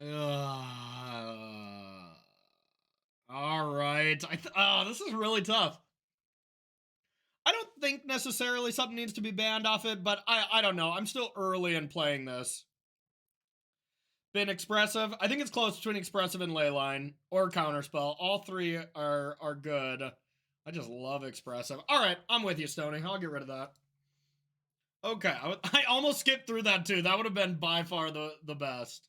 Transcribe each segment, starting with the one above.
All right. Oh, this is really tough. I don't think necessarily something needs to be banned off it, but I don't know. I'm still early in playing this. Been expressive. I think it's close between expressive and leyline or counterspell. All three are good. I just love expressive. All right, I'm with you, Stoney. I'll get rid of that. Okay, I almost skipped through that too. That would have been by far the best.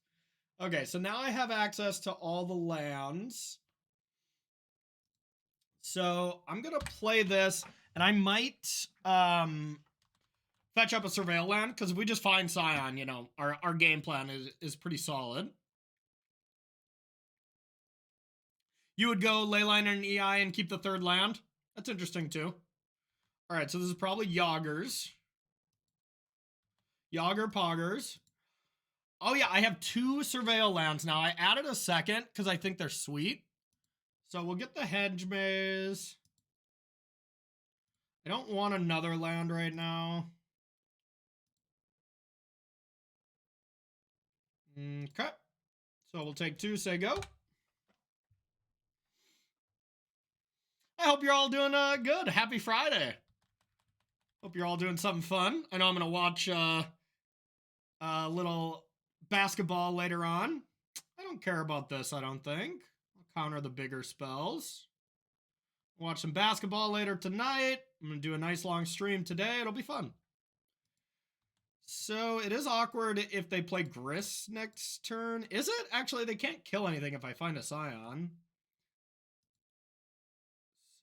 Okay, so now I have access to all the lands. So I'm gonna play this, and I might fetch up a surveil land, because if we just find Scion, you know, our game plan is pretty solid. You would go Leyline and EI and keep the third land. That's interesting too. All right, so this is probably Yoggers. Yogger Poggers. Oh yeah, I have 2 Surveil lands now. I added a second because I think they're sweet. So we'll get the Hedge Maze. I don't want another land right now. Okay. So we'll take 2, say go. I hope you're all doing good. Happy Friday. Hope you're all doing something fun. I know I'm going to watch a little basketball later on. I don't care about this, I don't think. I'll counter the bigger spells. Watch some basketball later tonight. I'm going to do a nice long stream today. It'll be fun. So it is awkward if they play Gris next turn. Is it? Actually, they can't kill anything if I find a Scion.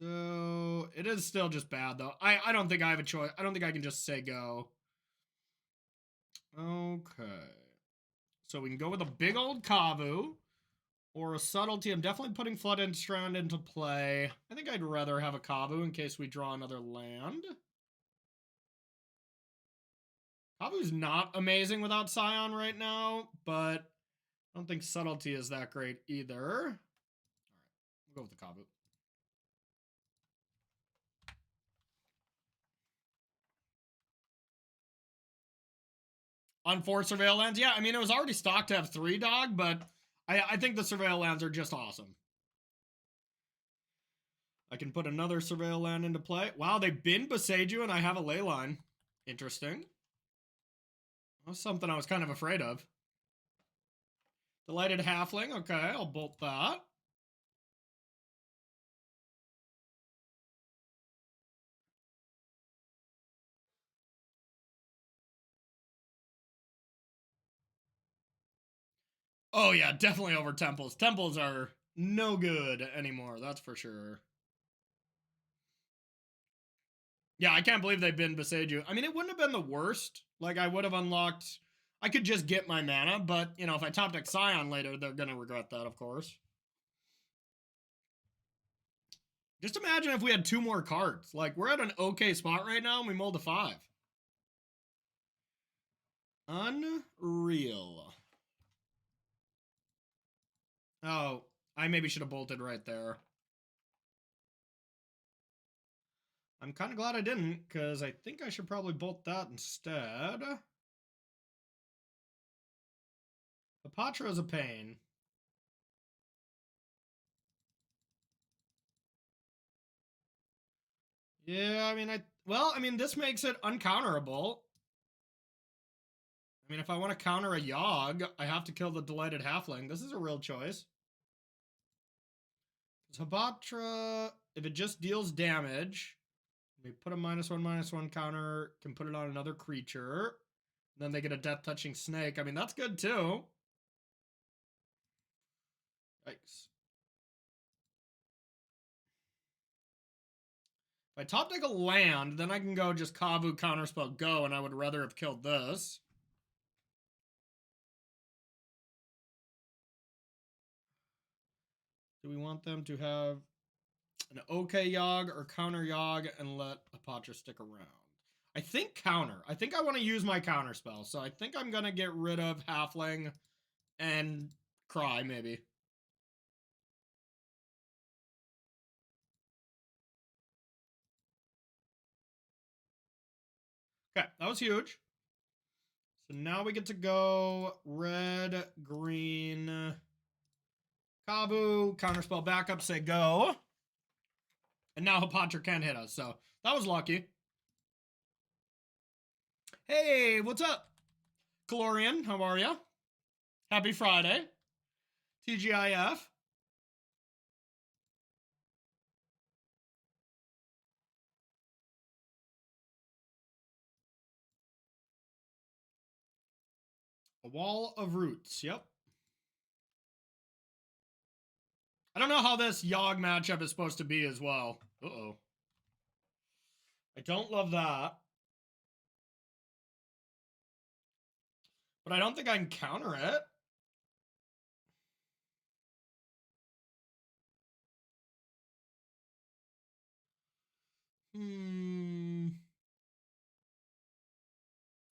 So it is still just bad, though. I don't think I have a choice. I don't think I can just say go. Okay. So we can go with a big old Kavu or a Subtlety. I'm definitely putting Flood and Strand into play. I think I'd rather have a Kavu in case we draw another land. Kavu's not amazing without Scion right now, but I don't think Subtlety is that great either. All right, we'll go with the Kavu. On 4 Surveil lands, yeah, I mean, it was already stocked to have 3, dog, but I think the Surveil lands are just awesome. I can put another Surveil land into play. Wow, they bin Boseiju and I have a Leyline. Interesting. That was something I was kind of afraid of. Delighted Halfling. Okay, I'll bolt that. Oh yeah, definitely over Temples. Temples are no good anymore, that's for sure. Yeah, I can't believe they've been Boseiju. I mean, it wouldn't have been the worst. Like, I would have unlocked... I could just get my mana, but, you know, if I top deck Scion later, they're gonna regret that, of course. Just imagine if we had 2 more cards. Like, we're at an okay spot right now, and we mulled a 5. Unreal. Oh, I maybe should have bolted right there. I'm kind of glad I didn't, because I think I should probably bolt that instead. The Patra is a pain. Yeah, I mean, this makes it uncounterable. I mean, if I want to counter a Yogg, I have to kill the Delighted Halfling. This is a real choice. Habatra, if it just deals damage, we put a -1/-1 counter, can put it on another creature. Then they get a Death Touching Snake. I mean, that's good too. Yikes. If I top deck a land, then I can go just Kavu counterspell go, and I would rather have killed this. Do we want them to have an okay Yogg or counter Yogg and let Apatra stick around? I think counter. I think I want to use my counter spell, so I think I'm going to get rid of Halfling and Cry, maybe. Okay, that was huge. So now we get to go red, green, Kabu, counterspell backup, say go. And now Hapatra can't hit us, so that was lucky. Hey, what's up? Calorian, how are ya? Happy Friday. TGIF. A wall of roots, yep. I don't know how this Yogg matchup is supposed to be as well. Uh-oh. I don't love that. But I don't think I can counter it.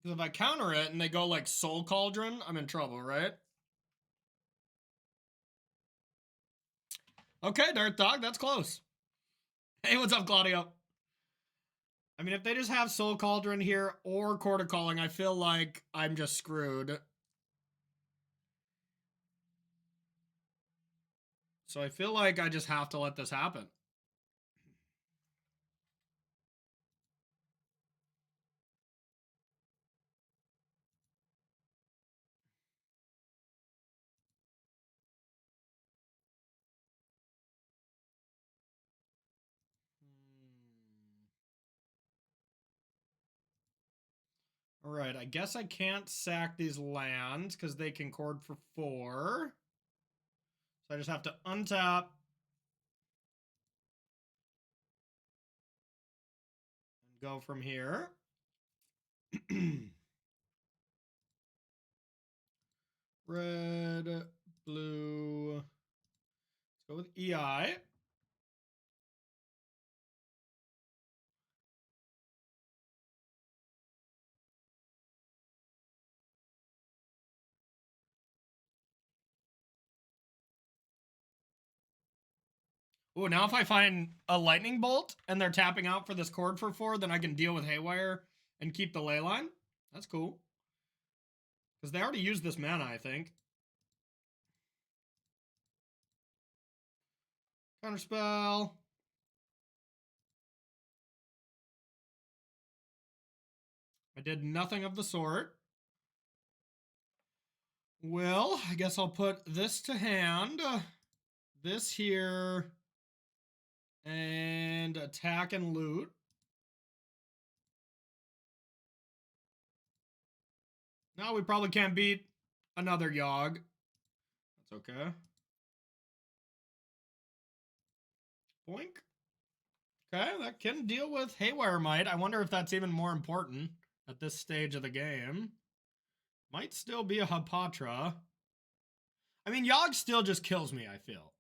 Because if I counter it and they go like Soul Cauldron, I'm in trouble, right? Okay, Dirt Dog, that's close. Hey, what's up, Claudio? I mean, if they just have Soul Cauldron here or Quarter Calling, I feel like I'm just screwed. So I feel like I just have to let this happen. All right, I guess I can't sack these lands because they can cord for 4. So I just have to untap. And go from here. Red, blue. Let's go with EI. Oh, now if I find a lightning bolt and they're tapping out for this cord for 4, then I can deal with Haywire and keep the ley line. That's cool. Because they already used this mana, I think. Counterspell. I did nothing of the sort. Well, I guess I'll put this to hand. This here. And attack and loot. Now we probably can't beat another Yogg. That's okay. Boink. Okay, that can deal with Haywire Might. I wonder if that's even more important at this stage of the game. Might still be a Hapatra. I mean, Yogg still just kills me, I feel.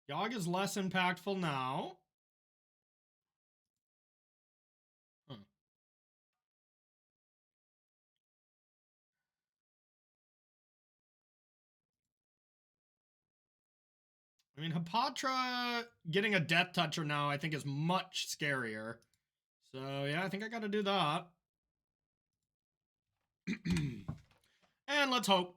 Yogg is less impactful now. Huh. I mean, Hapatra getting a Death Toucher now I think is much scarier. So, yeah, I think I gotta do that. And let's hope.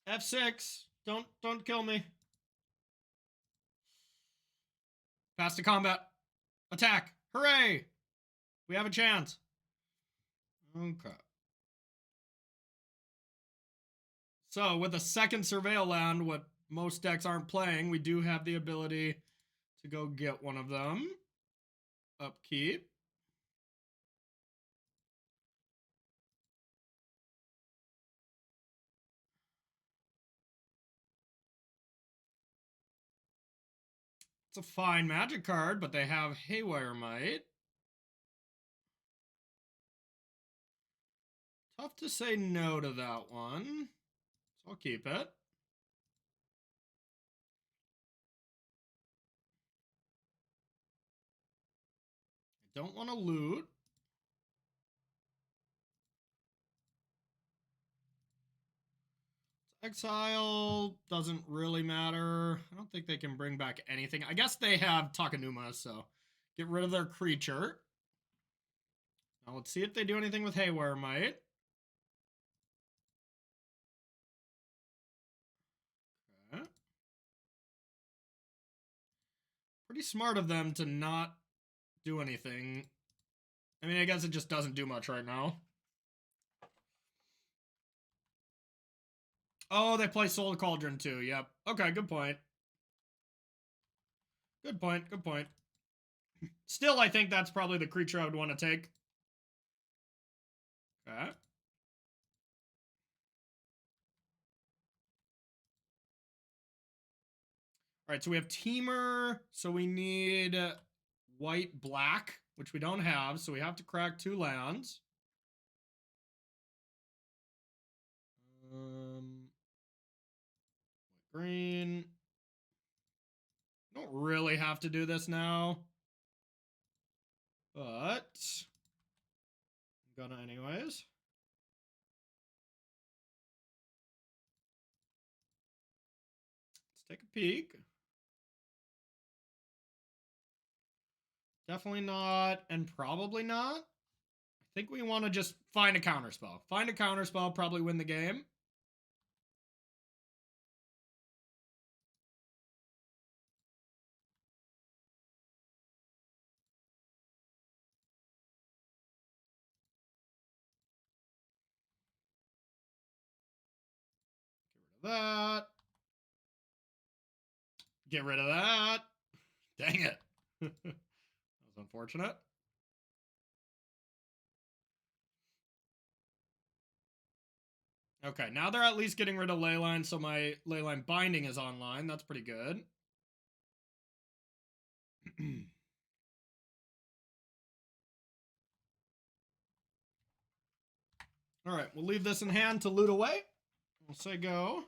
F6. Don't kill me. Pass to combat. Attack. Hooray! We have a chance. Okay. So with a second Surveil land, what most decks aren't playing, we do have the ability to go get one of them. Upkeep. It's a fine Magic card, but they have Haywire Might. Tough to say no to that one. So I'll keep it. Don't want to loot. Exile doesn't really matter. I don't think they can bring back anything. I guess they have Takanuma, so get rid of their creature. Now let's see if they do anything with Haywire Might. Okay. Pretty smart of them to not do anything. I mean, I guess it just doesn't do much right now. Oh, they play Soul Cauldron too. Yep. Okay, good point. Good point. Good point. Still, I think that's probably the creature I would want to take. Okay. All right, so we have Teamer. So we need white, black, which we don't have. So we have to crack 2 lands. Green. Don't really have to do this now. But I'm gonna anyways. Let's take a peek. Definitely not, and probably not. I think we want to just find a counterspell. Find a counterspell, probably win the game. That. Get rid of that. Dang it. That was unfortunate. Okay, now they're at least getting rid of Leyline, so my Leyline Binding is online. That's pretty good. All right, we'll leave this in hand to loot away. We'll say go.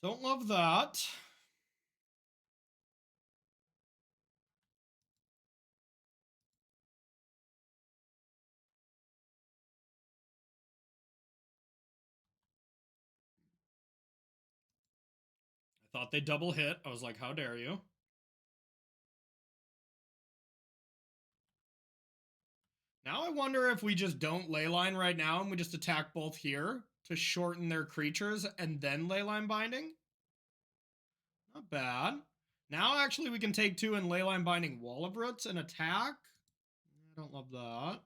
Don't love that. I thought they double hit. I was like, how dare you? Now I wonder if we just don't Leyline right now and we just attack both here to shorten their creatures and then Leyline Binding. Not bad. Now actually we can take 2 and Leyline Binding Wall of Roots and attack. I don't love that.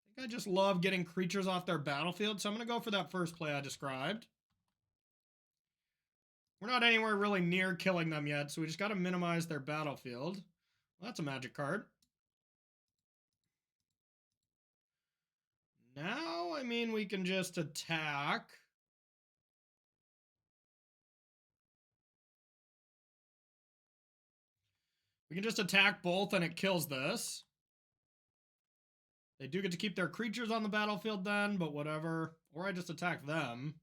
I think I just love getting creatures off their battlefield, so I'm going to go for that first play I described. We're not anywhere really near killing them yet, so we just got to minimize their battlefield. Well, that's a magic card. Now, I mean, we can just attack. We can just attack both and it kills this. They do get to keep their creatures on the battlefield then, but whatever. Or I just attack them.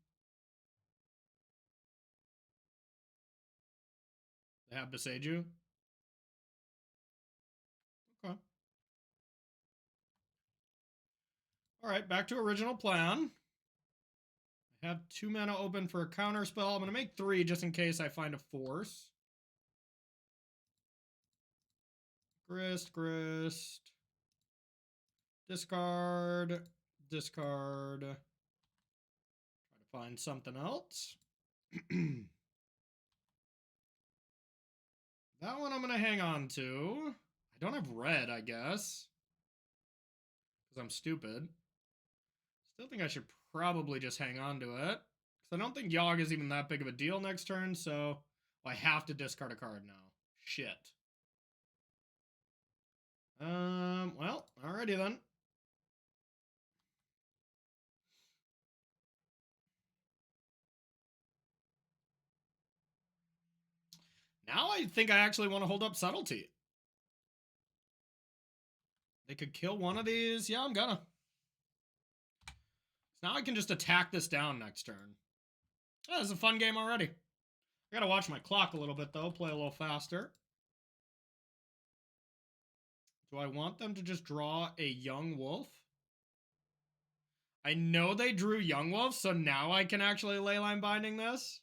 They have Beseiju. Okay. Alright, back to original plan. I have 2 mana open for a counter spell. I'm going to make 3 just in case I find a force. Grist. Discard. Discard. Try to find something else. That one I'm going to hang on to. I don't have red, I guess. Because I'm stupid. Still think I should probably just hang on to it. Because I don't think Yogg is even that big of a deal next turn, so I have to discard a card now. Shit. Well, alrighty then. Now I think I actually want to hold up Subtlety. They could kill one of these. Yeah, I'm gonna. Now I can just attack this down next turn. Yeah, this is a fun game already. I gotta watch my clock a little bit, though. Play a little faster. Do I want them to just draw a young wolf? I know they drew young wolf, so now I can actually leyline binding this.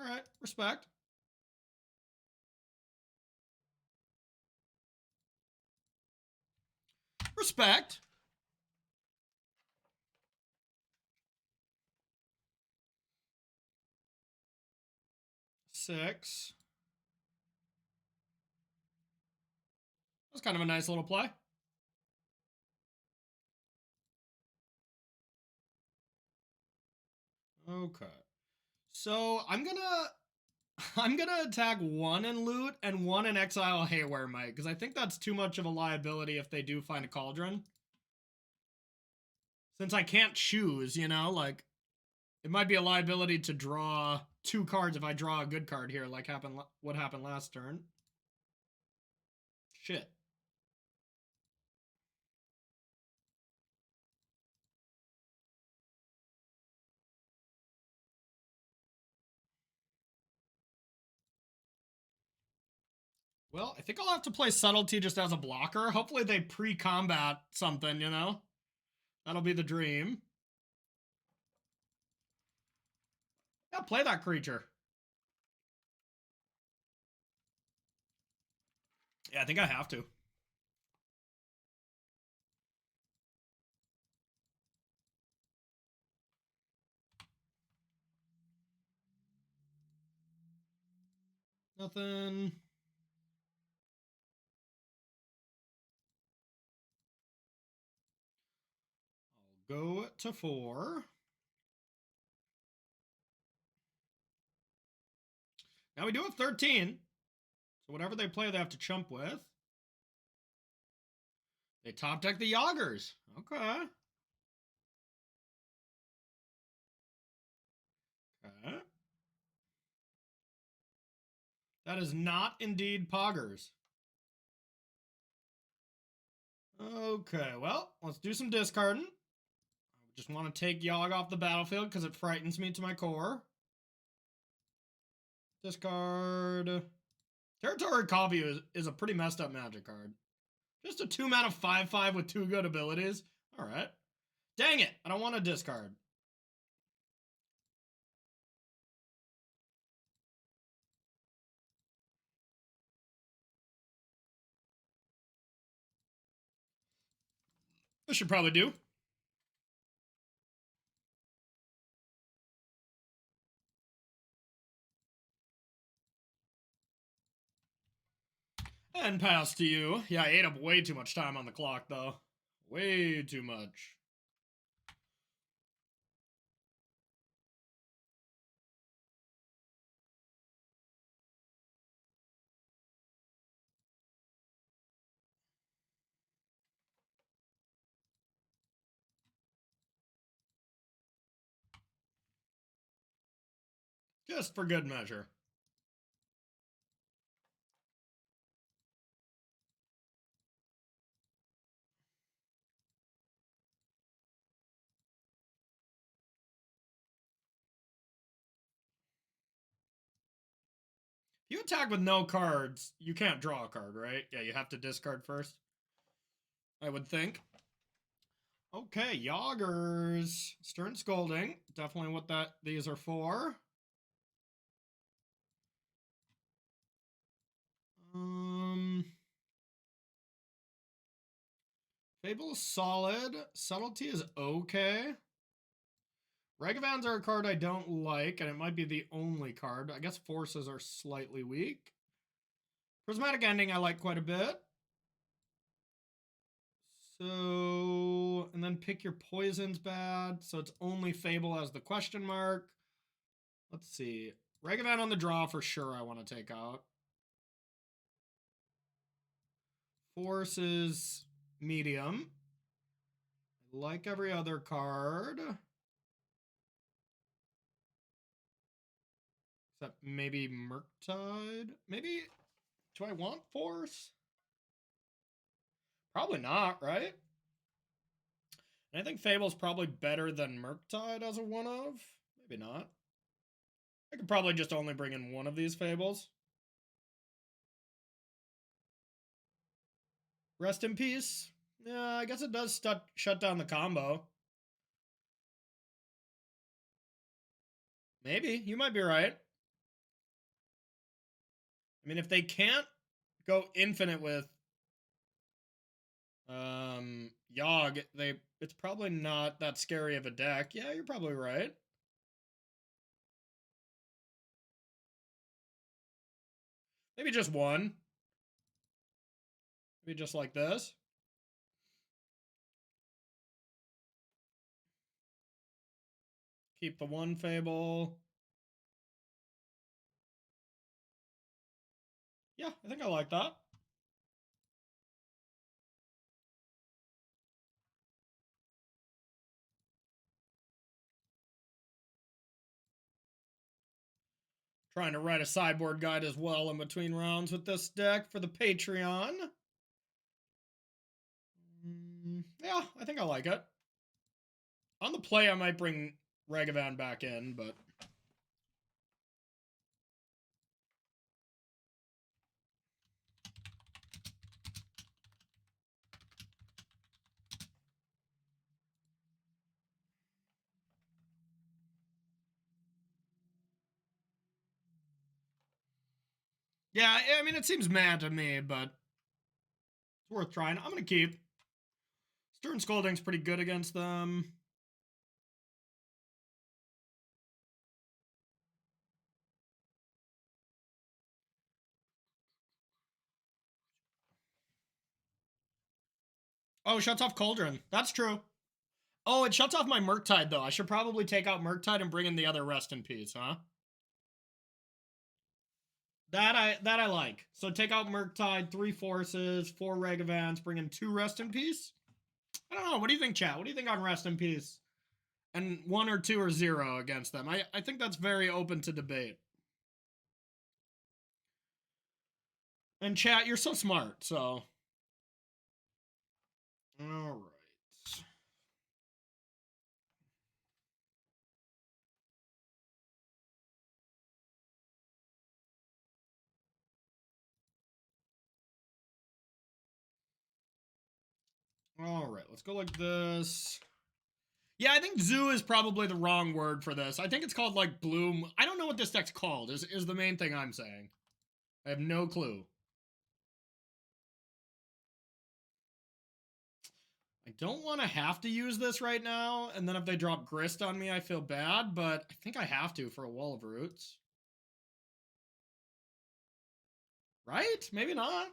All right, respect. Respect. Six. That's kind of a nice little play. Okay. So I'm gonna attack one in loot and one in exile Haywire Mite, because I think that's too much of a liability if they do find a cauldron. Since I can't choose, you know, like it might be a liability to draw 2 cards if I draw a good card here, like what happened last turn. Shit. Well, I think I'll have to play Subtlety just as a blocker. Hopefully they pre-combat something, you know? That'll be the dream. Yeah, play that creature. Yeah, I think I have to. Nothing. I'll go to 4. Now we do have 13. So whatever they play, they have to chump with. They top deck the Yoggers. Okay. Okay. That is not indeed Poggers. Okay, well, let's do some discarding. I just want to take Yogg off the battlefield because it frightens me to my core. Discard. Territory Copy is a pretty messed up Magic card. Just a 2-mana 5/5 with 2 good abilities. All right. Dang it, I don't want to discard. This should probably do. And pass to you. Yeah, I ate up way too much time on the clock, though. Way too much. Just for good measure. If you attack with no cards, you can't draw a card, right? Yeah, you have to discard first. I would think. Okay, Yoggers. Stern Scolding. Definitely what these are for. Fable is solid. Subtlety is okay. Regavans are a card I don't like, and it might be the only card. I guess Forces are slightly weak. Prismatic Ending I like quite a bit. So, and then Pick Your Poison's bad. So it's only Fable as the question mark. Let's see. Regavan on the draw for sure I want to take out. Force is medium. Like every other card. Except maybe Murktide? Maybe... Do I want Force? Probably not, right? And I think Fable's probably better than Murktide as a one-of. Maybe not. I could probably just only bring in one of these Fables. Rest in peace. Yeah, I guess it does shut down the combo. Maybe. You might be right. I mean, if they can't go infinite with Yogg, it's probably not that scary of a deck. Yeah, you're probably right. Maybe just one. Maybe just like this. Keep the one Fable. Yeah, I think I like that. Trying to write a sideboard guide as well in between rounds with this deck for the Patreon. Yeah, I think I like it. On the play, I might bring Ragavan back in, but... Yeah, I mean, it seems mad to me, but it's worth trying. I'm going to keep. Stern Scolding's pretty good against them. Oh, it shuts off Cauldron. That's true. Oh, it shuts off my Murktide, though. I should probably take out Murktide and bring in the other Rest in Peace, huh? That I like. So take out Murktide, 3 Forces, 4 Ragavans, bring in 2 Rest in Peace. I don't know. What do you think, chat? What do you think on Rest in Peace? And 1 or 2 or 0 against them. I think that's very open to debate. And chat, you're so smart, so... Alright. Alright, let's go like this. Yeah, I think zoo is probably the wrong word for this. I think it's called, like, bloom. I don't know what this deck's called, is the main thing I'm saying. I have no clue. I don't want to have to use this right now, and then if they drop Grist on me, I feel bad, but I think I have to for a Wall of Roots. Right? Maybe not.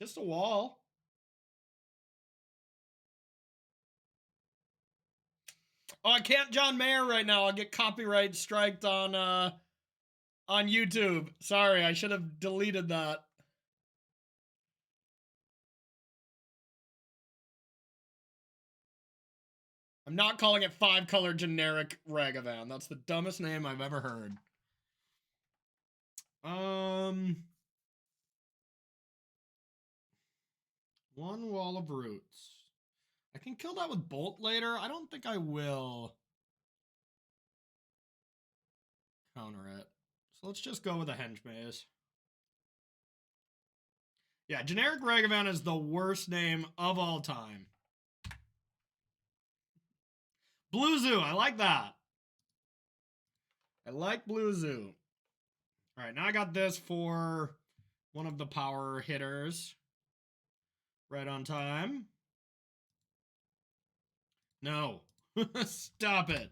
It's just a wall. Oh, I can't John Mayer right now. I'll get copyright striked on YouTube. Sorry, I should have deleted that. I'm not calling it 5-color generic Ragavan. That's the dumbest name I've ever heard. One Wall of Roots. I can kill that with Bolt later. I don't think I will counter it. So let's just go with a Henge Maze. Yeah, generic Ragavan is the worst name of all time. Blue Zoo, I like that. I like Blue Zoo. All right, now I got this for one of the power hitters. Right on time. No. Stop it.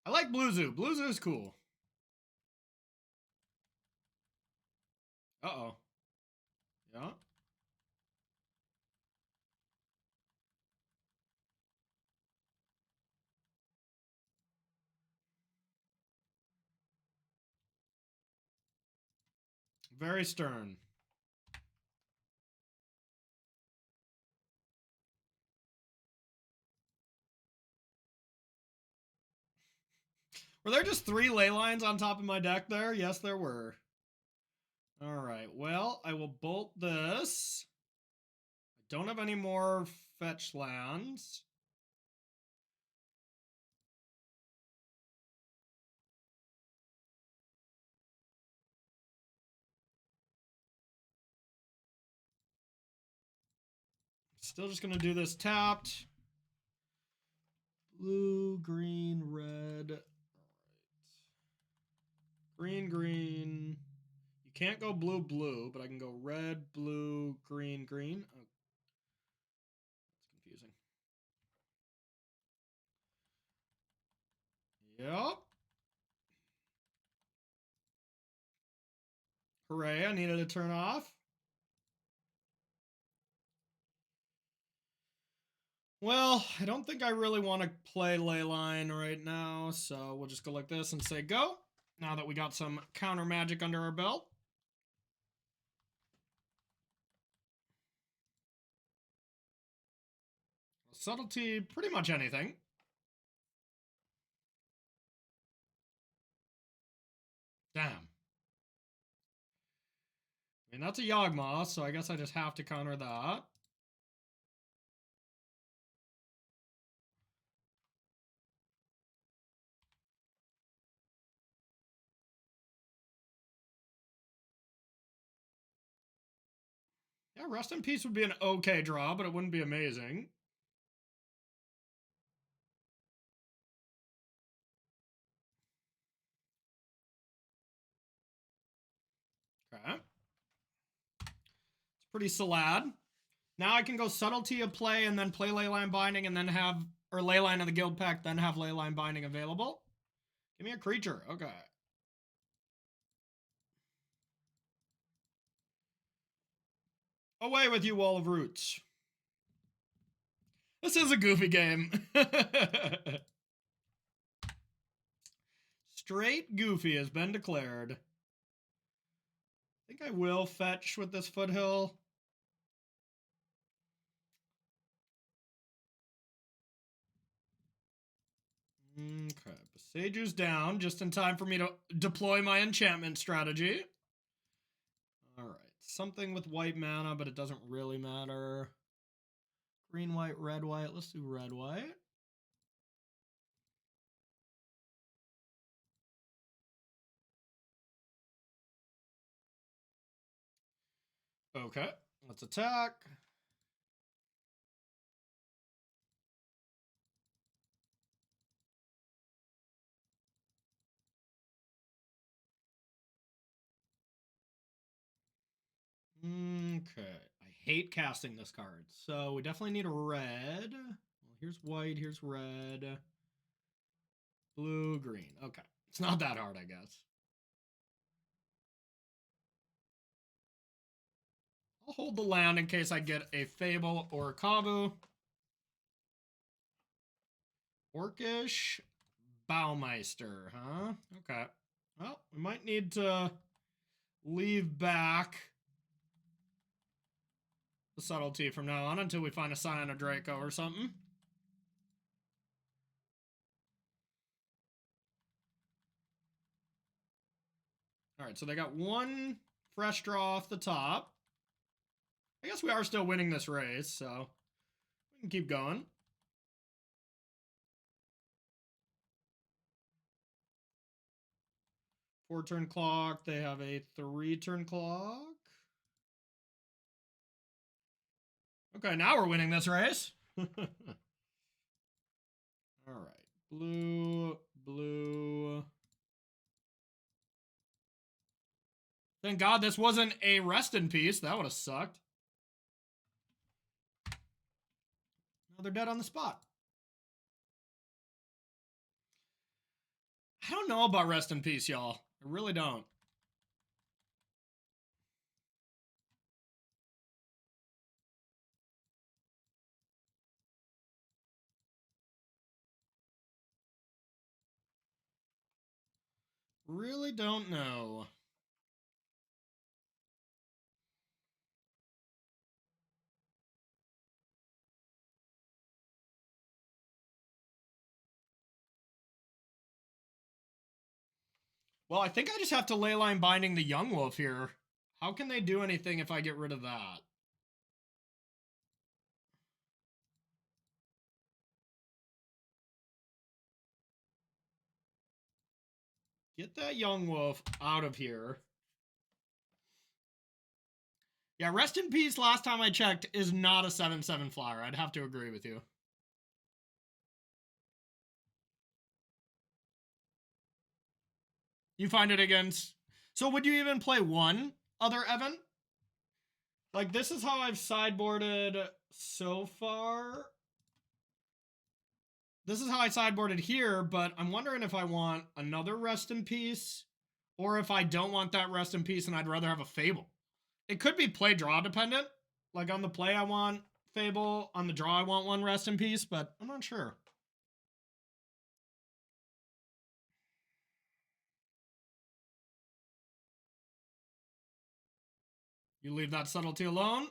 I like Blue Zoo. Blue Zoo is cool. Uh-oh. Yeah. Very stern. Were there just 3 ley lines on top of my deck there? Yes, there were. All right, well, I will bolt this. I don't have any more fetch lands. Still just going to do this tapped. Blue, green, red. All right. Green, green. You can't go blue, blue, but I can go red, blue, green, green. Oh, that's confusing. Yep. Hooray, I needed to turn off. Well, I don't think I really want to play Leyline right now, so we'll just go like this and say go. Now that we got some counter magic under our belt. Subtlety, pretty much anything. Damn. I mean, that's a Yawgmoth, so I guess I just have to counter that. Yeah, Rest in Peace would be an okay draw, but it wouldn't be amazing. Okay. It's pretty salad. Now I can go Subtlety of play and then play Leyline Binding and then have, or Leyline of the Guild Pack, then have Leyline Binding available. Give me a creature. Okay. Away with you, Wall of Roots. This is a goofy game. Straight goofy has been declared. I think I will fetch with this Foothill. Okay, Besager's down just in time for me to deploy my enchantment strategy. Alright, something with white mana, but it doesn't really matter. Green, white, red, white. Let's do red, white. Okay, let's attack. Okay, I hate casting this card, so we definitely need a red. Well, here's white, here's red. Blue, green. Okay, it's not that hard, I guess. I'll hold the land in case I get a Fable or a Kavu. Orcish Baumeister, huh? Okay. Well, we might need to leave back the Subtlety from now on until we find a Scion of Draco or something. Alright, so they got one fresh draw off the top. I guess we are still winning this race, so we can keep going. 4-turn clock. They have a 3-turn clock. Okay, now we're winning this race. All right. Blue, blue. Thank God this wasn't a Rest in Peace. That would have sucked. Now they're dead on the spot. I don't know about Rest in Peace, y'all. I really don't. Really don't know. Well, I think I just have to Leyline Binding the Young Wolf here. How can they do anything if I get rid of that? Get that Young Wolf out of here. Yeah, Rest in Peace, last time I checked, is not a 7/7 flyer. I'd have to agree with you. You find it against... So would you even play one other Evan? Like, this is how I've sideboarded so far. This is how I sideboarded here, but I'm wondering if I want another Rest in Peace, or if I don't want that Rest in Peace and I'd rather have a Fable. It could be play draw dependent. Like, on the play I want Fable, on the draw I want one Rest in Peace, but I'm not sure. You leave that subtlety alone.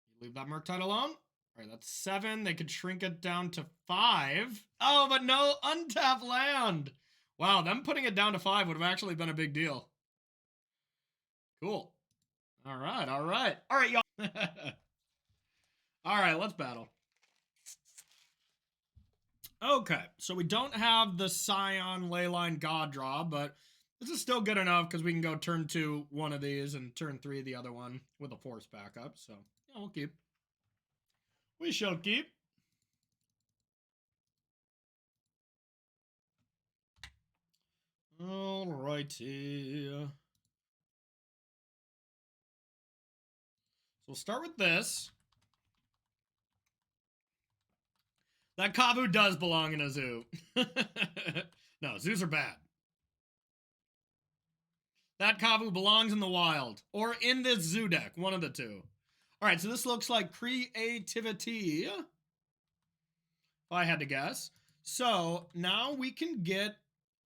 You leave that Murktide alone. All right, that's 7. They could shrink it down to 5. Oh, but no untap land. Wow, them putting it down to 5 would have actually been a big deal. Cool. All right, all right. All right, y'all. All right, let's battle. Okay, so we don't have the Scion Leyline God draw, but this is still good enough because we can go turn 2 one of these and turn 3 the other one with a force backup. So, yeah, we'll keep. We shall keep. Alrighty. So we'll start with this. That Kavu does belong in a zoo. No, zoos are bad. That Kavu belongs in the wild. Or in this zoo deck. One of the two. Alright, so this looks like creativity. If I had to guess. So, now we can get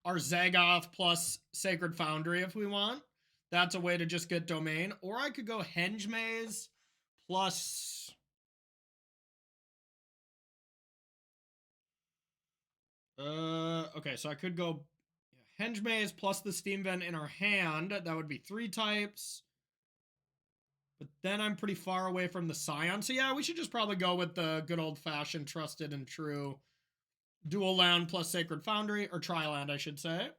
our Zagoth plus Sacred Foundry if we want. That's a way to just get domain. Or I could go Henge Maze plus... okay, so I could go Henge Maze plus the Steam Vent in our hand. That would be 3 types. But then I'm pretty far away from the Scion. So yeah, we should just probably go with the good old-fashioned trusted and true dual land plus Sacred Foundry, or tri-land, I should say.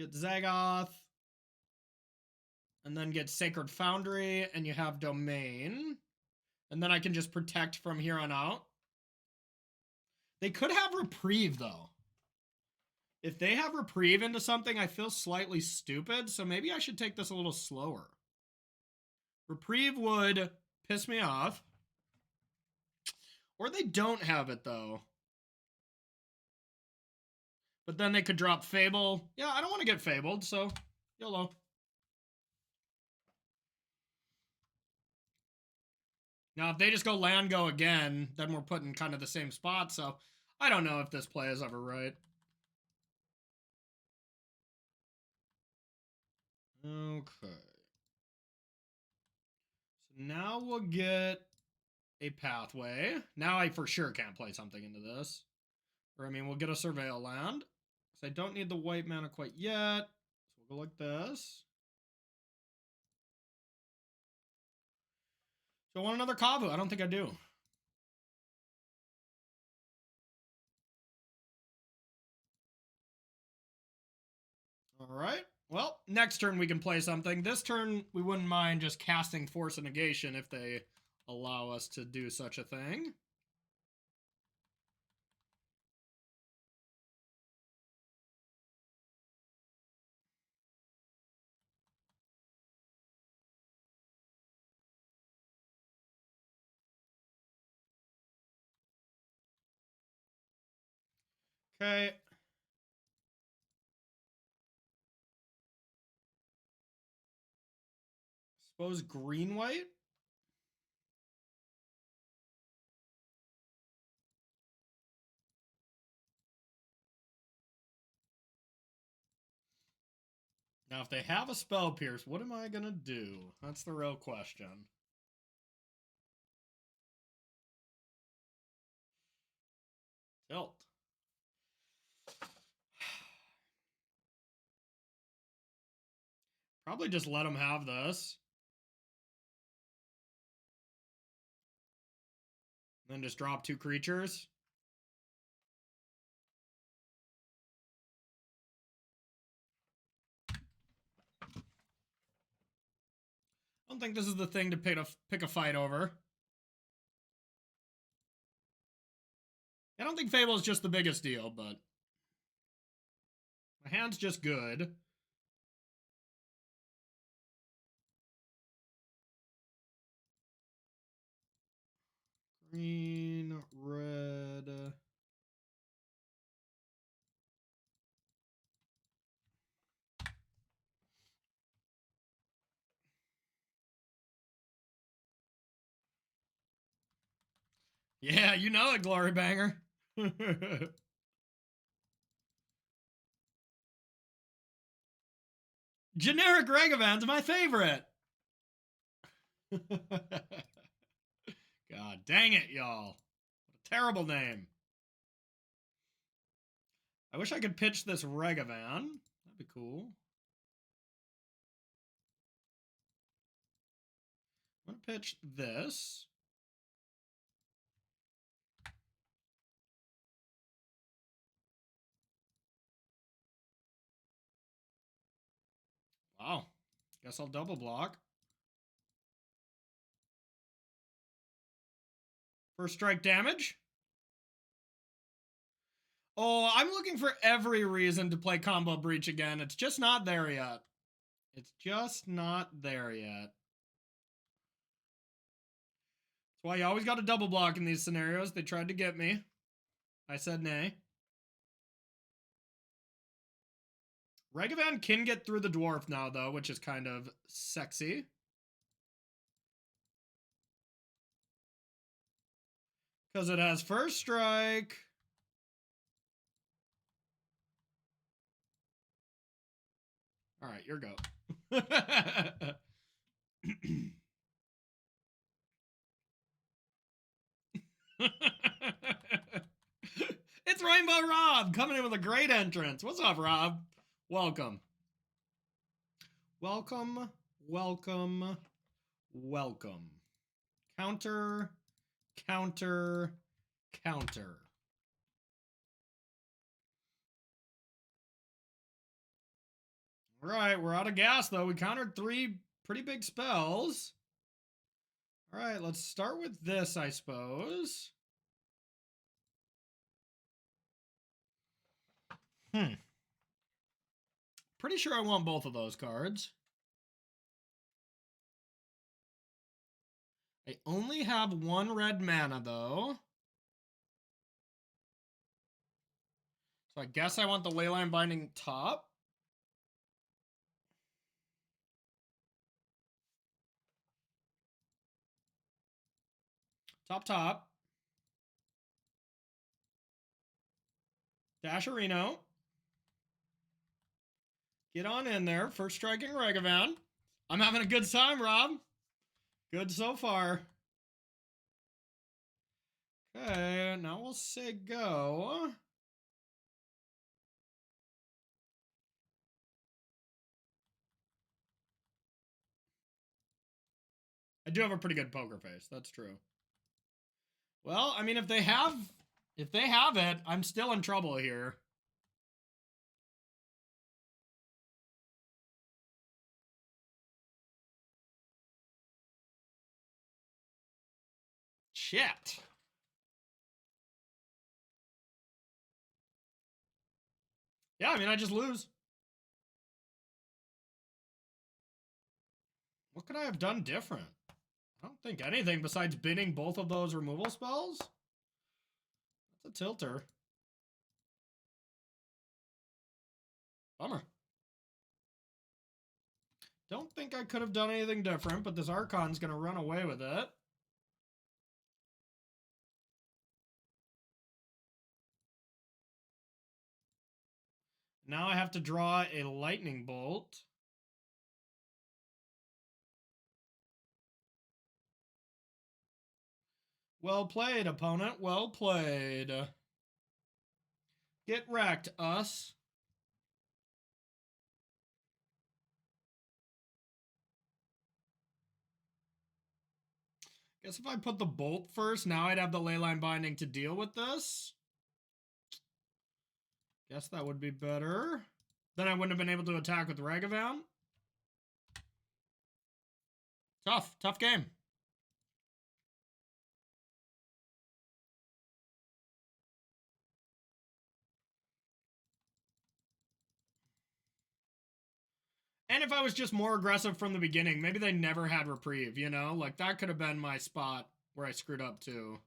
Get Zagoth. And then get Sacred Foundry, and you have Domain. And then I can just protect from here on out. They could have Reprieve, though. If they have Reprieve into something, I feel slightly stupid, so maybe I should take this a little slower. Reprieve would piss me off. Or they don't have it, though. But then they could drop Fable. Yeah, I don't want to get Fabled, so YOLO. Now, if they just go land go again, then we're put in kind of the same spot, so I don't know if this play is ever right. Okay. So now we'll get a pathway. Now I for sure can't play something into this. Or, I mean, we'll get a Surveil land. So I don't need the white mana quite yet. So we'll go like this. So I want another Kavu. I don't think I do. All right. Well, next turn we can play something. This turn we wouldn't mind just casting Force of Negation if they allow us to do such a thing. Okay. Suppose green-white? Now, if they have a Spell Pierce, what am I going to do? That's the real question. Tilt. Probably just let him have this. Then just drop 2 creatures. I don't think this is the thing to pick a fight over. I don't think Fable is just the biggest deal, but my hand's just good. Green, red. Yeah, you know it, Glory Banger. Generic Regavan's my favorite. God dang it, y'all. What a terrible name. I wish I could pitch this Regavan. That'd be cool. I'm going to pitch this. Wow. Guess I'll double block. First strike damage. Oh, I'm looking for every reason to play Combo Breach again. It's just not there yet. It's just not there yet. That's why you always got to double block in these scenarios. They tried to get me. I said nay. Regavan can get through the dwarf now, though, which is kind of sexy. Because it has first strike. All right, your go. It's Rainbow Rob coming in with a great entrance. What's up, Rob? Welcome. Welcome, welcome, welcome. Counter, counter, counter. All right, we're out of gas, though. We countered 3 pretty big spells. All right, let's start with this, I suppose. Pretty sure I want both of those cards. I only have 1 red mana, though. So I guess I want the Leyline Binding top. Top. Dasherino. Get on in there. First striking Regavan. I'm having a good time, Rob. Good so far. Okay, now we'll say go. I do have a pretty good poker face. That's true. Well, I mean, if they have it, I'm still in trouble here. Shit. Yeah, I mean, I just lose. What could I have done different? I don't think anything besides bidding both of those removal spells. That's a tilter. Bummer. Don't think I could have done anything different, but this Archon's going to run away with it. Now I have to draw a lightning bolt. Well played, opponent. Well played. Get wrecked, us. Guess if I put the bolt first, now I'd have the leyline binding to deal with this. Guess that would be better. Then I wouldn't have been able to attack with Ragavan. Tough game. And if I was just more aggressive from the beginning, maybe they never had reprieve, you know? Like, that could have been my spot where I screwed up, too.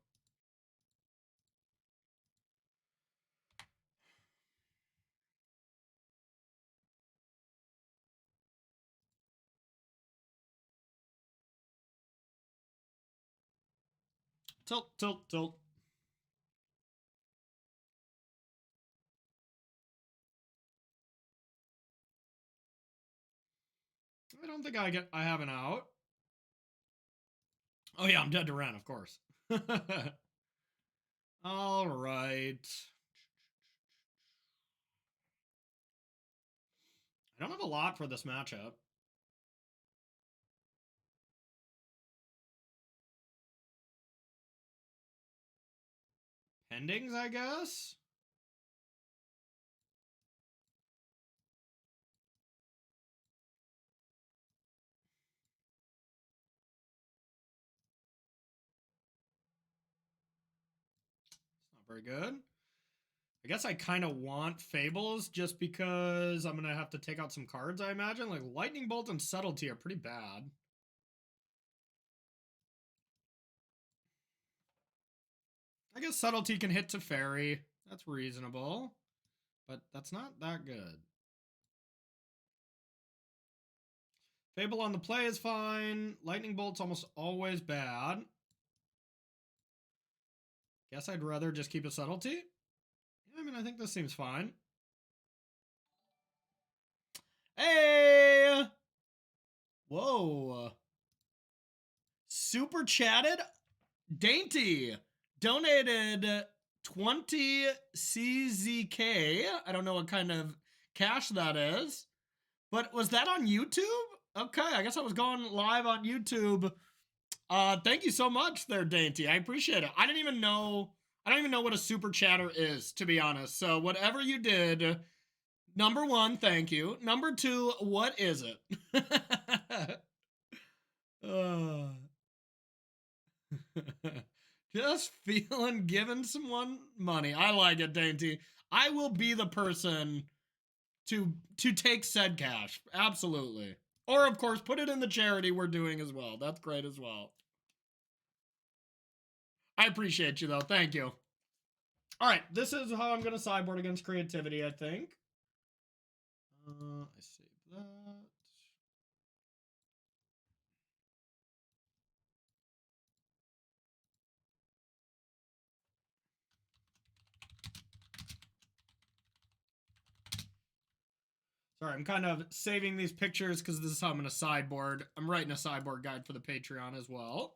Tilt, tilt, tilt. I don't think I have an out. Oh yeah, I'm dead to Ren, of course. All right. I don't have a lot for this matchup. Pendings, I guess? It's not very good. I guess I kind of want Fables just because I'm going to have to take out some cards, I imagine. Like, Lightning Bolt and Subtlety are pretty bad. I guess Subtlety can hit to Fairy. That's reasonable. But that's not that good. Fable on the play is fine. Lightning Bolt's almost always bad. Guess I'd rather just keep a Subtlety. Yeah, I mean, I think this seems fine. Hey! Whoa. Super chatted. Dainty donated 20 CZK. I don't know what kind of cash that is. But was that on YouTube? Okay, I guess I was going live on YouTube. Thank you so much there, Dainty. I appreciate it. I don't even know what a super chatter is, to be honest. So whatever you did, number one, thank you. Number two, what is it? Just feeling giving someone money. I like it, Dainty. I will be the person to take said cash. Absolutely. Or of course, put it in the charity we're doing as well. That's great as well. I appreciate you though. Thank you. All right, this is how I'm going to sideboard against creativity, I think. I save that. Sorry, I'm kind of saving these pictures because this is how I'm going to sideboard. I'm writing a sideboard guide for the Patreon as well.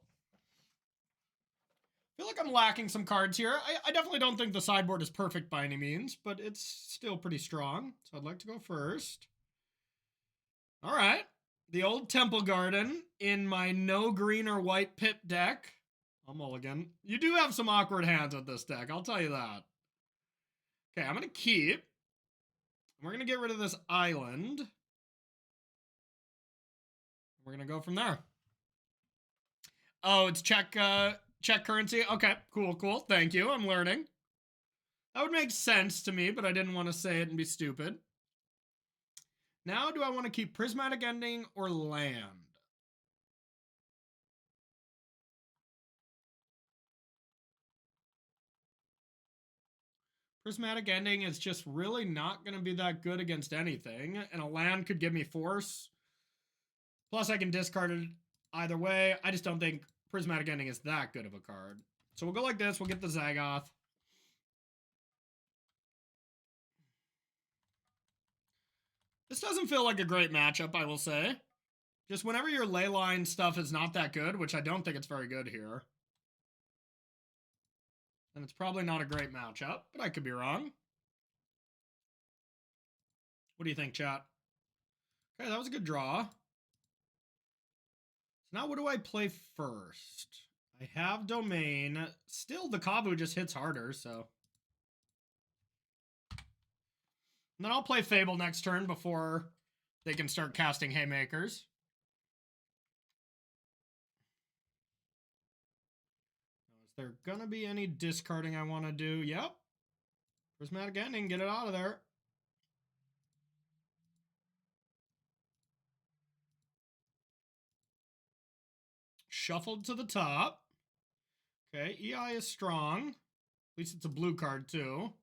I feel like I'm lacking some cards here. I definitely don't think the sideboard is perfect by any means, but it's still pretty strong. So I'd like to go first. All right. The old Temple Garden in my no green or white pip deck. I'll mulligan. You do have some awkward hands with this deck, I'll tell you that. Okay, I'm going to keep. We're going to get rid of this island. We're going to go from there. Oh, it's check currency? Okay, cool. Thank you. I'm learning. That would make sense to me, but I didn't want to say it and be stupid. Now, do I want to keep Prismatic Ending or land? Prismatic Ending is just really not going to be that good against anything, and a land could give me force. Plus, I can discard it either way. I just don't think Prismatic Ending is that good of a card. So we'll go like this. We'll get the Zagoth. This doesn't feel like a great matchup, I will say. Just whenever your leyline stuff is not that good, which I don't think it's very good here, then it's probably not a great matchup, but I could be wrong. What do you think, chat? Okay, that was a good draw. So now what do I play first? I have Domain. Still, the Kavu just hits harder, so. And then I'll play Fable next turn before they can start casting Haymakers. Is there gonna be any discarding I want to do? Yep. Prismatic Ending, get it out of there. Shuffled to the top. Okay, EI is strong. At least it's a blue card, too.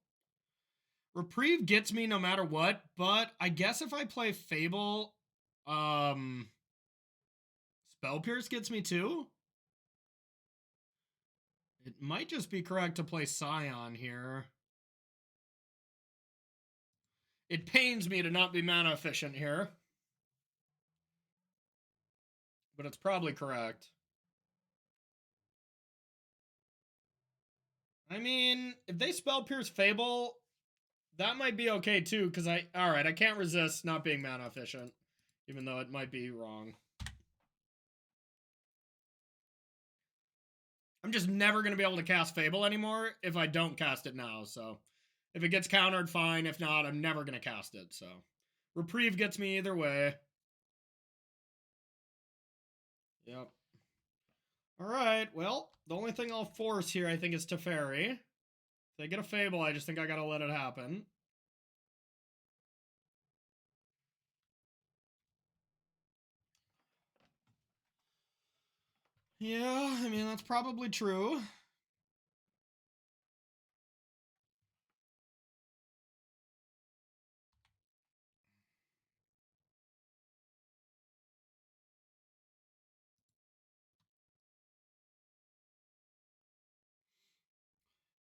Reprieve gets me no matter what, but I guess if I play Fable, Spell Pierce gets me too. It might just be correct to play Scion here. It pains me to not be mana efficient here, but it's probably correct. I mean, if they Spell Pierce Fable, that might be okay too, because alright, I can't resist not being mana efficient, even though it might be wrong. I'm just never going to be able to cast Fable anymore if I don't cast it now, so if it gets countered, fine. If not, I'm never going to cast it, so Reprieve gets me either way. Yep. Alright, well, the only thing I'll force here, I think, is Teferi. If they get a Fable, I just think I gotta let it happen. Yeah, I mean, that's probably true.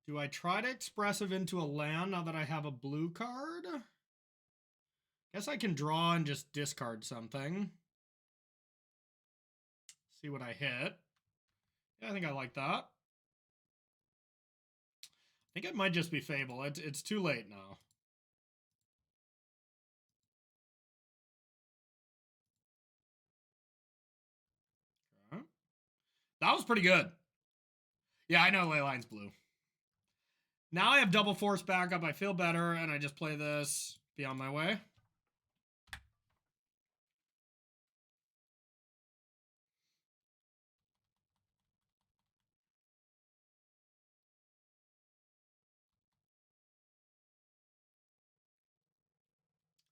Do I try to Expressive into a land now that I have a blue card? Guess I can draw and just discard something. See what I hit. Yeah, I think I like that. I think it might just be Fable. It's too late now. Okay. That was pretty good. Yeah, I know Leyline's blue. Now I have double force backup. I feel better, and I just play this. Be on my way.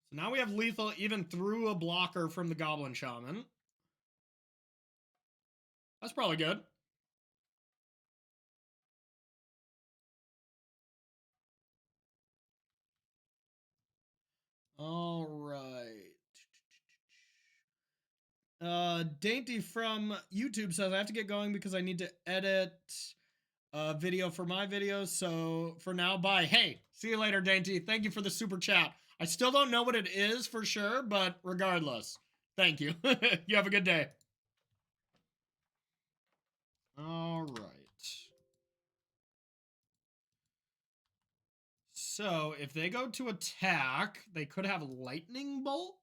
So now we have lethal even through a blocker from the Goblin Shaman. That's probably good. All right. Dainty from YouTube says I have to get going because I need to edit a video for my videos. So for now, bye. Hey, see you later, Dainty. Thank you for the super chat. I still don't know what it is for sure, but regardless, thank you. You have a good day. All right. So if they go to attack, they could have Lightning Bolt.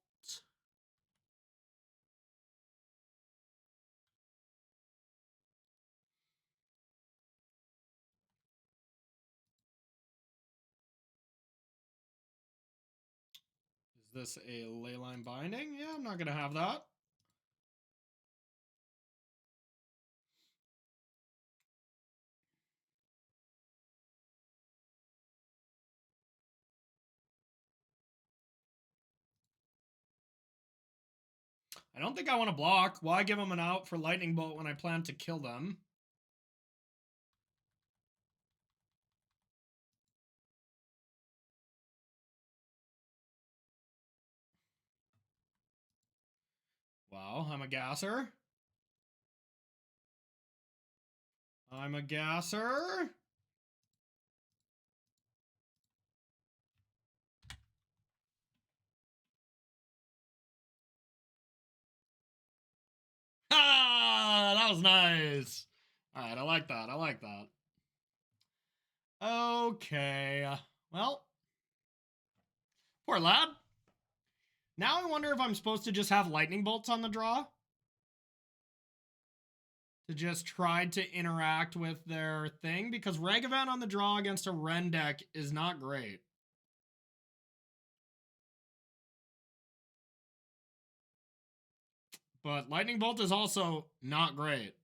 Is this a Leyline Binding? Yeah, I'm not going to have that. I don't think I want to block. Why give them an out for Lightning Bolt when I plan to kill them? Wow, I'm a gasser. I'm a gasser. Ah, that was nice. All right, I like that. I like that. Okay. Well, poor lad. Now I wonder if I'm supposed to just have lightning bolts on the draw. To just try to interact with their thing. Because Ragavan on the draw against a Ren deck is not great. But Lightning Bolt is also not great.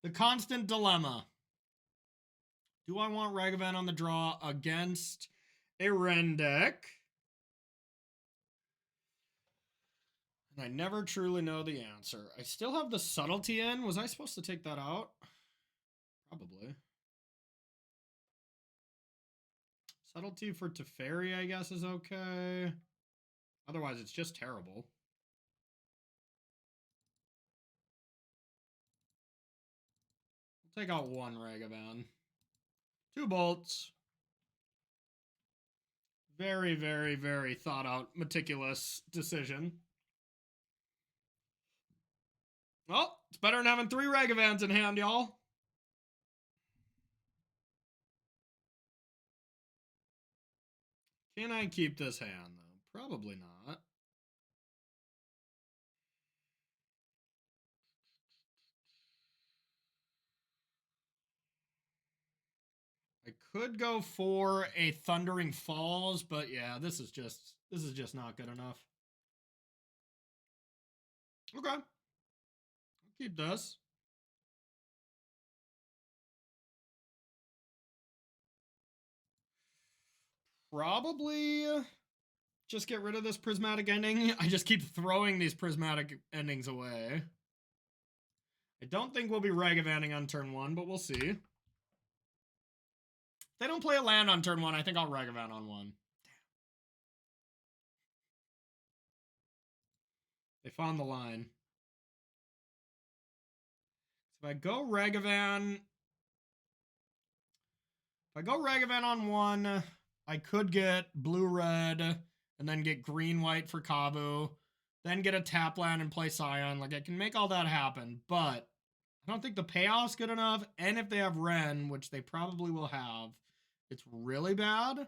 The constant dilemma. Do I want Ragavan on the draw against a Ren deck? And I never truly know the answer. I still have the subtlety in. Was I supposed to take that out? Probably. Subtlety for Teferi, I guess, is okay. Otherwise, it's just terrible. I'll take out one Ragavan. 2 bolts. Very, very, very thought out, meticulous decision. Well, it's better than having 3 Ragavans in hand, y'all. Can I keep this hand, though? Probably not. I could go for a Thundering Falls, but yeah, this is just not good enough. Okay. I'll keep this. Probably just get rid of this prismatic ending. I just keep throwing these prismatic endings away. I don't think we'll be Ragavanning on turn 1, but we'll see. If they don't play a land on turn 1, I think I'll Ragavan on 1. Damn. They found the line. So if I go Ragavan on 1, I could get blue-red and then get green-white for Kavu, then get a tap land and play Scion. Like, I can make all that happen, but I don't think the payoff's good enough, and if they have Ren, which they probably will have, it's really bad.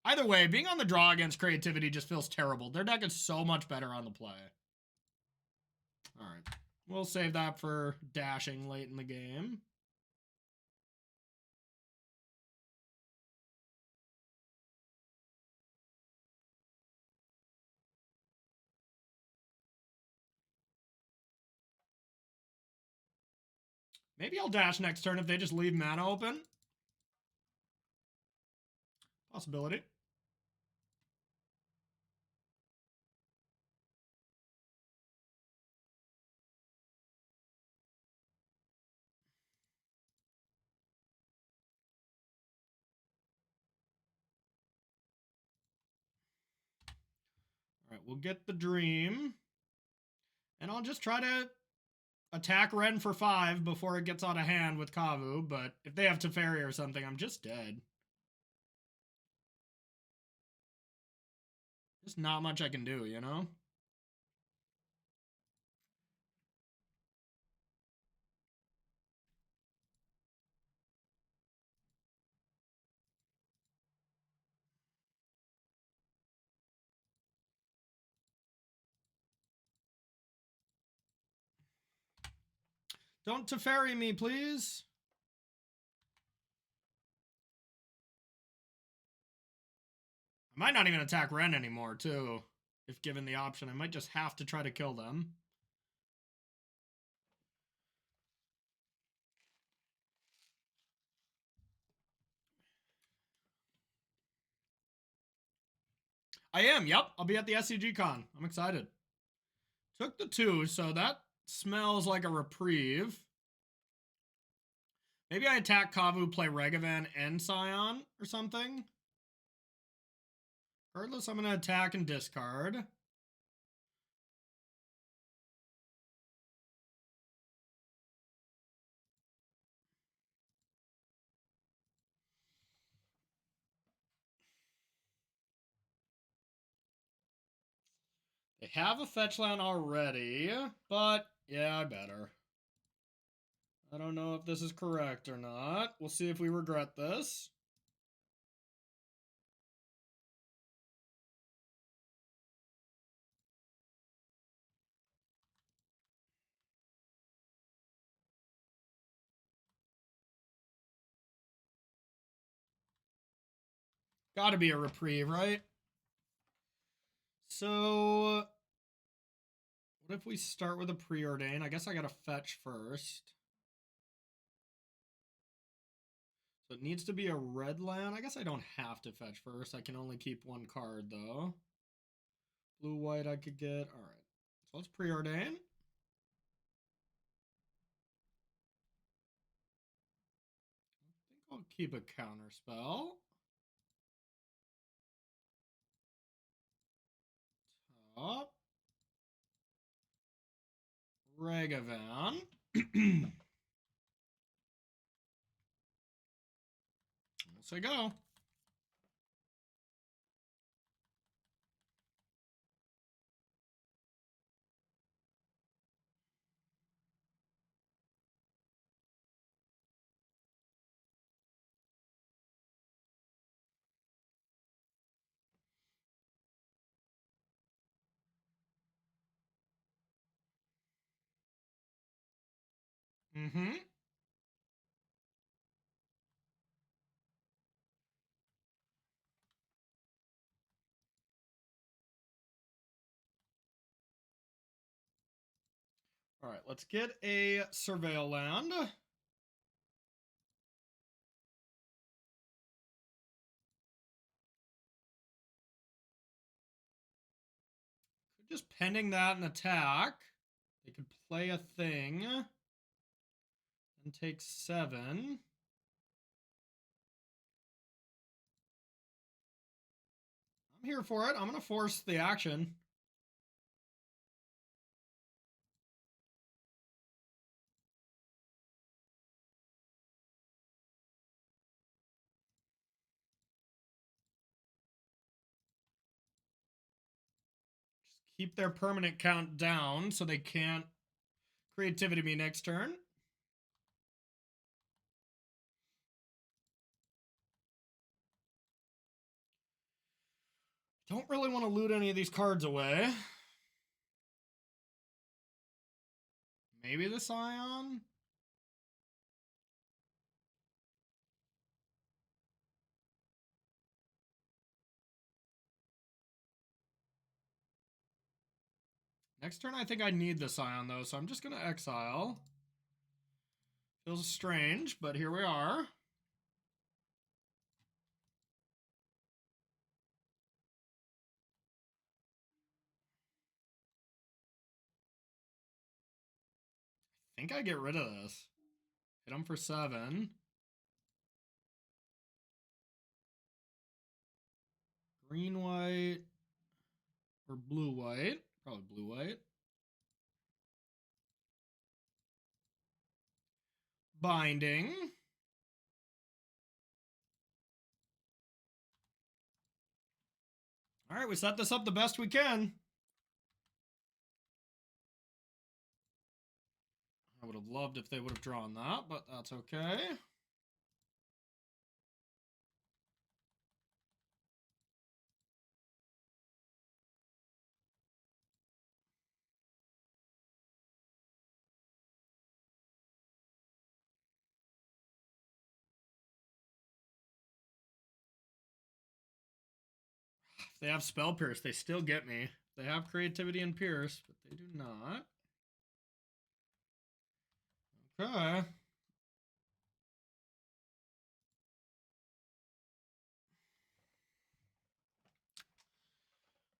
Either way, being on the draw against Creativity just feels terrible. Their deck is so much better on the play. All right. We'll save that for dashing late in the game. Maybe I'll dash next turn if they just leave mana open. Possibility. All right, we'll get the Dream. And I'll just try to attack Ren for 5 before it gets out of hand with Kavu, but if they have Teferi or something, I'm just dead. There's not much I can do, you know? Don't Teferi me, please. I might not even attack Ren anymore, too. If given the option, I might just have to try to kill them. I am, yep. I'll be at the SCG Con. I'm excited. Took the 2, so that smells like a reprieve. Maybe I attack Kavu, play Ragavan and Scion or something. Regardless, I'm going to attack and discard. They have a fetch land already, but yeah, I better. I don't know if this is correct or not. We'll see if we regret this. Gotta be a reprieve, right? So, what if we start with a preordain? I guess I gotta fetch first. So it needs to be a red land. I guess I don't have to fetch first. I can only keep one card, though. Blue, white I could get. All right. So let's preordain. I think I'll keep a counter spell. Top. Ragavan. Let's say go. Mm-hmm. All right, let's get a Surveil land. Just pending that and attack. They could play a thing and take 7. I'm here for it. I'm going to force the action. Just keep their permanent count down so they can't creativity me next turn. Don't really want to loot any of these cards away. Maybe the Scion? Next turn, I think I need the Scion, though, so I'm just going to exile. Feels strange, but here we are. I think I get rid of this. Hit him for 7. Green, white, or blue, white. Probably blue, white. Binding. All right, we set this up the best we can. I would have loved if they would have drawn that, but that's okay. If they have Spell Pierce, they still get me. They have Creativity and Pierce, but they do not. Okay.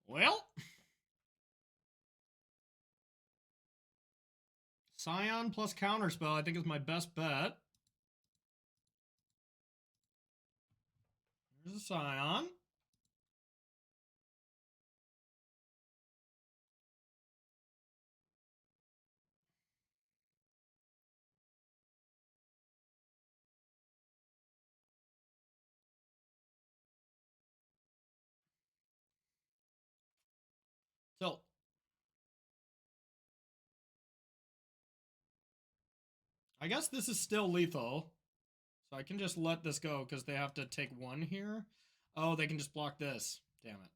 Well. Scion plus Counterspell, I think, is my best bet. There's a Scion. So, I guess this is still lethal. So I can just let this go because they have to take 1 here. Oh, they can just block this. Damn it.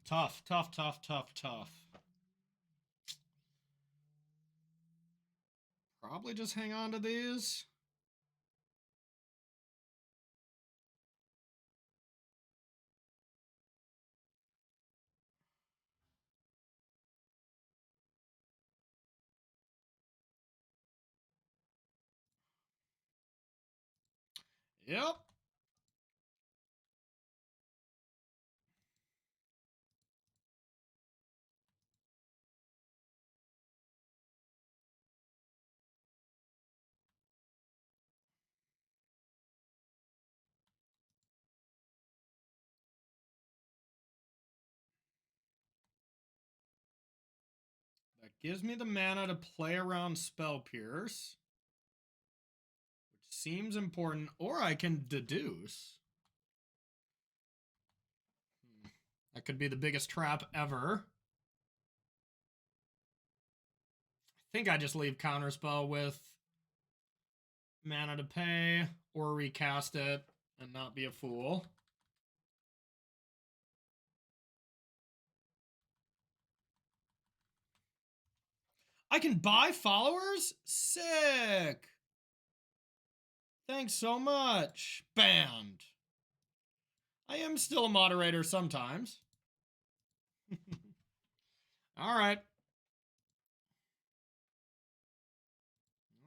Tough, tough, tough, tough, tough. Probably just hang on to these. Yep. That gives me the mana to play around Spell Pierce, which seems important, or I can deduce. That could be the biggest trap ever. I think I just leave Counterspell with mana to pay, or recast it and not be a fool. I can buy followers? Sick! Thanks so much. Banned. I am still a moderator sometimes. All right.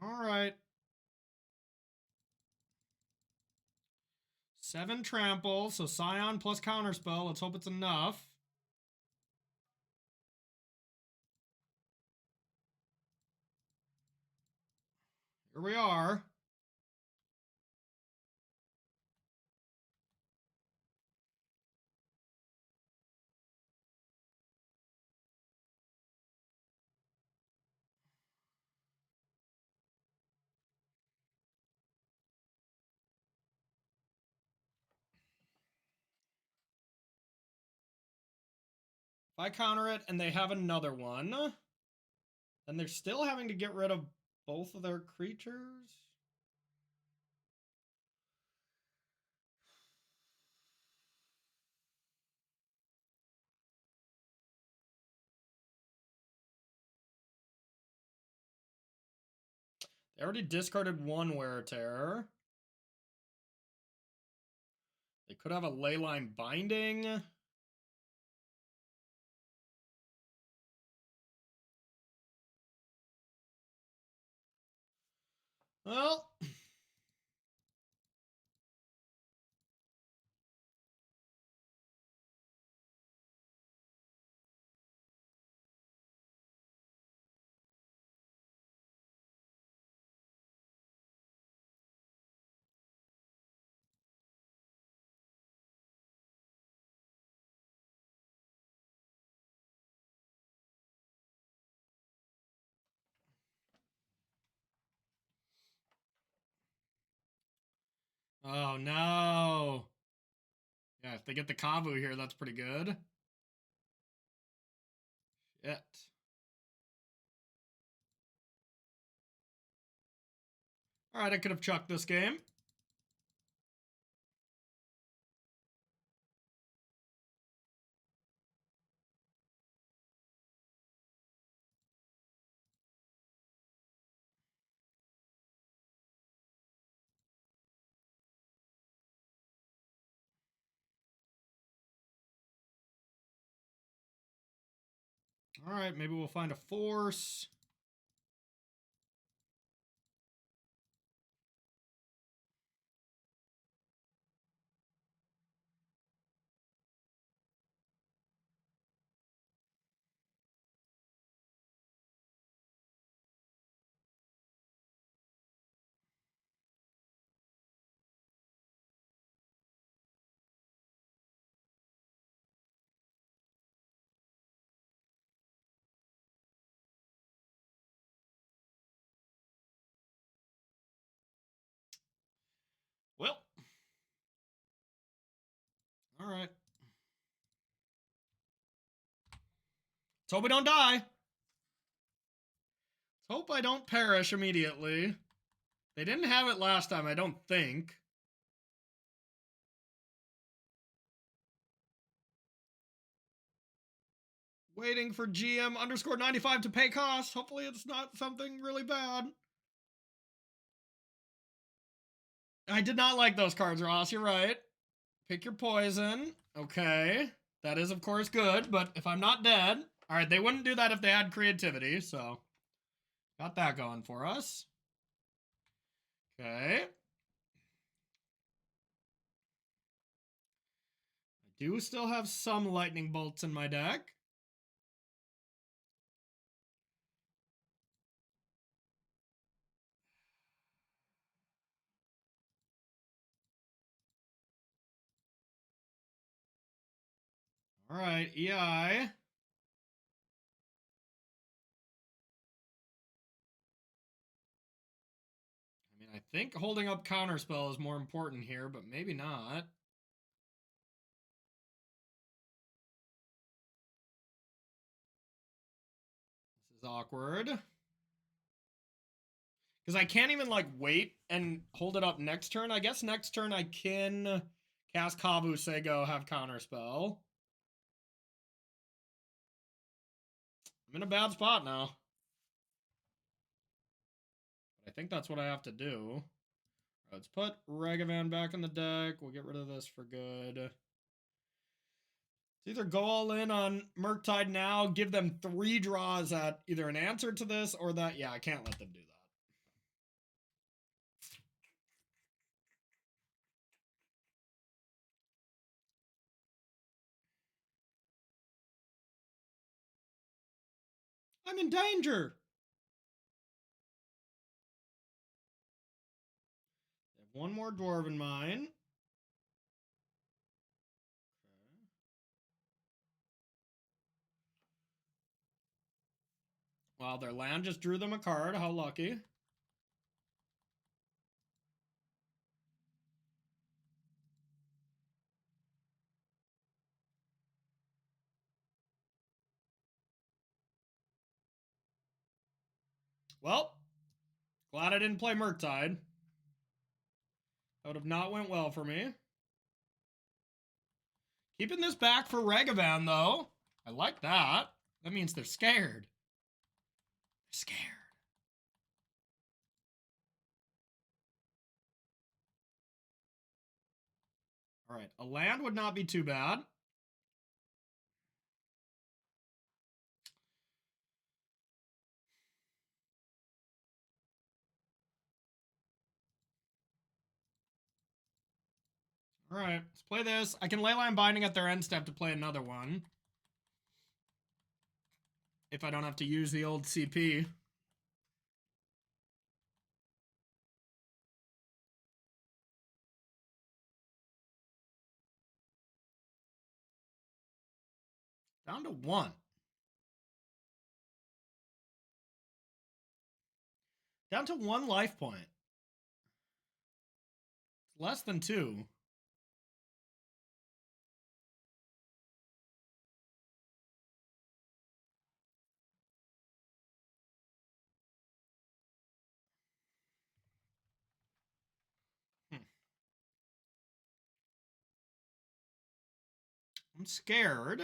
All right. 7 trample, so Scion plus Counterspell. Let's hope it's enough. Here we are. If I counter it and they have another one, then they're still having to get rid of both of their creatures. They already discarded one Wear Terror. They could have a Leyline Binding. Well, oh no. Yeah, if they get the Kavu here, that's pretty good. Shit. Alright, I could have chucked this game. Alright, maybe we'll find a force. Well. Alright. Let's hope we don't die. Let's hope I don't perish immediately. They didn't have it last time, I don't think. Waiting for GM underscore 95 to pay costs. Hopefully it's not something really bad. I did not like those cards, Ross. You're right. Pick your poison. Okay. That is, of course, good, but if I'm not dead... Alright, they wouldn't do that if they had creativity, so... Got that going for us. Okay. I do still have some lightning bolts in my deck. Alright, EI. I think holding up Counterspell is more important here, but maybe not. This is awkward. Because I can't even, like, wait and hold it up next turn. I guess next turn I can cast Kavu, Sego, have Counterspell. I'm in a bad spot now. But I think that's what I have to do. Let's put Ragavan back in the deck. We'll get rid of this for good. It's either go all in on Murktide now, give them 3 draws at either an answer to this or that. Yeah, I can't let them do that. I'm in danger. I have one more Dwarven Mine. Wow, their land just drew them a card. How lucky. Well, glad I didn't play Murktide. That would have not went well for me. Keeping this back for Ragavan, though. I like that. That means they're scared. They're scared. All right, a land would not be too bad. All right, let's play this. I can Leyline Binding at their end step to play another one. If I don't have to use the old CP. Down to 1. Down to 1 life point. Less than 2. I'm scared.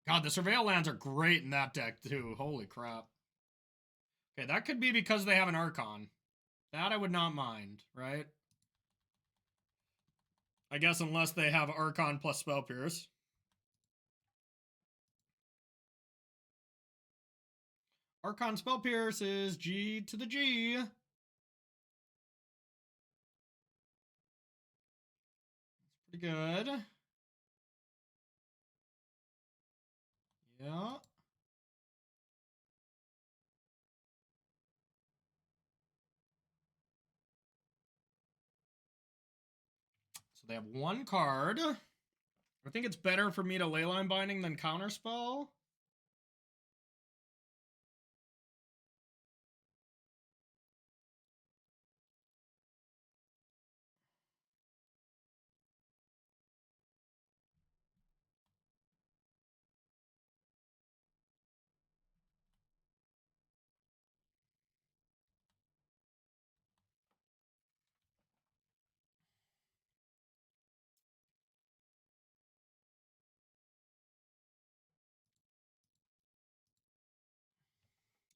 God, the Surveil lands are great in that deck, too. Holy crap. Okay, that could be because they have an Archon. That I would not mind, right? I guess unless they have Archon plus Spell Pierce. Archon Spell Pierce is G to the G. That's pretty good. Yeah. So they have 1 card. I think it's better for me to Leyline Binding than Counterspell.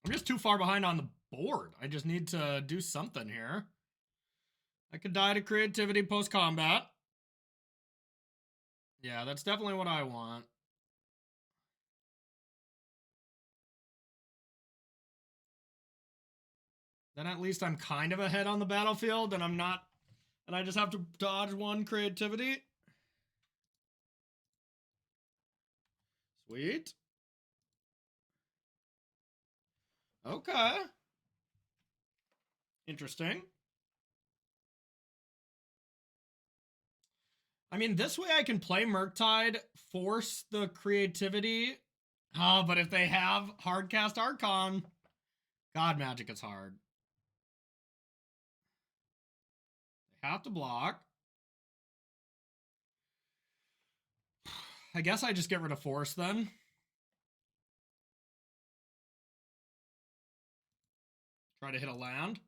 I'm just too far behind on the board. I just need to do something here. I could die to creativity post-combat. Yeah, that's definitely what I want. Then at least I'm kind of ahead on the battlefield and I'm not, and I just have to dodge one creativity. Sweet. Okay. Interesting. I mean, this way I can play Murktide, force the creativity. Oh, but if they have Hardcast Archon, God Magic is hard. They have to block. I guess I just get rid of force then. Try to hit a land.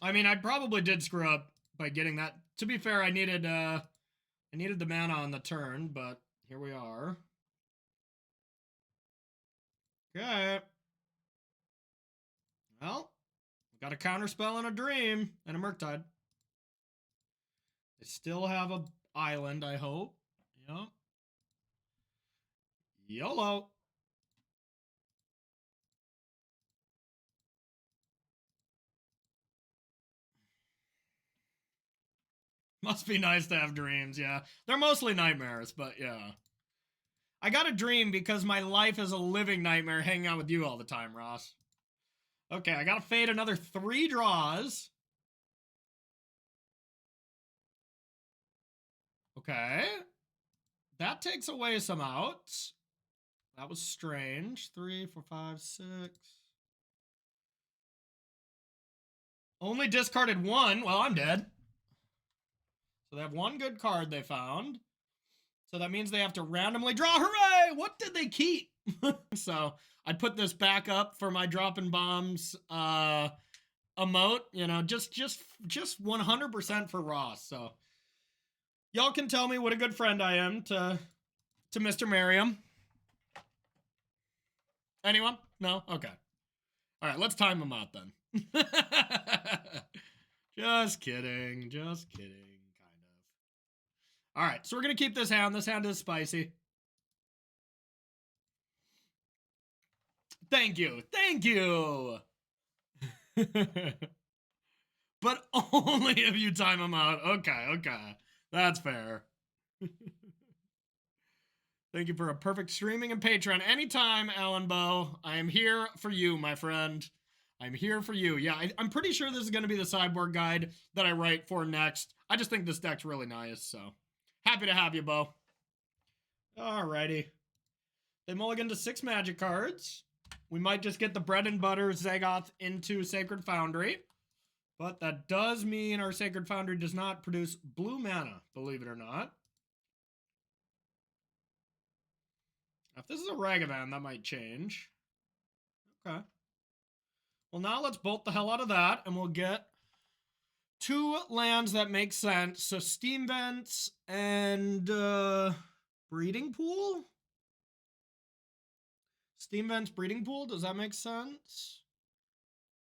I mean, I probably did screw up by getting that. To be fair, I needed the mana on the turn, but here we are. Okay. Well, we got a counterspell and a dream and a Murktide. They still have a island, I hope. Yep. YOLO. Must be nice to have dreams, yeah. They're mostly nightmares, but yeah. I got a dream because my life is a living nightmare hanging out with you all the time, Ross. Okay, I gotta fade another 3 draws. Okay. That takes away some outs. That was strange. 3, 4, 5, 6. Only discarded 1. Well, I'm dead. So they have 1 good card they found. So that means they have to randomly draw. Hooray! What did they keep? So I'd put this back up for my dropping bombs emote. You know, just 100% for Ross. So y'all can tell me what a good friend I am to Mr. Merriam. Anyone? No? Okay. All right, let's time them out then. Just kidding. Just kidding. Kind of. All right, so we're going to keep this hand. This hand is spicy. Thank you. Thank you. But only if you time them out. Okay, okay. That's fair. Thank you for a perfect streaming and Patreon. Anytime, Alan Bow. I am here for you, my friend. I'm here for you. Yeah, I'm pretty sure this is going to be the sideboard guide that I write for next. I just think this deck's really nice, so happy to have you, Bo. Alrighty. They mulligan to 6 magic cards. We might just get the bread and butter Zagoth into Sacred Foundry. But that does mean our Sacred Foundry does not produce blue mana, believe it or not. If this is a Ragavan, that might change. Okay. Well, now let's bolt the hell out of that, and we'll get 2 lands that make sense. So Steam Vents and Breeding Pool? Steam Vents, Breeding Pool, does that make sense?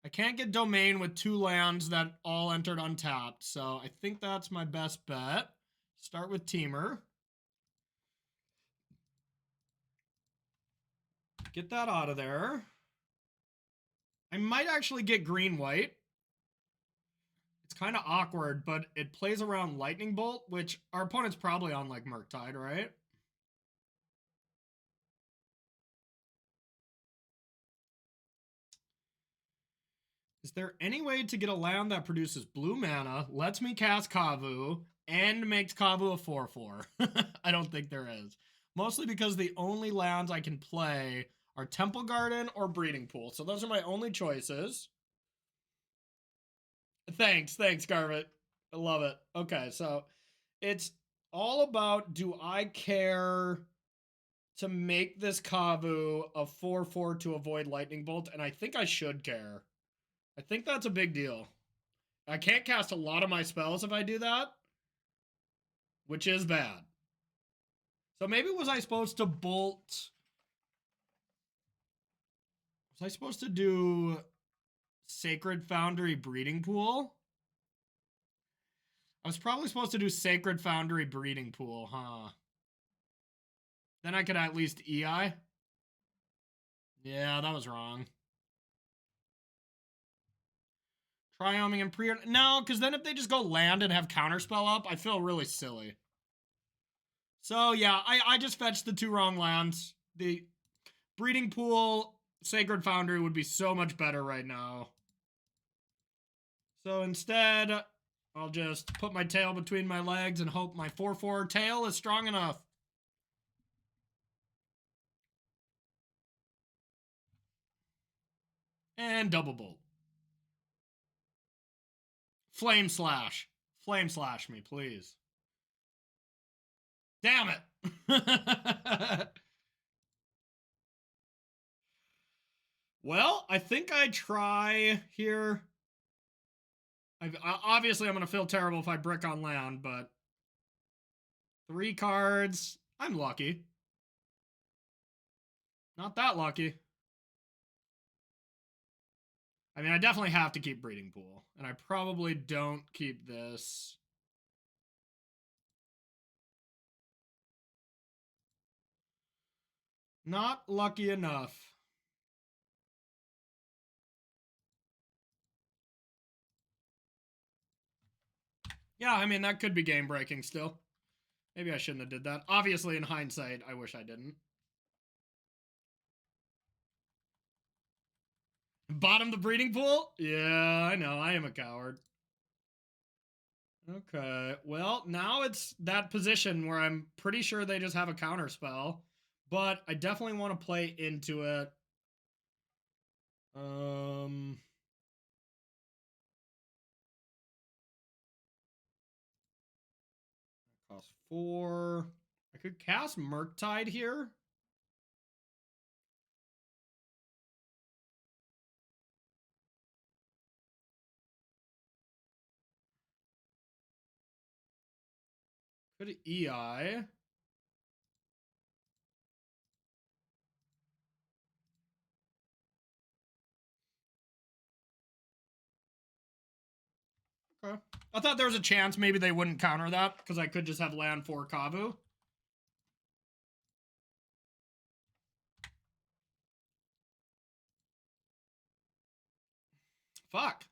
I can't get Domain with 2 lands that all entered untapped, so I think that's my best bet. Start with Teamer. Get that out of there. I might actually get green-white. It's kind of awkward, but it plays around Lightning Bolt, which our opponent's probably on, like, Murktide, right? Is there any way to get a land that produces blue mana, lets me cast Kavu, and makes Kavu a 4/4? I don't think there is. Mostly because the only lands I can play are Temple Garden or Breeding Pool. So those are my only choices. Thanks, Garvit. I love it. Okay, so it's all about, do I care to make this Kavu a 4/4 to avoid Lightning Bolt? And I think I should care. I think that's a big deal. I can't cast a lot of my spells if I do that, which is bad. So maybe was I supposed to bolt? Was I supposed to do Sacred Foundry Breeding Pool? I was probably supposed to do Sacred Foundry Breeding Pool, huh? Then I could at least EI. Yeah, that was wrong. Trioming and pre... No, because then if they just go land and have Counterspell up, I feel really silly. So, yeah, I just fetched the 2 wrong lands. The Breeding Pool, Sacred Foundry would be so much better right now. So instead, I'll just put my tail between my legs and hope my 4/4 tail is strong enough. And double bolt. Flame slash. Flame slash me, please. Damn it. Well, I think I try here. Obviously, I'm going to feel terrible if I brick on land, but 3 cards. I'm lucky. Not that lucky. I mean, I definitely have to keep Breeding Pool, and I probably don't keep this. Not lucky enough. Yeah, I mean, that could be game breaking still. Maybe I shouldn't have did that. Obviously, in hindsight, I wish I didn't. Bottom the breeding pool? Yeah, I know. I am a coward. Okay. Well, now it's that position where I'm pretty sure they just have a counter spell. But I definitely want to play into it. Cost 4. I could cast Murktide here. Could EI. Okay. I thought there was a chance maybe they wouldn't counter that because I could just have land 4 Kavu. Fuck.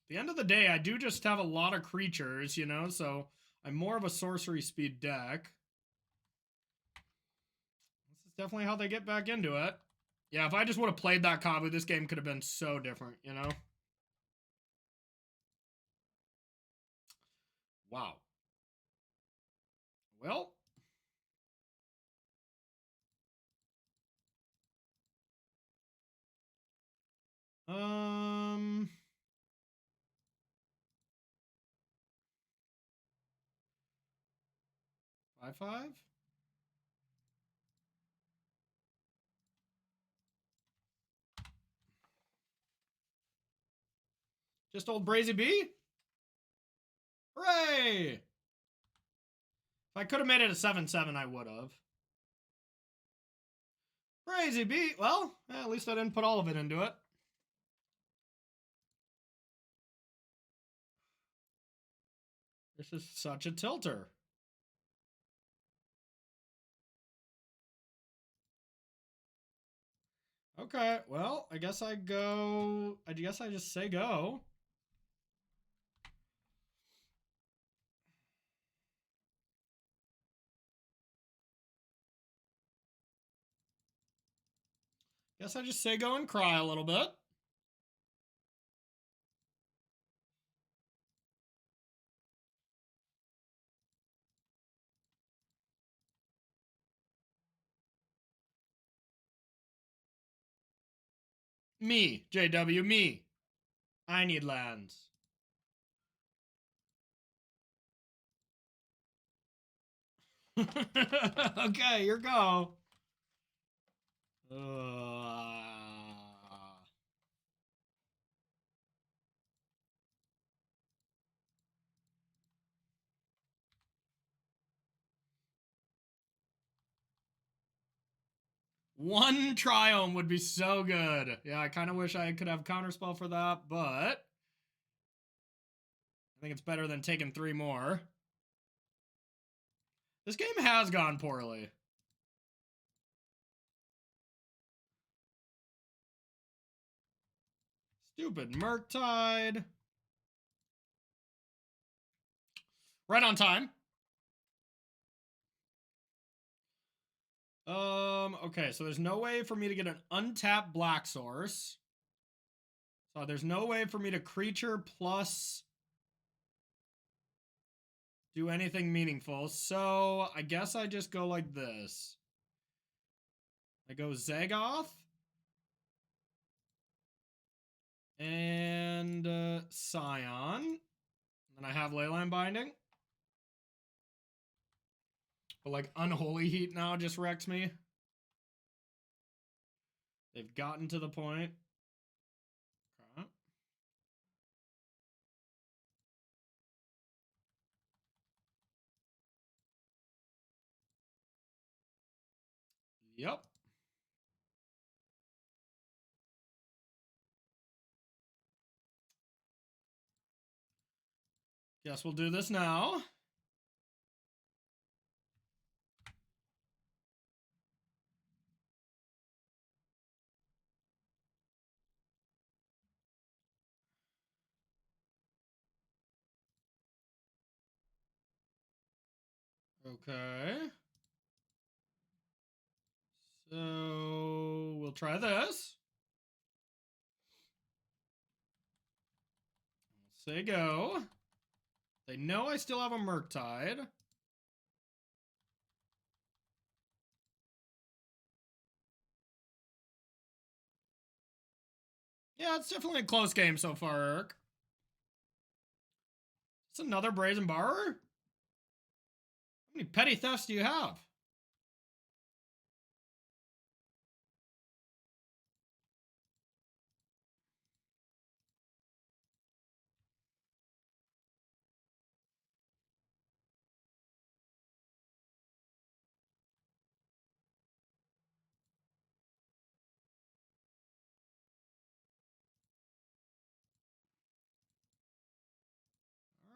At the end of the day, I do just have a lot of creatures, you know, so I'm more of a sorcery speed deck. This is definitely how they get back into it. Yeah, if I just would have played that Kabu, this game could have been so different, you know? Wow. Well. Um... 5/5? Just old Brazy B? Hooray! If I could have made it a 7/7, I would have. Brazy B! Well, at least I didn't put all of it into it. This is such a tilter. Okay, well, I guess I just say go. Guess I just say go and cry a little bit. Me, JW, me. I need lands. Okay, here go. One Triome would be so good. Yeah, I kind of wish I could have Counterspell for that, but I think it's better than taking 3 more. This game has gone poorly. Stupid Murktide. Right on time. Okay, so there's no way for me to get an untapped black source. So there's no way for me to creature plus do anything meaningful. So I guess I just go like this. I go Zagoth. And Scion. And I have Leyline Binding. But like Unholy Heat now just wrecks me. They've gotten to the point. Okay. Yep. Guess we'll do this now. Okay. So we'll try this. Say go. They know I still have a Murktide. Yeah, it's definitely a close game so far, Eric. It's another Brazen Borrower? How many petty thefts do you have?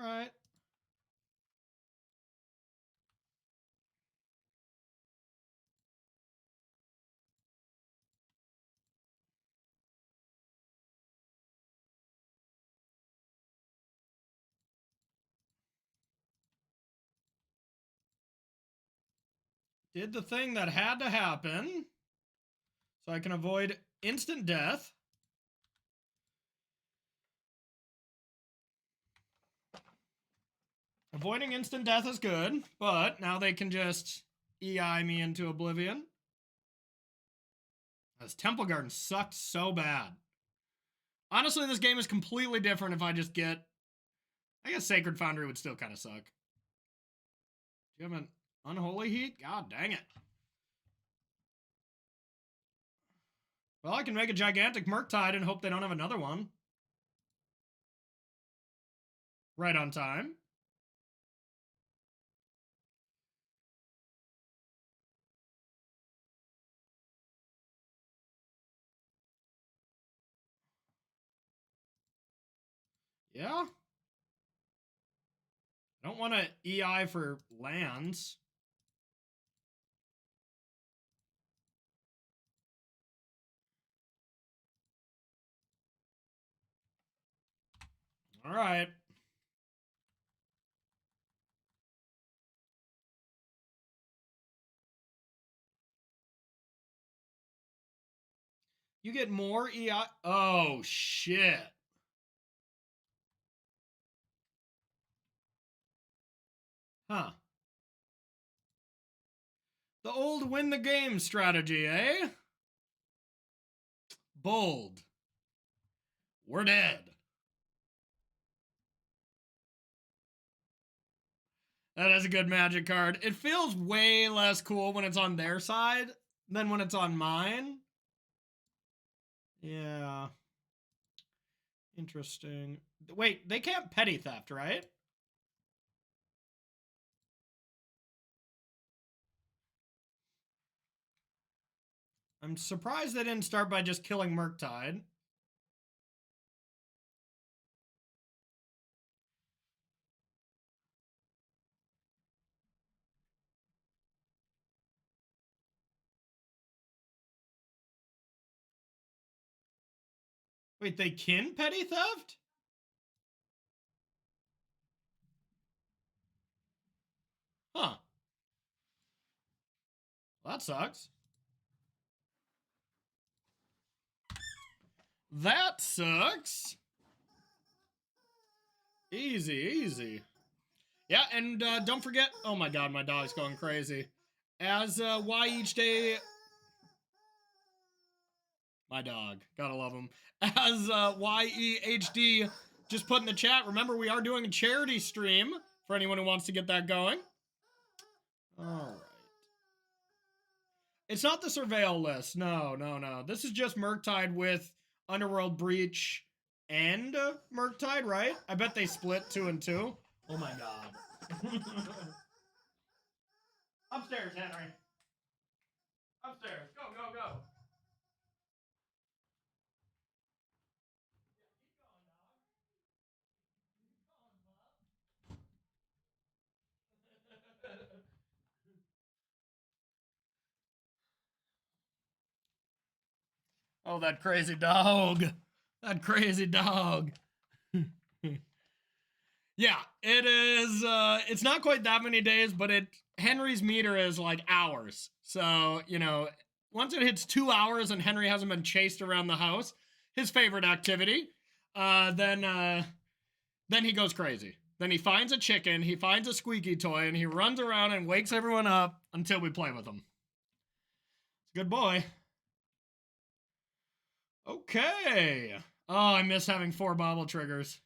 All right. Did the thing that had to happen so I can avoid instant death. Avoiding instant death is good, but now they can just EI me into oblivion. This Temple Garden sucked so bad. Honestly, this game is completely different if I just get... I guess Sacred Foundry would still kind of suck. Do you have an Unholy Heat? God dang it. Well, I can make a gigantic Murktide and hope they don't have another one. Right on time. Yeah. I don't want to EI for lands. All right. You get more EI. Oh, shit. Huh. The old win the game strategy, eh? Bold. We're dead. That is a good Magic card. It feels way less cool when it's on their side than when it's on mine. Yeah. Interesting. Wait, they can't petty theft, right? I'm surprised they didn't start by just killing Murktide. Wait, they can petty theft? Huh. Well, that sucks. That sucks. Easy, easy. Yeah, and don't forget. Oh my god, my dog's going crazy. As Y each day. My dog. Gotta love him. As YEHD just put in the chat, remember we are doing a charity stream for anyone who wants to get that going. Alright. It's not the surveil list. No, no, no. This is just Murktide with Underworld Breach and Murktide, right? I bet they split 2 and 2. Oh my god. Upstairs, Henry. Upstairs. Go, go, go. Oh, that crazy dog. That crazy dog. Yeah, it is. It's not quite that many days, but Henry's meter is like hours. So, you know, once it hits 2 hours and Henry hasn't been chased around the house, his favorite activity, then he goes crazy. Then he finds a chicken, he finds a squeaky toy, and he runs around and wakes everyone up until we play with him. It's a good boy. Okay. Oh, I miss having 4 bobble triggers.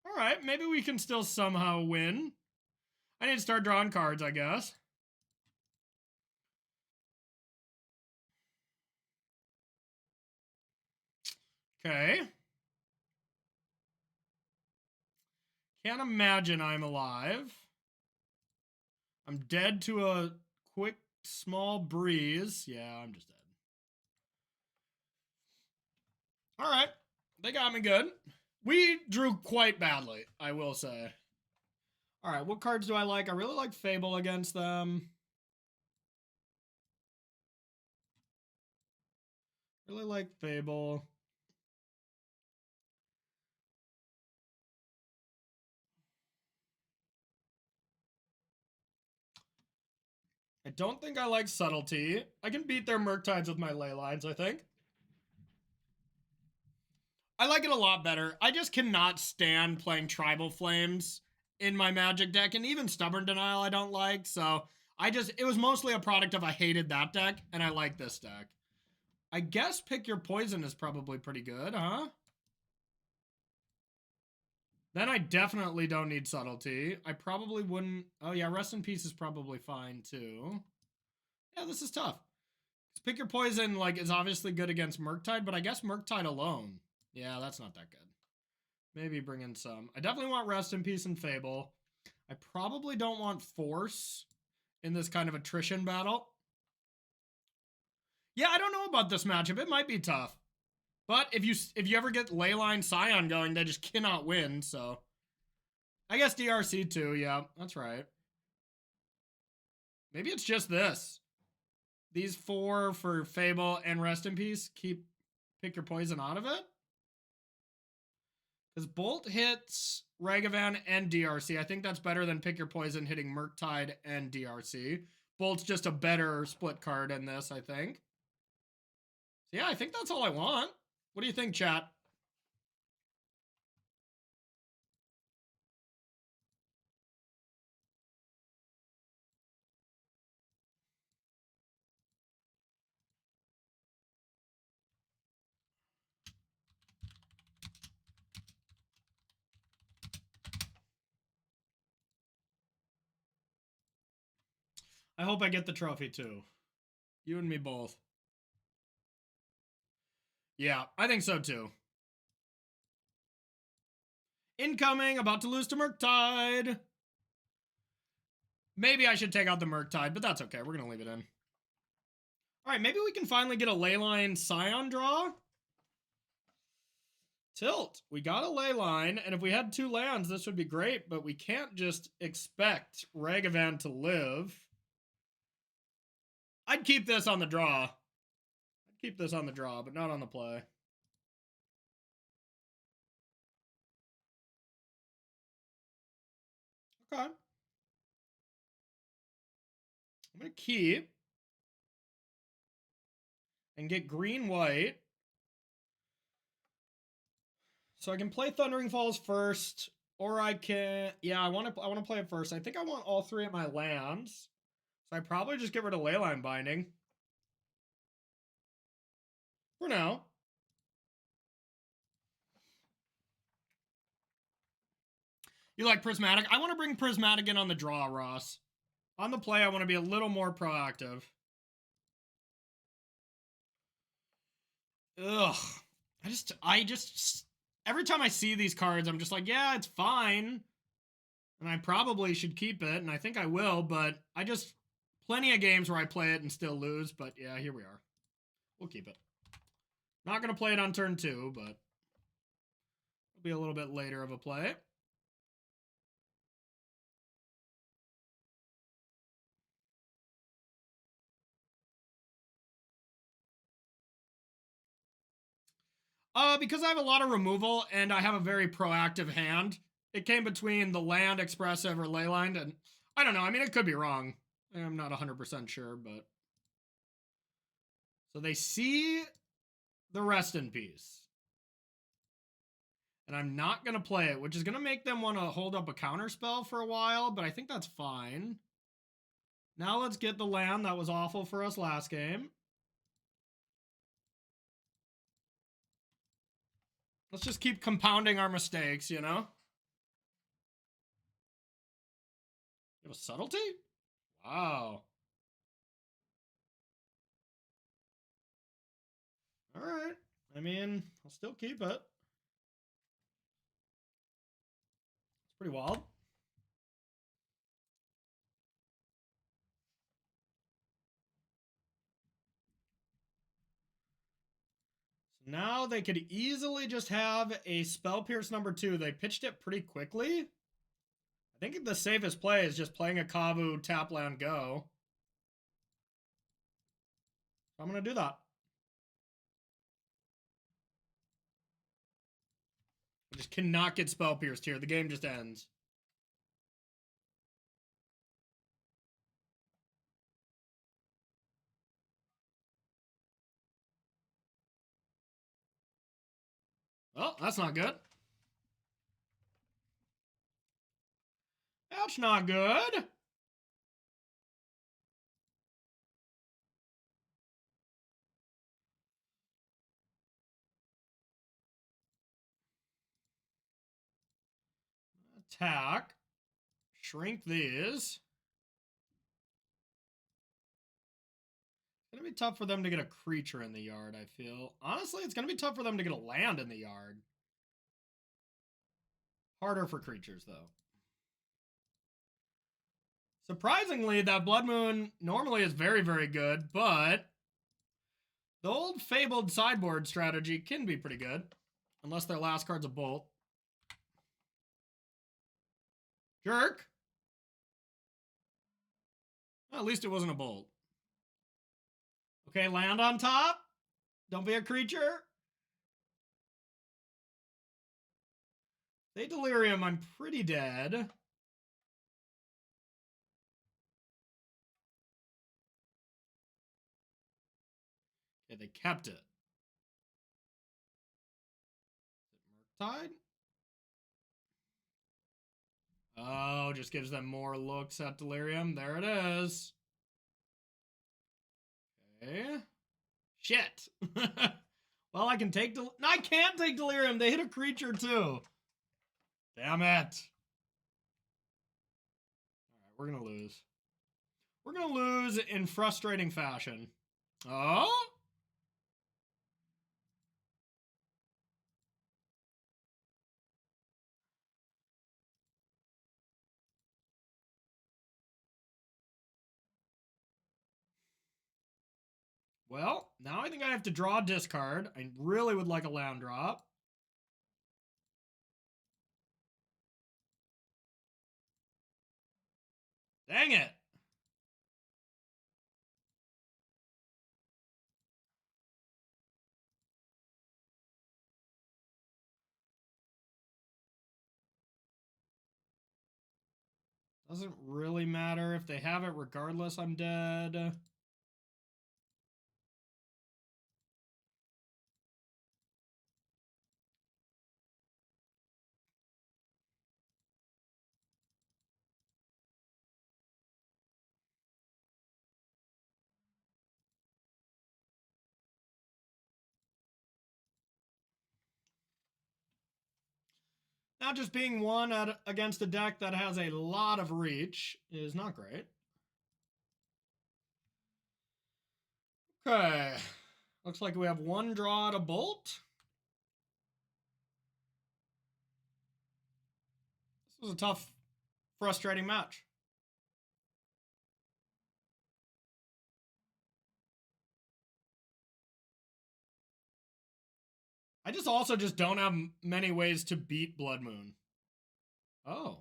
All right, maybe we can still somehow win. I need to start drawing cards, I guess. Okay. Can't imagine I'm alive. I'm dead to a quick, small breeze. Yeah, I'm just dead. All right. They got me good. We drew quite badly, I will say. All right, what cards do I like? I really like Fable against them. Really like Fable. I don't think I like Subtlety. I can beat their Murktides with my ley lines, I think. I like it a lot better. I just cannot stand playing Tribal Flames in my Magic deck, and even Stubborn Denial I don't like, so it was mostly a product of I hated that deck, and I like this deck. I guess Pick Your Poison is probably pretty good, huh? Then I definitely don't need Subtlety. I probably wouldn't... Oh yeah, Rest in Peace is probably fine, too. Yeah, this is tough. Pick Your Poison, like, is obviously good against Murktide, but I guess Murktide alone. Yeah, that's not that good. Maybe bring in some. I definitely want Rest in Peace and Fable. I probably don't want Force in this kind of attrition battle. Yeah, I don't know about this matchup. It might be tough. But if you ever get Leyline Scion going, they just cannot win, so. I guess DRC too, yeah, that's right. Maybe it's just this. These 4 for Fable and Rest in Peace Pick Your Poison out of it. Because Bolt hits Ragavan and DRC. I think that's better than Pick Your Poison hitting Murktide and DRC. Bolt's just a better split card in this, I think. So yeah, I think that's all I want. What do you think, chat? I hope I get the trophy too. You and me both. Yeah, I think so too. Incoming, about to lose to Murktide. Maybe I should take out the Murktide, but that's okay. We're going to leave it in. All right, maybe we can finally get a Leyline Scion draw. Tilt. We got a Leyline, and if we had 2 lands, this would be great, but we can't just expect Ragavan to live. I'd keep this on the draw. I'd keep this on the draw, but not on the play. Okay. I'm going to keep and get green-white. So I can play Thundering Falls first, or I can... Yeah, I want to play it first. I think I want all 3 of my lands. So I probably just get rid of Leyline Binding. For now. You like Prismatic? I want to bring Prismatic in on the draw, Ross. On the play, I want to be a little more proactive. Ugh. I just... Every time I see these cards, I'm just like, yeah, it's fine. And I probably should keep it, and I think I will, but I just... Plenty of games where I play it and still lose, but yeah, here we are. We'll keep it. Not going to play it on turn 2, but... It'll be a little bit later of a play. Because I have a lot of removal and I have a very proactive hand, it came between the land, expressive, or leyline, and I don't know. I mean, it could be wrong. I'm not 100% sure, but... So they see the Rest in Peace. And I'm not going to play it, which is going to make them want to hold up a counter spell for a while, but I think that's fine. Now let's get the land that was awful for us last game. Let's just keep compounding our mistakes, you know? You have a subtlety? Wow. All right. I mean, I'll still keep it. It's pretty wild. So now they could easily just have a Spell Pierce number 2. They pitched it pretty quickly. I think the safest play is just playing a Kavu, tap land, go. So I'm going to do that. I just cannot get Spell Pierced here. The game just ends. Well, that's not good. That's not good. Attack. Shrink these. It's going to be tough for them to get a creature in the yard, I feel. Honestly, it's going to be tough for them to get a land in the yard. Harder for creatures, though. Surprisingly, that Blood Moon normally is very, very good, but the old fabled sideboard strategy can be pretty good. Unless their last card's a bolt. Jerk. Well, at least it wasn't a bolt. Okay, land on top. Don't be a creature. They Delirium, I'm pretty dead. Okay, they kept it. Murktide? Oh, just gives them more looks at Delirium. There it is. Okay. Shit. Well, I can take no, I can't take Delirium. They hit a creature too. Damn it. All right, we're going to lose. We're going to lose in frustrating fashion. Oh? Well, now I think I have to draw a discard. I really would like a land drop. Dang it. Doesn't really matter if they have it. Regardless, I'm dead. Now, just being one against a deck that has a lot of reach is not great. Okay. Looks like we have one draw to bolt. This was a tough, frustrating match. I just don't have many ways to beat Blood Moon. Oh.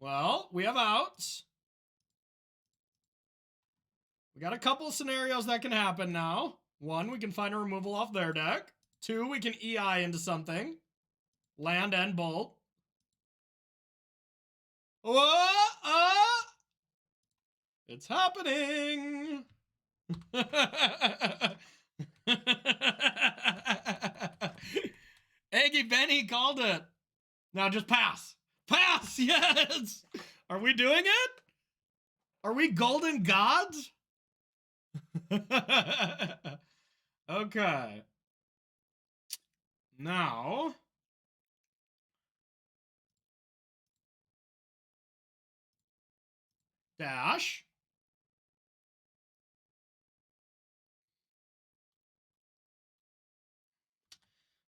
Well, we have outs. We got a couple scenarios that can happen now. One, we can find a removal off their deck. Two, we can EI into something. Land and bolt. Oh! It's happening! Eggy Benny called it. Now just pass. Pass! Yes! Are we doing it? Are we golden gods? Okay. Now. Dash.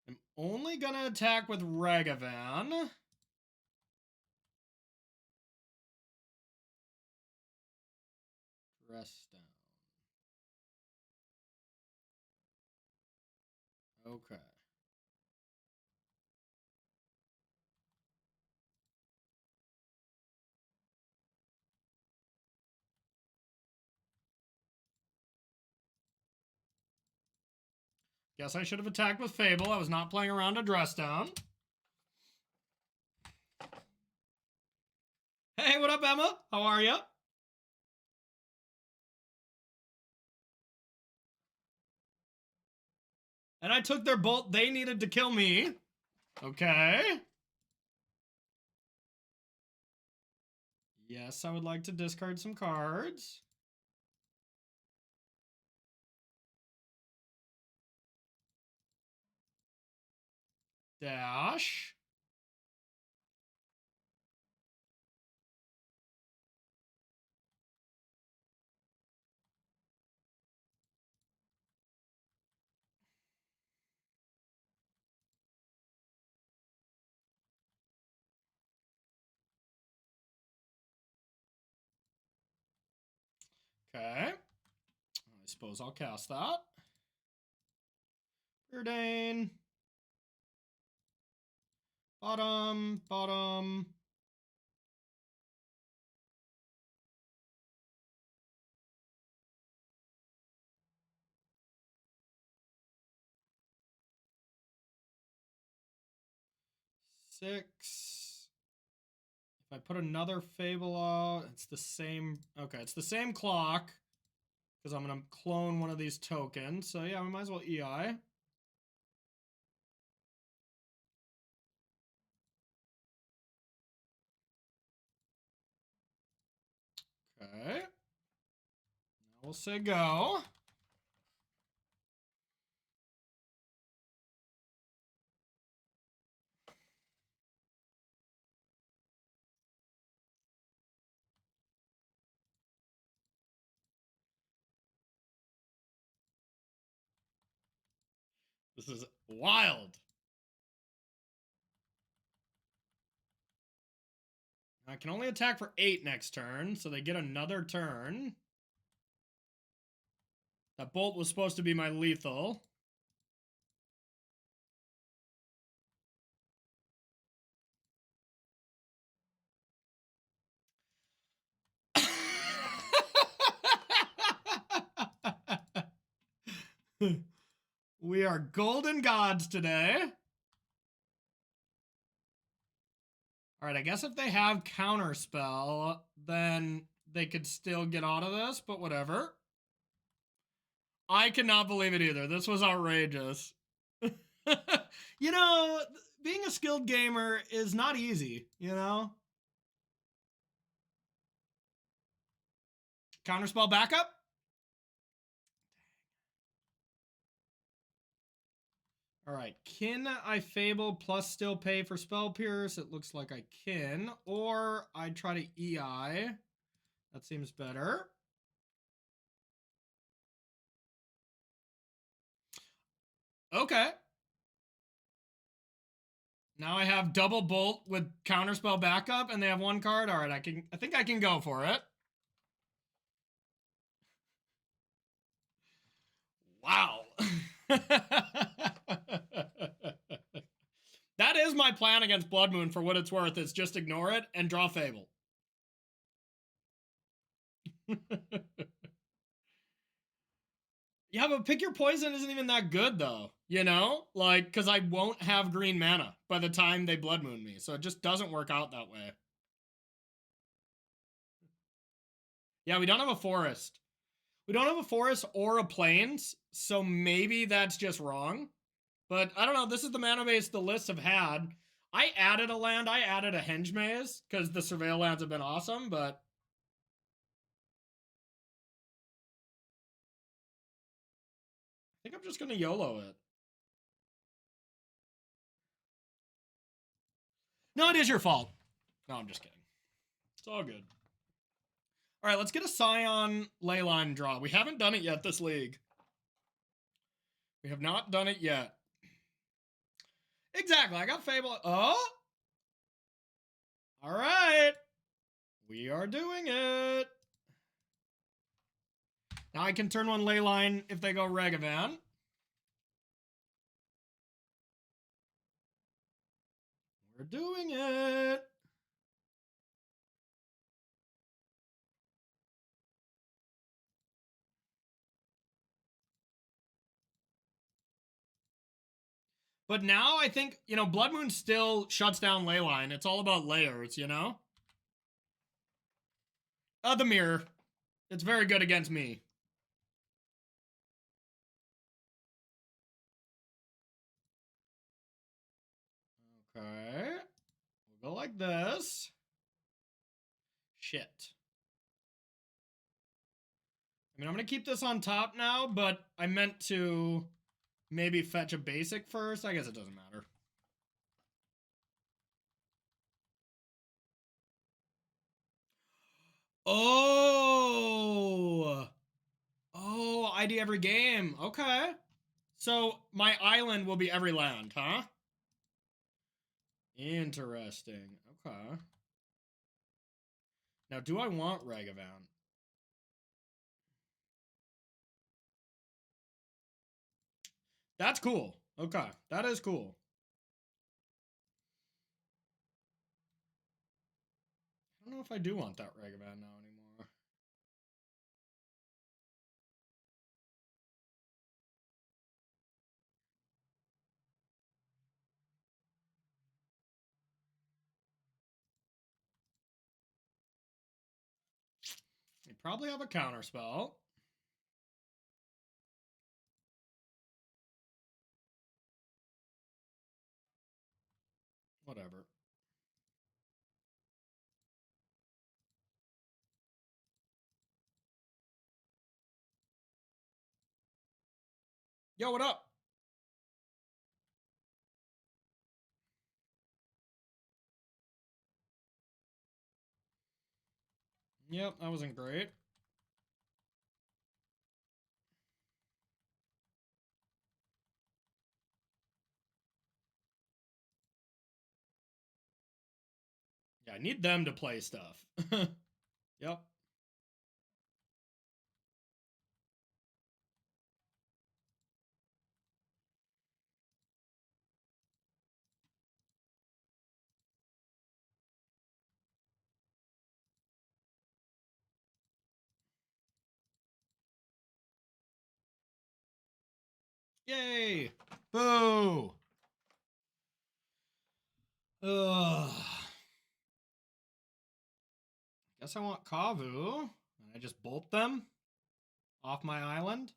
I'm only gonna attack with Ragavan. Dress down. Okay. Guess I should have attacked with Fable. I was not playing around to dress down. Hey, what up, Emma? How are you? And I took their bolt. They needed to kill me. Okay. Yes, I would like to discard some cards. Dash. Okay. I suppose I'll cast that. Preordain. Bottom, bottom. Six. If I put another Fable out, it's the same. Okay, it's the same clock. Because I'm going to clone one of these tokens. So yeah, we might as well EI. Okay. Now we'll say go. This is wild. I can only attack for 8 next turn, so they get another turn. That bolt was supposed to be my lethal. We are golden gods today. All right, I guess if they have counterspell, then they could still get out of this, but whatever. I cannot believe it either. This was outrageous. You know, being a skilled gamer is not easy, you know? Counterspell backup? All right, can I Fable plus still pay for Spell Pierce? It looks like I can. Or I try to EI. That seems better. Okay. Now I have double bolt with counterspell backup, and they have 1 card. All right, I think I can go for it. Wow. That is my plan against Blood Moon for what it's worth. Is just ignore it and draw Fable. Yeah, but Pick Your Poison isn't even that good, though. You know? Like, because I won't have green mana by the time they Blood Moon me. So it just doesn't work out that way. Yeah, we don't have a forest. We don't have a forest or a plains, so maybe that's just wrong. But I don't know. This is the mana base the lists have had. I added a land. I added a Henge Maze because the Surveil lands have been awesome, but I think I'm just going to YOLO it. No, it is your fault. No, I'm just kidding. It's all good. All right, let's get a Scion Leyline draw. We haven't done it yet this league. We have not done it yet. Exactly. I got Fable. Oh! All right. We are doing it. Now I can turn 1 Leyline if they go Ragavan. We're doing it. But now I think, you know, Blood Moon still shuts down Leyline. It's all about layers, you know? The mirror. It's very good against me. Okay. We'll go like this. Shit. I mean, I'm going to keep this on top now, but I meant to maybe fetch a basic first. I guess it doesn't matter. Oh! Oh, ID every game. Okay. So my island will be every land, huh? Interesting. Okay. Now, do I want Ragavan? That's cool. Okay. That is cool. I don't know if I do want that Ragavan now anymore. They probably have a counterspell. Whatever. Yo, what up? Yep, that wasn't great. Yeah, I need them to play stuff. Yep. Yay! Boo! Ugh. Guess I want Kavu. And I just bolt them off my island.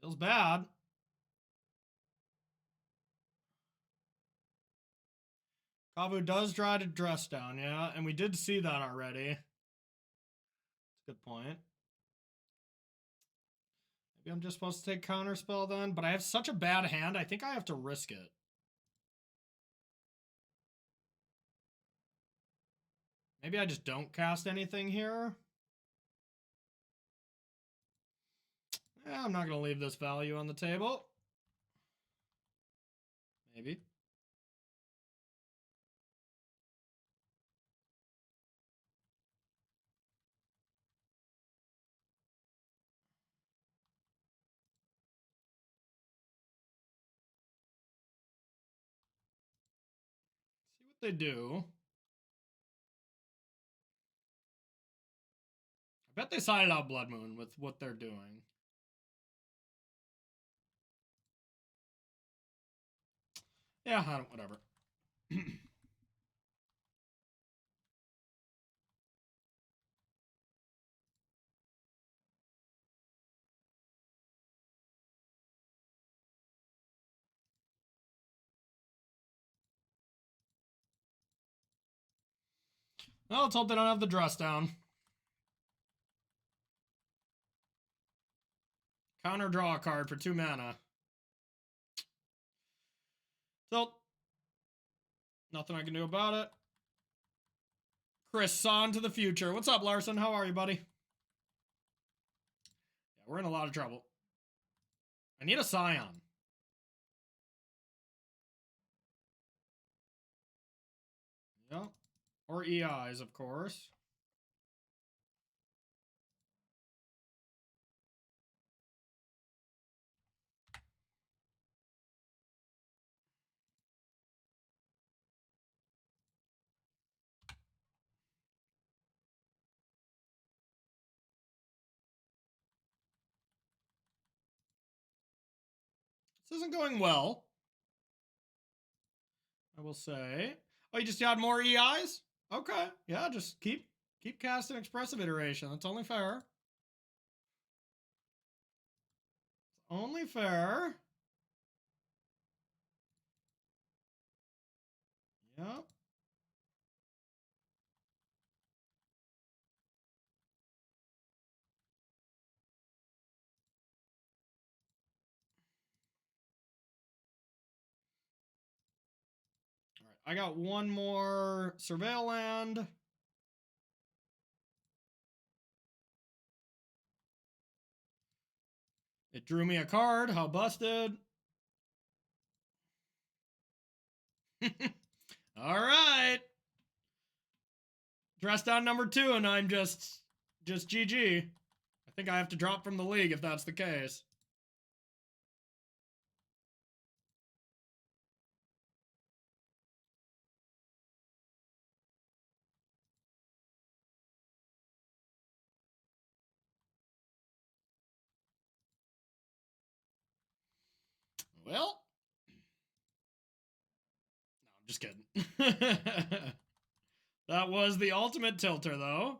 Feels bad. Kavu does try to dress down, yeah, and we did see that already. That's a good point. Maybe I'm just supposed to take Counterspell then, but I have such a bad hand, I think I have to risk it. Maybe I just don't cast anything here. Yeah, I'm not going to leave this value on the table. Maybe. See what they do. I bet they sided out Blood Moon with what they're doing. Yeah, I don't, whatever. Well, let's hope they don't have the dress down. Counter draw a card for 2 mana. So, nothing I can do about it. Chris on to the future. What's up, Larson? How are you, buddy? Yeah, we're in a lot of trouble. I need a Scion. Yep. Or EIs, of course. This isn't going well, I will say. Oh, you just got more EIs? Okay. Yeah, just keep casting Expressive Iteration. That's only fair. Only fair. Yep. All right, I got one more Surveil land. It drew me a card. How busted. All right. Dress down number 2, and I'm just GG. I think I have to drop from the league if that's the case. Well, no, I'm just kidding. That was the ultimate tilter, though.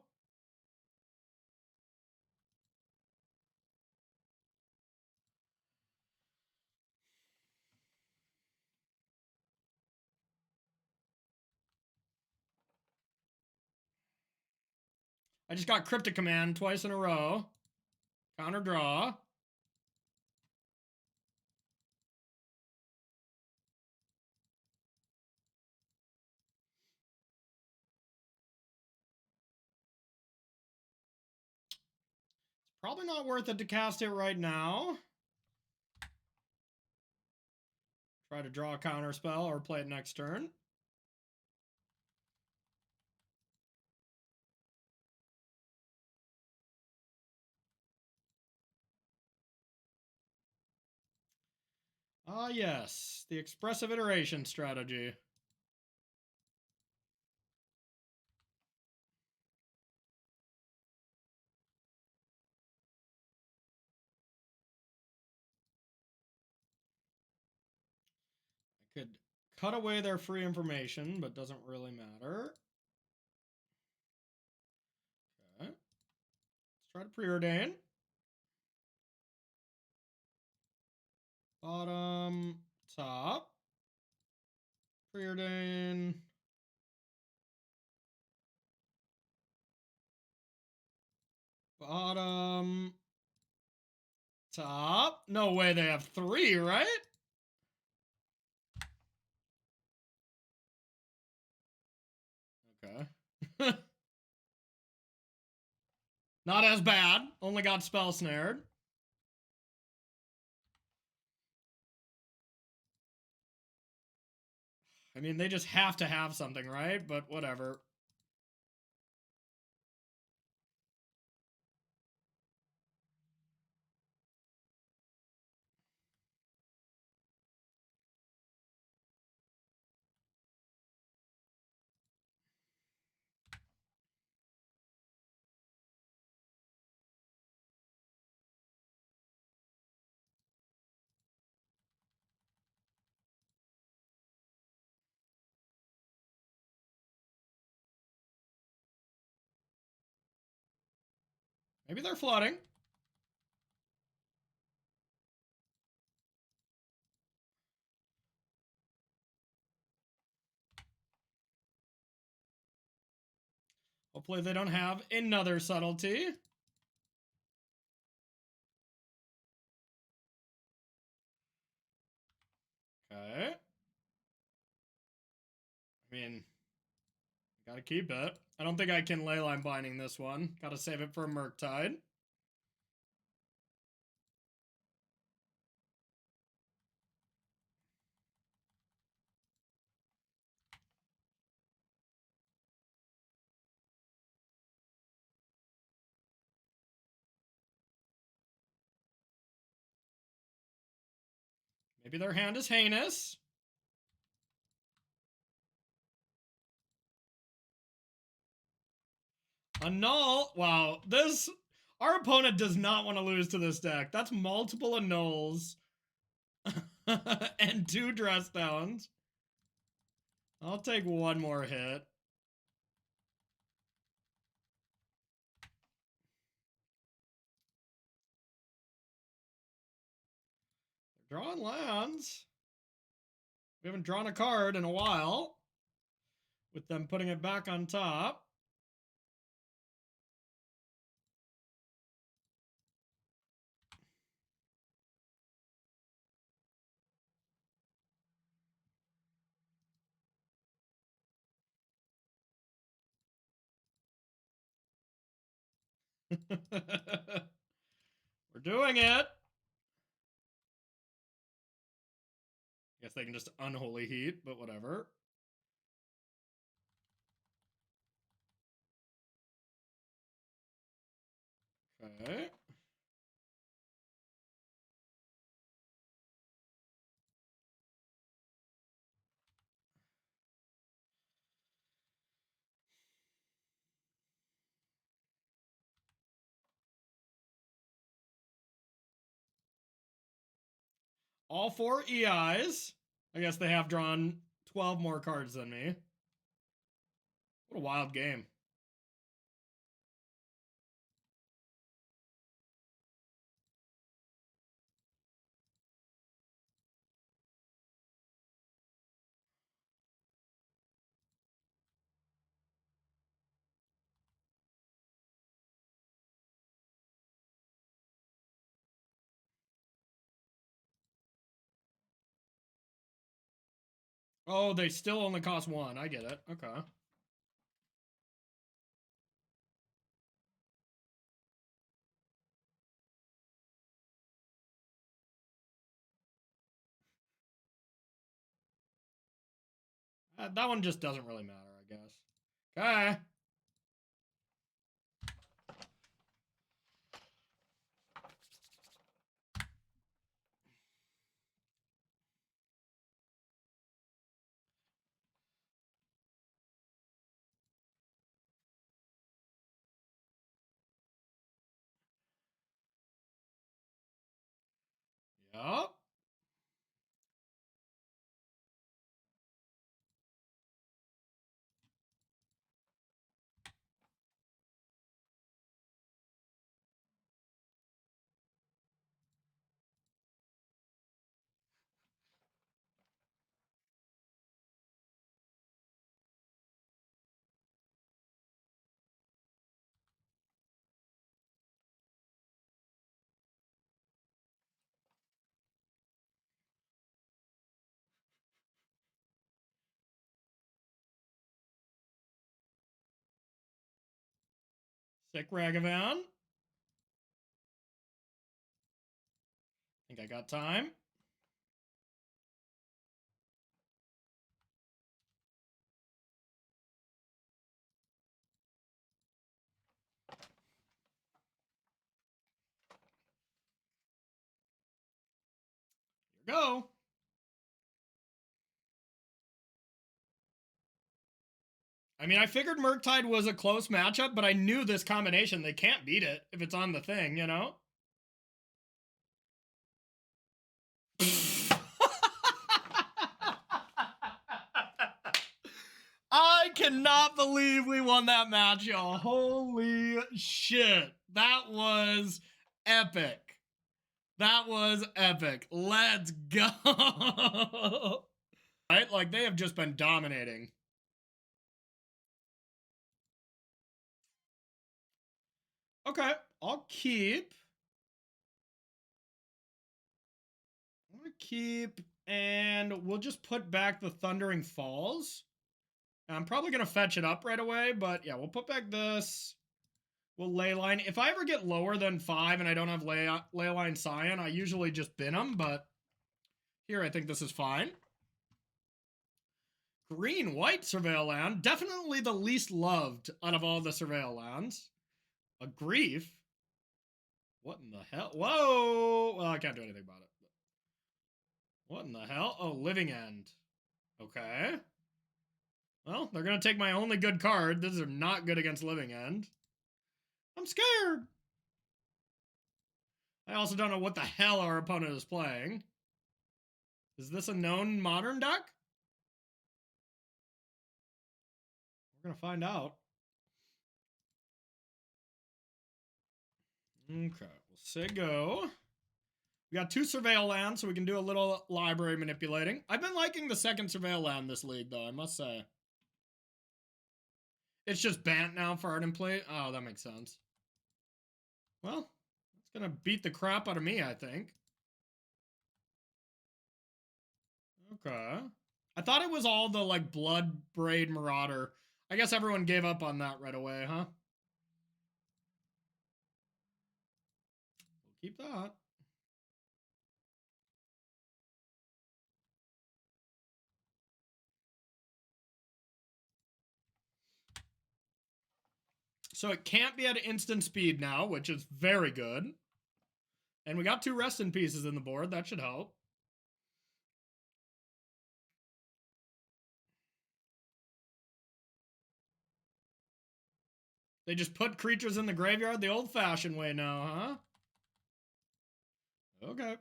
I just got Cryptic Command twice in a row. Counter draw. It's probably not worth it to cast it right now. Try to draw a counter spell or play it next turn. Ah, yes. The expressive iteration strategy. I could cut away their free information, but doesn't really matter. Okay. Let's try to preordain. Bottom, top. Preordain. Bottom, top. No way they have 3, right? Okay. Not as bad. Only got spell snared. I mean, they just have to have something, right? But whatever. Maybe they're flooding. Hopefully they don't have another subtlety. Okay. I mean, gotta keep it. I don't think I can Leyline Binding this one. Gotta save it for Murktide. Maybe their hand is heinous. Annul. Wow, this... Our opponent does not want to lose to this deck. That's multiple annuls. And 2 dress downs. I'll take one more hit. They're drawing lands. We haven't drawn a card in a while. With them putting it back on top. We're doing it. Guess they can just unholy heat, but whatever. Okay. All 4 EIs. I guess they have drawn 12 more cards than me. What a wild game. Oh, they still only cost 1. I get it. Okay. That one just doesn't really matter, I guess. Okay. Yup. Sick Ragavan. Think I got time. Here we go. I mean, I figured Murktide was a close matchup, but I knew this combination. They can't beat it if it's on the thing, you know? I cannot believe we won that match, y'all. Holy shit. That was epic. That was epic. Let's go. Right? Like, they have just been dominating. Okay, I'll keep. I'm gonna keep, and we'll just put back the Thundering Falls. I'm probably gonna fetch it up right away, but yeah, we'll put back this. We'll Leyline. If I ever get lower than 5 and I don't have Leyline Scion, I usually just bin them, but here I think this is fine. Green-white Surveil Land. Definitely the least loved out of all the Surveil Lands. A Grief. What in the hell? Whoa! Well, I can't do anything about it. What in the hell? Oh, Living End. Okay. Well, they're going to take my only good card. These are not good against Living End. I'm scared. I also don't know what the hell our opponent is playing. Is this a known Modern deck? We're going to find out. Okay, we'll say go. We got 2 Surveil Lands, so we can do a little library manipulating. I've been liking the second Surveil Land this league, though, I must say. It's just Bant now for Ardent Plate? Oh, that makes sense. Well, it's going to beat the crap out of me, I think. Okay. I thought it was all the, like, Blood Braid Marauder. I guess everyone gave up on that right away, huh? We'll keep that. So it can't be at instant speed now, which is very good. And we got 2 Rest in Pieces in the board. That should help. They just put creatures in the graveyard the old-fashioned way now, huh? Okay.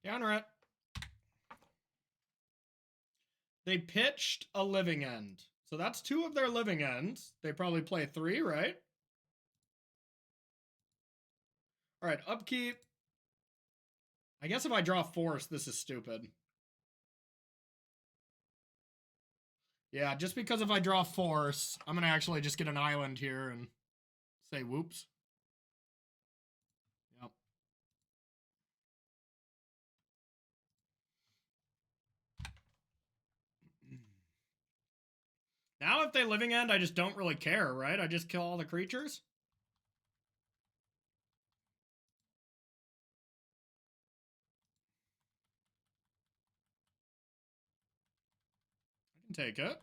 Counter it. They pitched a Living End. So that's 2 of their Living Ends. They probably play 3, right? All right, upkeep. I guess if I draw Force, this is stupid. Yeah, just because if I draw Force, I'm going to actually just get an island here and say whoops. Yep. Now if they living end, I just don't really care, right? I just kill all the creatures. I can take it.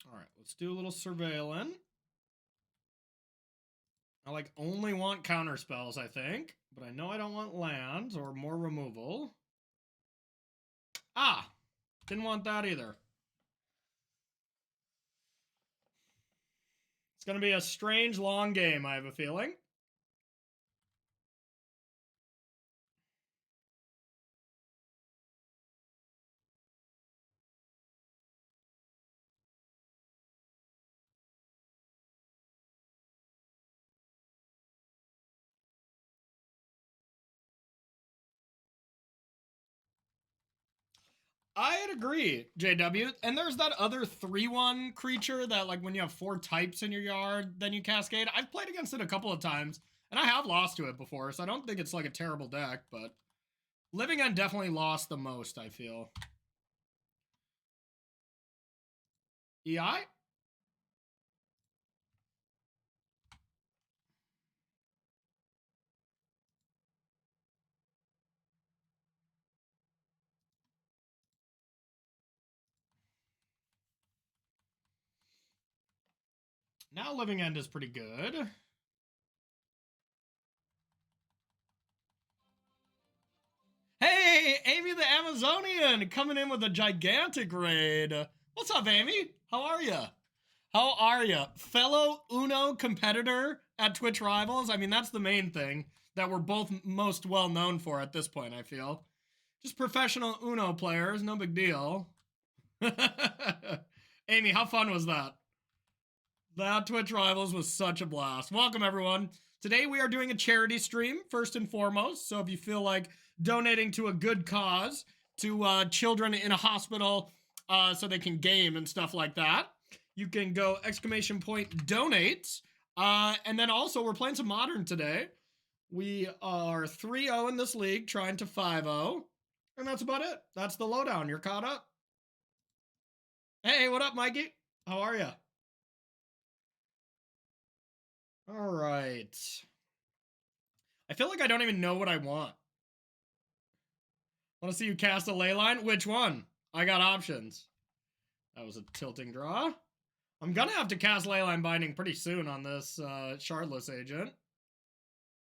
All right, let's do a little surveillance. I like only want counter spells, I think, but I know I don't want lands or more removal. Ah, didn't want that either. It's going to be a strange long game, I have a feeling. I'd agree, JW. And there's that other 3/1 creature that, like, when you have 4 types in your yard, then you cascade. I've played against it a couple of times, and I have lost to it before, so I don't think it's like a terrible deck, but Living End definitely lost the most, I feel. EI? Now Living End is pretty good. Hey, Amy the Amazonian coming in with a gigantic raid. What's up, Amy? How are you? How are you? Fellow Uno competitor at Twitch Rivals? I mean, that's the main thing that we're both most well known for at this point, I feel. Just professional Uno players, no big deal. Amy, how fun was that? That Twitch Rivals was such a blast. Welcome, everyone. Today we are doing a charity stream, first and foremost. So if you feel like donating to a good cause, to children in a hospital so they can game and stuff like that, you can go !donate. And then also, we're playing some Modern today. We are 3-0 in this league, trying to 5-0. And that's about it. That's the lowdown. You're caught up. Hey, what up, Mikey? How are you? All right. I feel like I don't even know what I want. Want to see you cast a ley line? Which one? I got options. That was a tilting draw. I'm gonna have to cast Leyline Binding pretty soon on this Shardless Agent.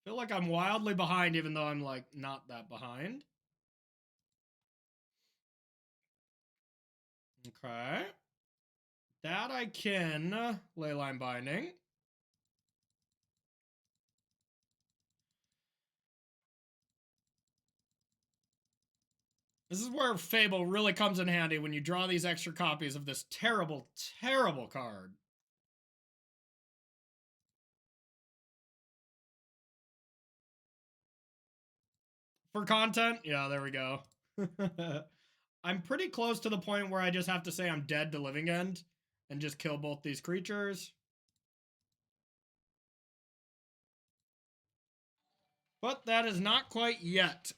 Feel like I'm wildly behind, even though I'm, like, not that behind. Okay. That I can Leyline Binding. This is where Fable really comes in handy, when you draw these extra copies of this terrible, terrible card. For content? Yeah, there we go. I'm pretty close to the point where I just have to say I'm dead to Living End and just kill both these creatures. But that is not quite yet.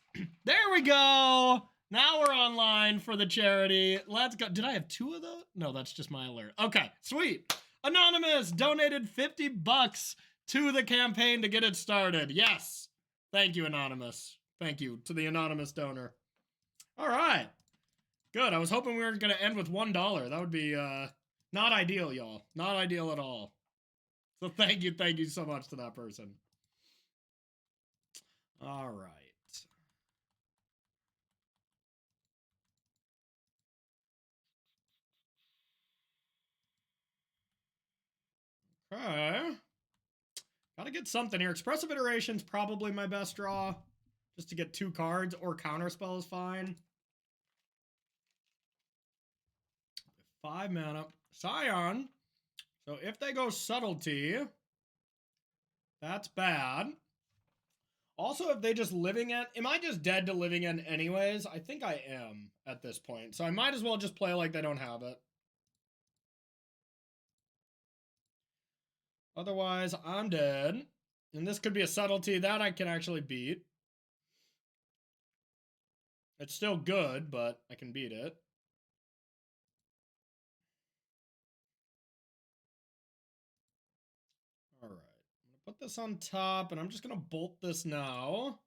There we go. Now we're online for the charity. Let's go. Did I have 2 of those? No, that's just my alert. Okay, sweet. Anonymous donated 50 bucks to the campaign to get it started. Yes. Thank you, Anonymous. Thank you to the anonymous donor. All right. Good. I was hoping we were going to end with $1. That would be not ideal, y'all. Not ideal at all. So thank you so much to that person. All right. Okay. Gotta get something here. Expressive Iteration's probably my best draw. Just to get 2 cards, or Counterspell is fine. 5 mana. Scion. So if they go Subtlety, that's bad. Also, if they just Living End... Am I just dead to Living End anyways? I think I am at this point. So I might as well just play like they don't have it. Otherwise, I'm dead. And this could be a subtlety that I can actually beat. It's still good, but I can beat it. All right. I'm going to put this on top, and I'm just going to bolt this now.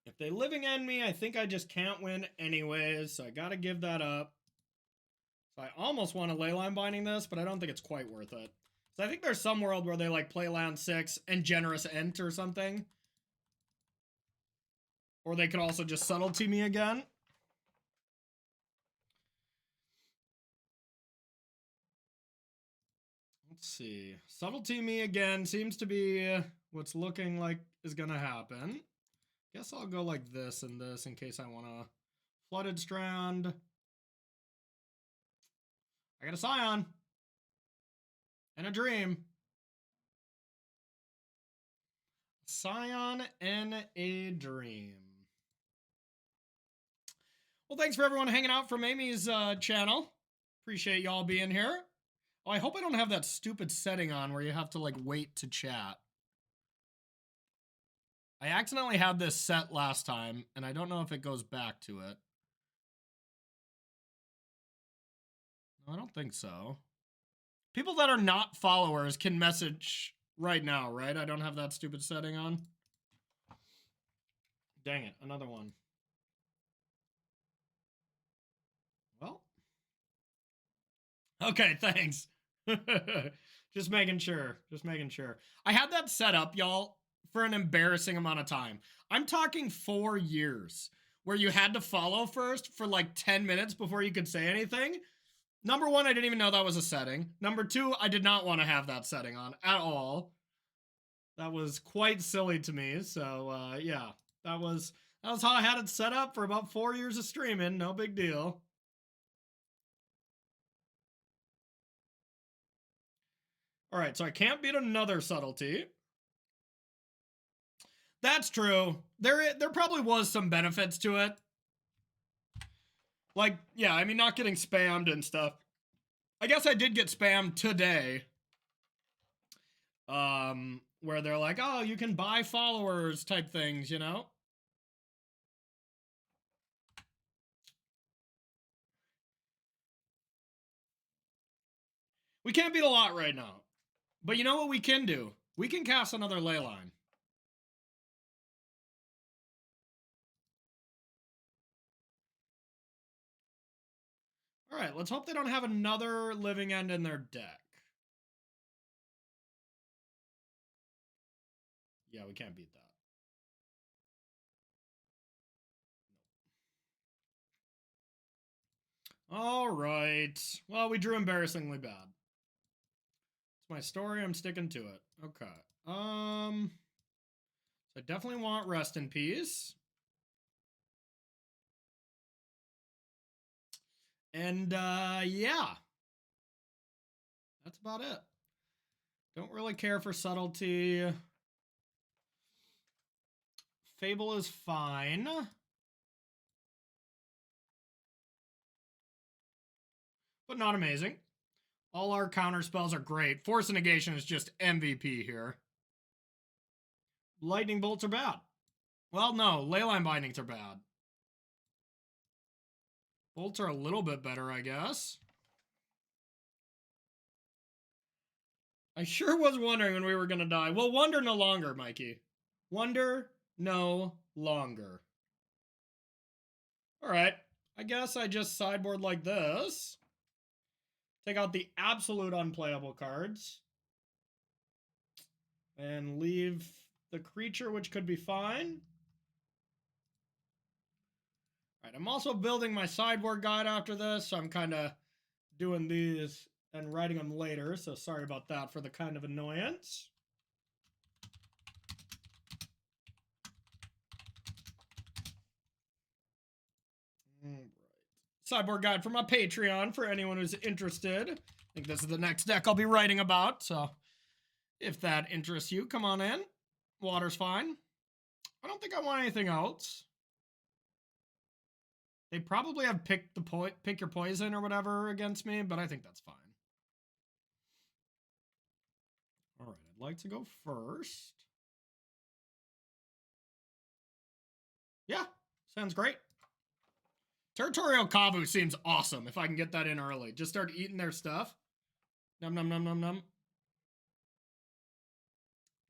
If they living end me, I think I just can't win anyways, so I got to give that up. So I almost want to leyline binding this, but I don't think it's quite worth it. So I think there's some world where they like play land 6 and generous ent or something. Or they could also just subtlety me again. Let's see. Subtlety me again seems to be what's looking like is going to happen. Guess I'll go like this and this in case I want a flooded strand. I got a scion. And a dream. Scion and a dream. Well, thanks for everyone hanging out from Amy's channel. Appreciate y'all being here. Oh, I hope I don't have that stupid setting on where you have to like wait to chat. I accidentally had this set last time, and I don't know if it goes back to it. No, I don't think so. People that are not followers can message right now, right? I don't have that stupid setting on. Dang it, another one. Well. Okay, thanks. Just making sure. Just making sure. I had that set up, y'all, for an embarrassing amount of time. I'm talking 4 years where you had to follow first for like 10 minutes before you could say anything. Number one, I didn't even know that was a setting. Number two, I did not want to have that setting on at all. That was quite silly to me. So, yeah, that was how I had it set up for about 4 years of streaming. No big deal. All right, so I can't beat another subtlety. That's true. There probably was some benefits to it. Like, yeah, I mean, not getting spammed and stuff. I guess I did get spammed today. Where they're like, oh, you can buy followers type things, you know? We can't beat a lot right now. But you know what we can do? We can cast another leyline. All right, let's hope they don't have another living end in their deck. Yeah, we can't beat that. All right. Well, we drew embarrassingly bad. It's my story. I'm sticking to it. Okay. So I definitely want rest in peace. And yeah. That's about it. Don't really care for subtlety. Fable is fine. But not amazing. All our counter spells are great. Force of Negation is just MVP here. Lightning bolts are bad. Well, no, leyline bindings are bad. Bolts are a little bit better, I guess. I sure was wondering when we were going to die. Well, wonder no longer, Mikey. Wonder no longer. All right. I guess I just sideboard like this. Take out the absolute unplayable cards. And leave the creature, which could be fine. All right, I'm also building my sideboard guide after this, so I'm kind of doing these and writing them later, so sorry about that for the kind of annoyance. All right. Sideboard guide for my Patreon for anyone who's interested. I think this is the next deck I'll be writing about, so if that interests you, come on in. Water's fine. I don't think I want anything else. They probably have pick your poison or whatever against me, but I think that's fine. right, I'd like to go first. Yeah, sounds great. Territorial Kavu seems awesome if I can get that in early. Just start eating their stuff. Num num num num num.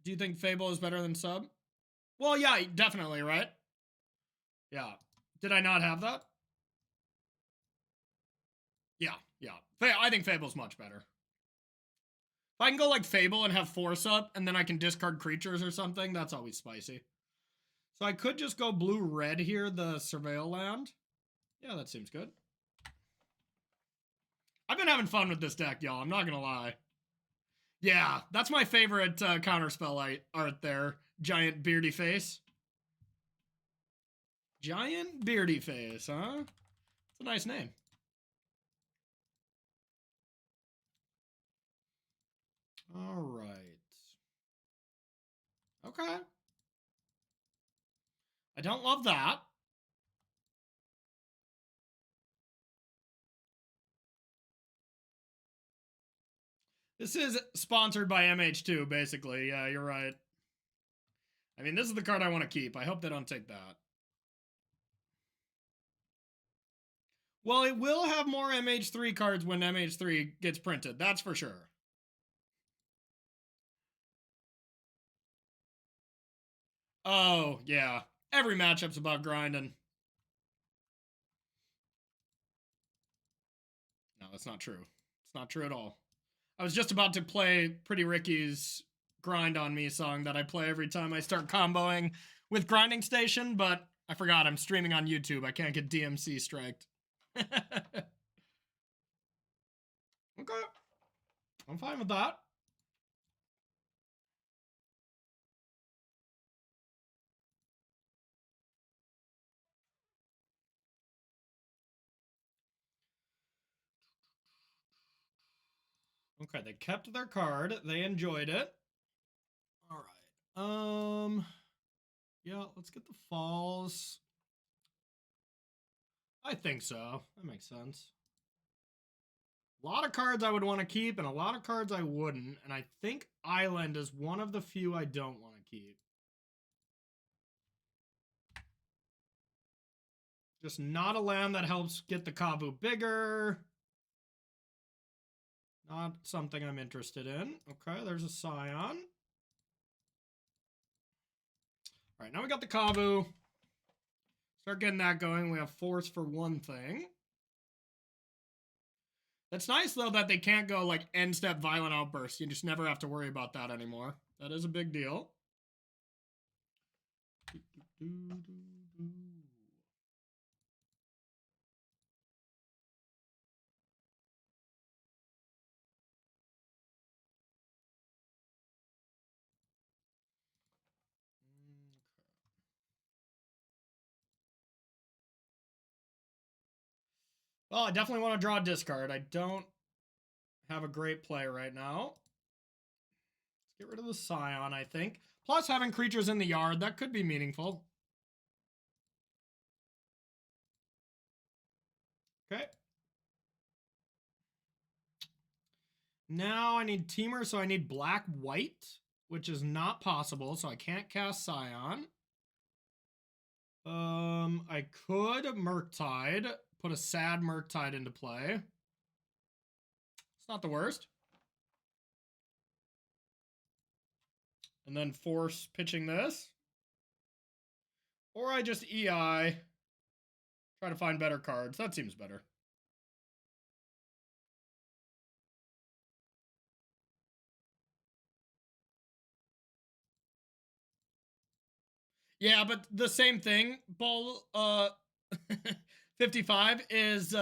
Do you think Fable is better than Sub? Well, yeah, definitely, right? Yeah. Did I not have that? Yeah, yeah. I think Fable's much better. If I can go like Fable and have Force up, and then I can discard creatures or something, that's always spicy. So I could just go blue-red here, the Surveil land. Yeah, that seems good. I've been having fun with this deck, y'all. I'm not gonna lie. Yeah, that's my favorite counterspell art there. Giant beardy face. Giant beardy face, huh? It's a nice name. All right. Okay. I don't love that. This is sponsored by MH2, basically. Yeah, you're right. I mean, this is the card I want to keep. I hope they don't take that. Well, it will have more MH3 cards when MH3 gets printed. That's for sure. Oh, yeah. Every matchup's about grinding. No, that's not true. It's not true at all. I was just about to play Pretty Ricky's Grind on Me song that I play every time I start comboing with Grinding Station, but I forgot I'm streaming on YouTube. I can't get DMC striked. Okay. I'm fine with that. Okay, they kept their card. They enjoyed it. All right. Yeah, let's get the falls. I think so. That makes sense. A lot of cards I would want to keep and a lot of cards I wouldn't. And I think Island is one of the few I don't want to keep. Just not a land that helps get the Kavu bigger. Not something I'm interested in. Okay, there's a Scion. All right, now we got the Kavu. Start getting that going. We have Force for one thing. That's nice, though, that they can't go, like, end-step Violent Outburst. You just never have to worry about that anymore. That is a big deal. Well, I definitely want to draw a discard. I don't have a great play right now. Let's get rid of the Scion, I think. Plus, having creatures in the yard, that could be meaningful. Okay. Now I need Teamer, so I need black-white, which is not possible, so I can't cast Scion. I could Murktide, put a sad Murktide into play. It's not the worst. And then force pitching this. Or I just EI, try to find better cards. That seems better. Yeah, but the same thing, Ball 55 is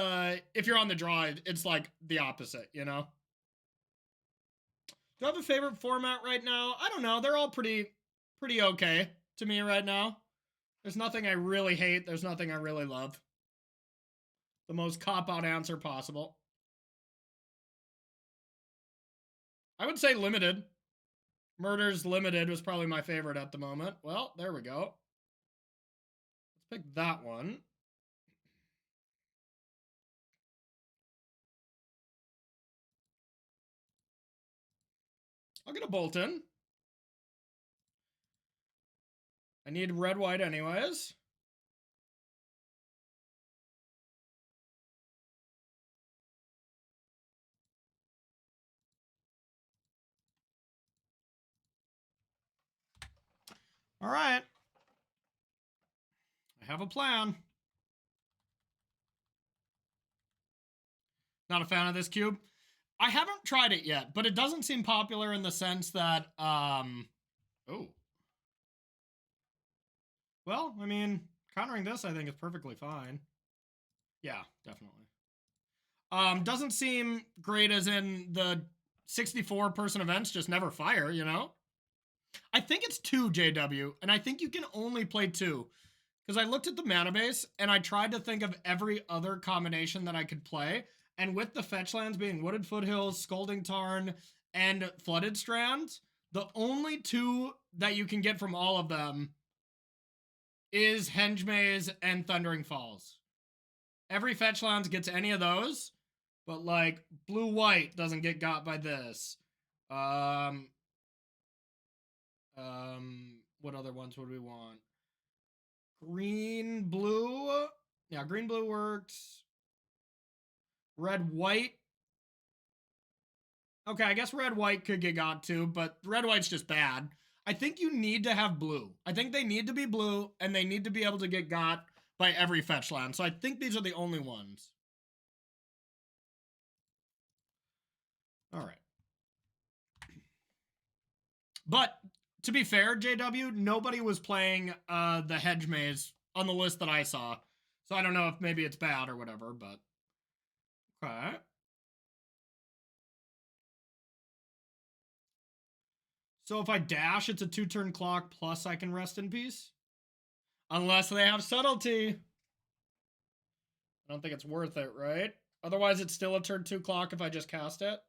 if you're on the draw, it's like the opposite, you know? Do I have a favorite format right now? I don't know. They're all pretty okay to me right now. There's nothing I really hate. There's nothing I really love. The most cop-out answer possible. I would say limited. Murders Limited was probably my favorite at the moment. Well, there we go. Let's pick that one. I'll get a Bolton. I need red-white anyways. All right. I have a plan. Not a fan of this cube. I haven't tried it yet, but it doesn't seem popular in the sense that, oh. Well, I mean, countering this, I think is perfectly fine. Yeah, definitely. Doesn't seem great as in the 64 person events just never fire, you know? I think it's 2 JW, and I think you can only play 2. Because I looked at the mana base and I tried to think of every other combination that I could play. And with the fetch lands being Wooded Foothills, Scalding Tarn, and Flooded Strands, the only 2 that you can get from all of them is Henge Maze and Thundering Falls. Every fetch lands gets any of those, but like blue-white doesn't get got by this. What other ones would we want? Green, blue. Yeah, green, blue works. Red, white. Okay, I guess red, white could get got too, but red, white's just bad. I think you need to have blue. I think they need to be blue, and they need to be able to get got by every fetch land. So I think these are the only ones. All right. But to be fair, JW, nobody was playing the Hedge Maze on the list that I saw. So I don't know if maybe it's bad or whatever, but okay. So if I dash, it's a 2-turn clock plus I can rest in peace? Unless they have subtlety. I don't think it's worth it, right? Otherwise, it's still a turn 2 clock if I just cast it.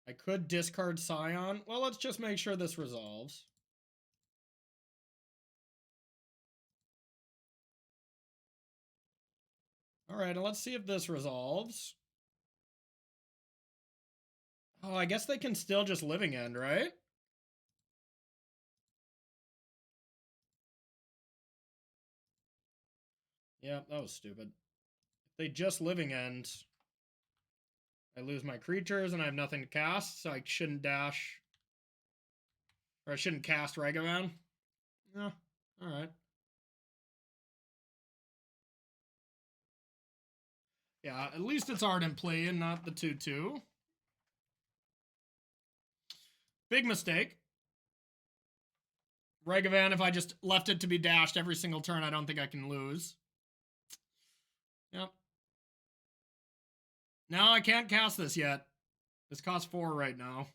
I could discard Scion. Well, let's just make sure this resolves. All right, and let's see if this resolves. Oh, I guess they can still just Living End, right? Yeah, that was stupid. If they just Living End, I lose my creatures and I have nothing to cast, so I shouldn't dash. Or I shouldn't cast Ragavan. Yeah, alright. Yeah, at least it's Ardent Plea and not the 2-2. Big mistake. Ragavan, if I just left it to be dashed every single turn, I don't think I can lose. Yep. No, I can't cast this yet. This costs 4 right now.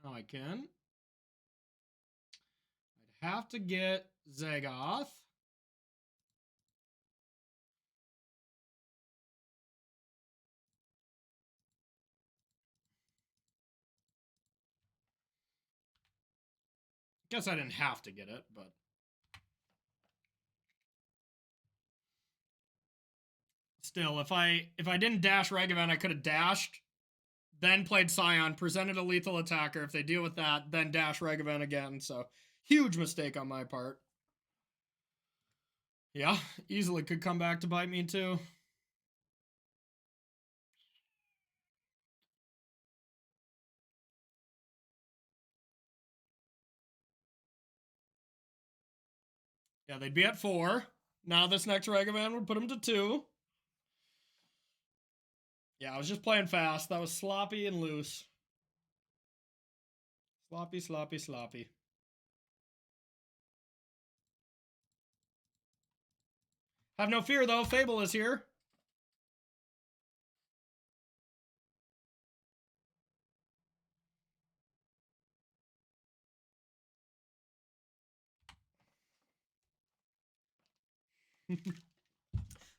Now I can. I'd have to get Zagoth. Guess I didn't have to get it, but still, if I didn't dash Ragavan, I could have dashed, then played Scion, presented a lethal attacker. If they deal with that, then dash Ragavan again. So huge mistake on my part. Yeah, easily could come back to bite me too. Yeah, they'd be at 4. Now this next Ragavan would put them to 2. Yeah, I was just playing fast. That was sloppy and loose. Sloppy, sloppy, sloppy. Have no fear, though. Fable is here.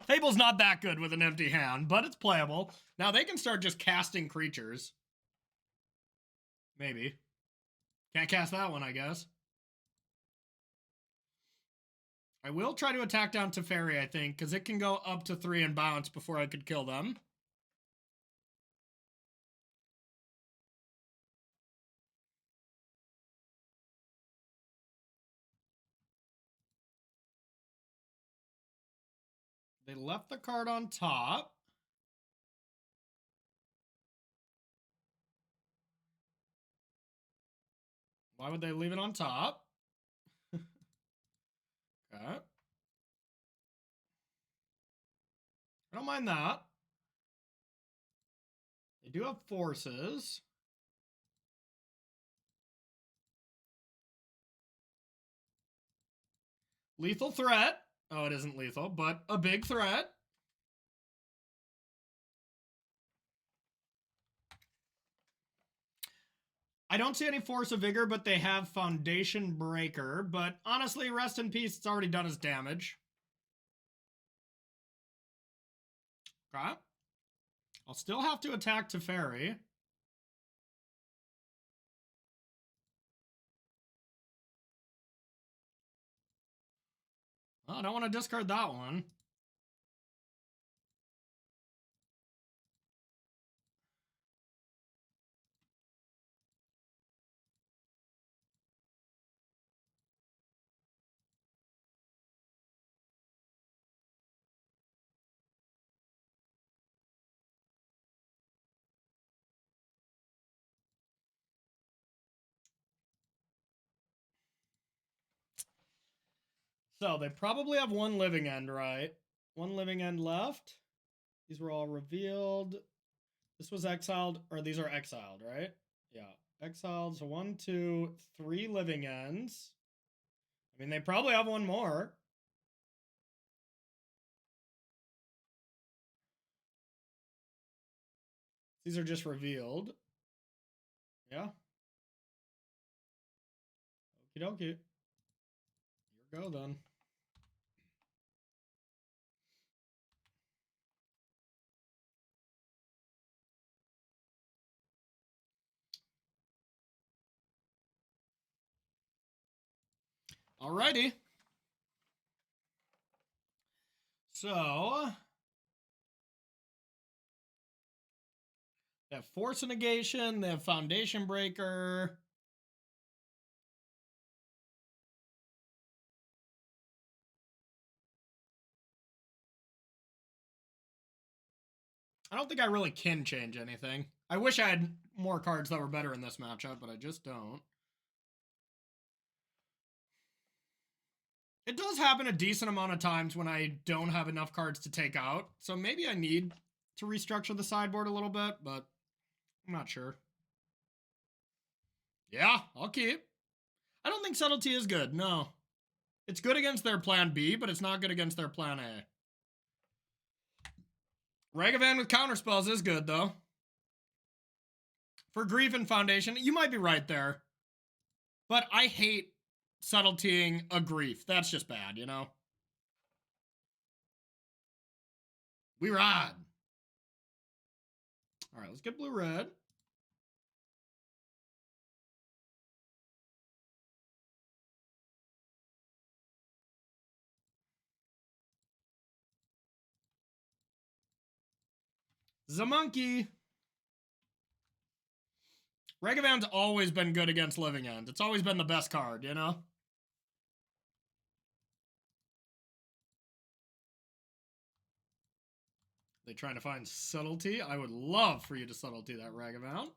Fable's not that good with an empty hand, but it's playable. Now they can start just casting creatures. Maybe. Can't cast that one, I guess. I will try to attack down Teferi, I think, because it can go up to 3 and bounce before I could kill them. They left the card on top. Why would they leave it on top? Okay. I don't mind that. They do have forces. Lethal threat. Oh, it isn't lethal, but a big threat. I don't see any Force of Vigor, but they have Foundation Breaker. But honestly, rest in peace, it's already done its damage. Okay. I'll still have to attack Teferi. Well, I don't want to discard that one. So they probably have one living end, right? One living end left. These were all revealed. This was exiled, or these are exiled, right? Yeah. Exiled. So 1, 2, 3 living ends. I mean, they probably have one more. These are just revealed. Yeah. Okie dokie. Here go then. Alrighty. So they have Force Negation, they have Foundation Breaker. I don't think I really can change anything. I wish I had more cards that were better in this matchup, but I just don't. It does happen a decent amount of times when I don't have enough cards to take out, so maybe I need to restructure the sideboard a little bit, but I'm not sure. Yeah, I'll keep. I don't think Subtlety is good, no. It's good against their plan B, but it's not good against their plan A. Ragavan with counterspells is good, though. For Grief and Foundation, you might be right there. But I hate subtletying a Grief. That's just bad, you know? We ride. All right, let's get blue-red. Zamonkey. Ragavan's always been good against Living End. It's always been the best card, you know? They trying to find subtlety? I would love for you to subtlety that Ragavan.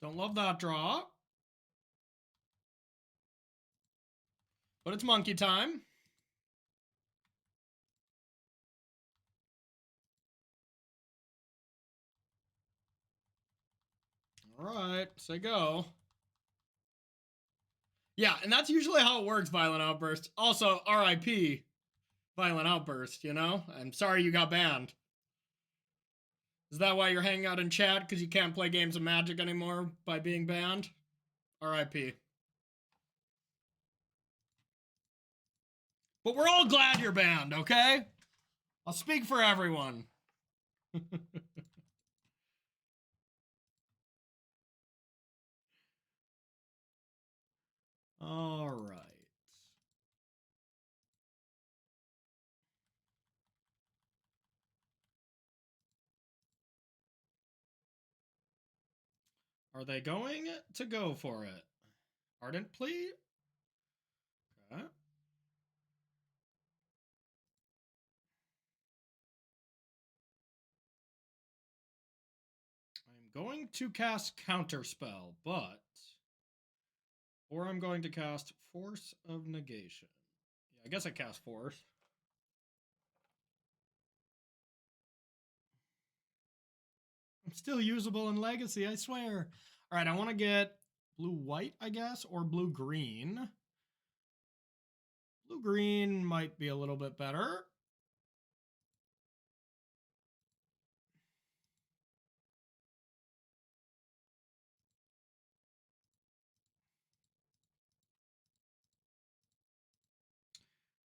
Don't love that draw. But it's monkey time. All right, say go. Yeah, and that's usually how it works, Violent Outburst. Also, RIP, Violent Outburst, you know? I'm sorry you got banned. Is that why you're hanging out in chat? Because you can't play games of Magic anymore by being banned? RIP. But we're all glad you're banned, okay? I'll speak for everyone. All right. Are they going to go for it? Ardent Plea? Okay. I'm going to cast Counterspell, but... Or I'm going to cast Force of Negation. Yeah, I guess I cast Force. I'm still usable in Legacy, I swear. All right, I want to get blue-white, I guess, or blue-green. Blue-green might be a little bit better.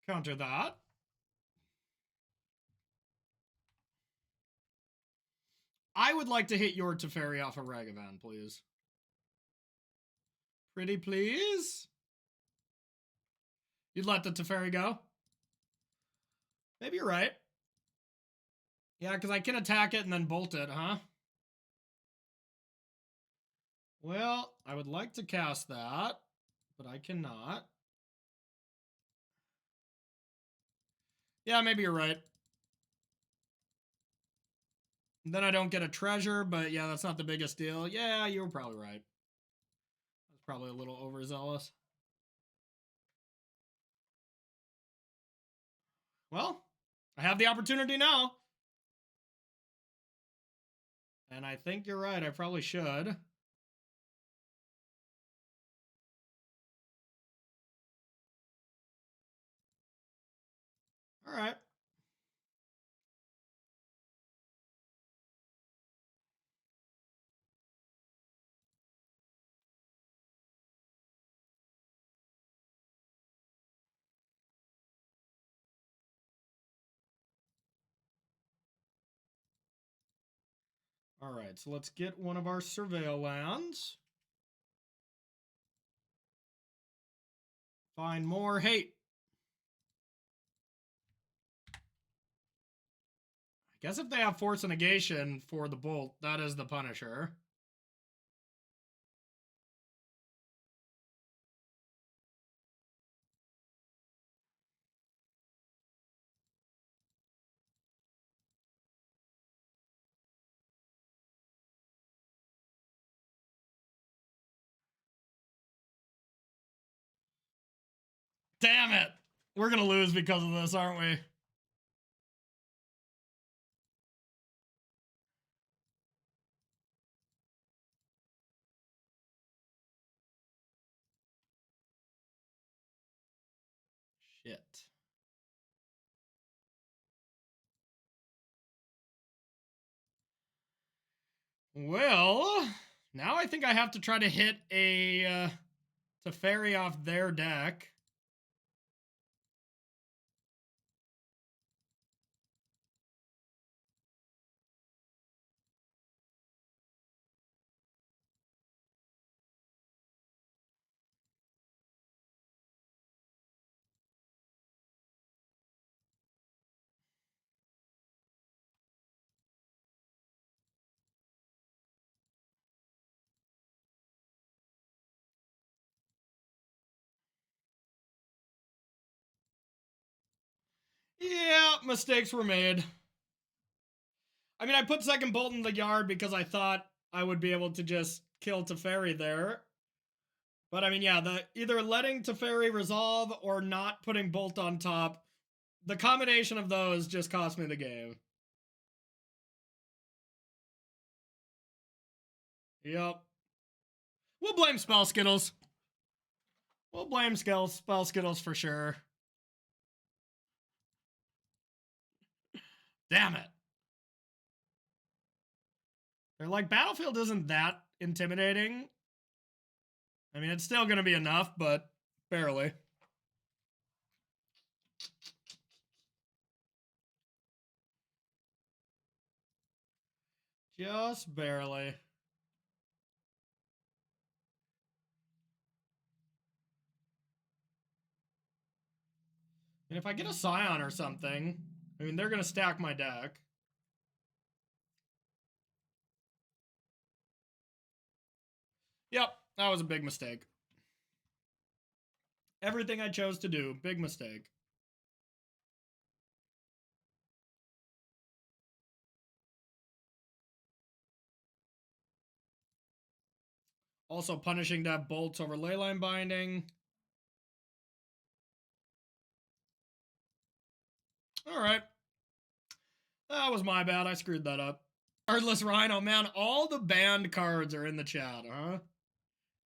Counter that. I would like to hit your Teferi off of Ragavan, please. Pretty please? You'd let the Teferi go? Maybe you're right. Yeah, because I can attack it and then bolt it, huh? Well, I would like to cast that, but I cannot. Yeah, maybe you're right. Then I don't get a treasure, but yeah, that's not the biggest deal. Yeah, you were probably right. I was probably a little overzealous. Well, I have the opportunity now. And I think you're right. I probably should. All right. All right, so let's get one of our surveil lands. Find more hate. I guess if they have Force of Negation for the bolt, that is the Punisher. Damn it! We're gonna lose because of this, aren't we? Shit. Well, now I think I have to try to hit a Teferi off their deck. Yeah, mistakes were made. I mean, I put second bolt in the yard because I thought I would be able to just kill Teferi there. But I mean, yeah, the either letting Teferi resolve or not putting bolt on top, the combination of those just cost me the game. Yep. We'll blame Spell Skittles. We'll blame Spell Skittles for sure. Damn it. They're like, Battlefield isn't that intimidating. I mean, it's still going to be enough, but barely. Just barely. And if I get a Scion or something, I mean, they're going to stack my deck. Yep, that was a big mistake. Everything I chose to do, big mistake. Also punishing that bolts over leyline binding. All right. That was my bad. I screwed that up. Cardless Rhino, man, all the banned cards are in the chat, huh?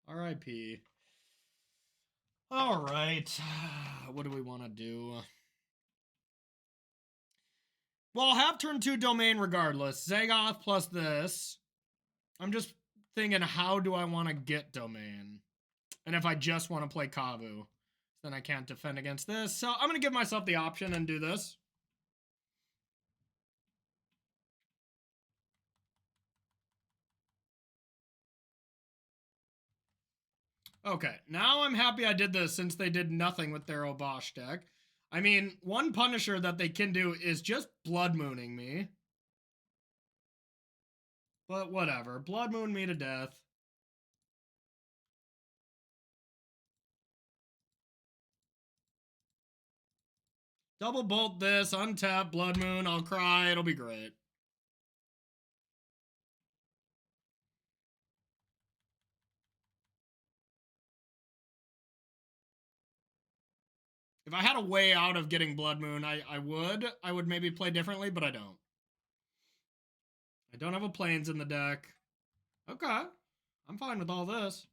R.I.P. All right. What do we want to do? Well, I'll have turn 2 domain regardless. Zagoth plus this. I'm just thinking, how do I want to get domain? And if I just want to play Kavu, then I can't defend against this. So I'm going to give myself the option and do this. Okay, now I'm happy I did this since they did nothing with their Obosh deck. I mean, one Punisher that they can do is just Blood Mooning me. But whatever. Blood Moon me to death. Double bolt this, untap, Blood Moon, I'll cry, it'll be great. If I had a way out of getting Blood Moon, I would. I would maybe play differently, but I don't. I don't have a Plains in the deck. Okay. I'm fine with all this.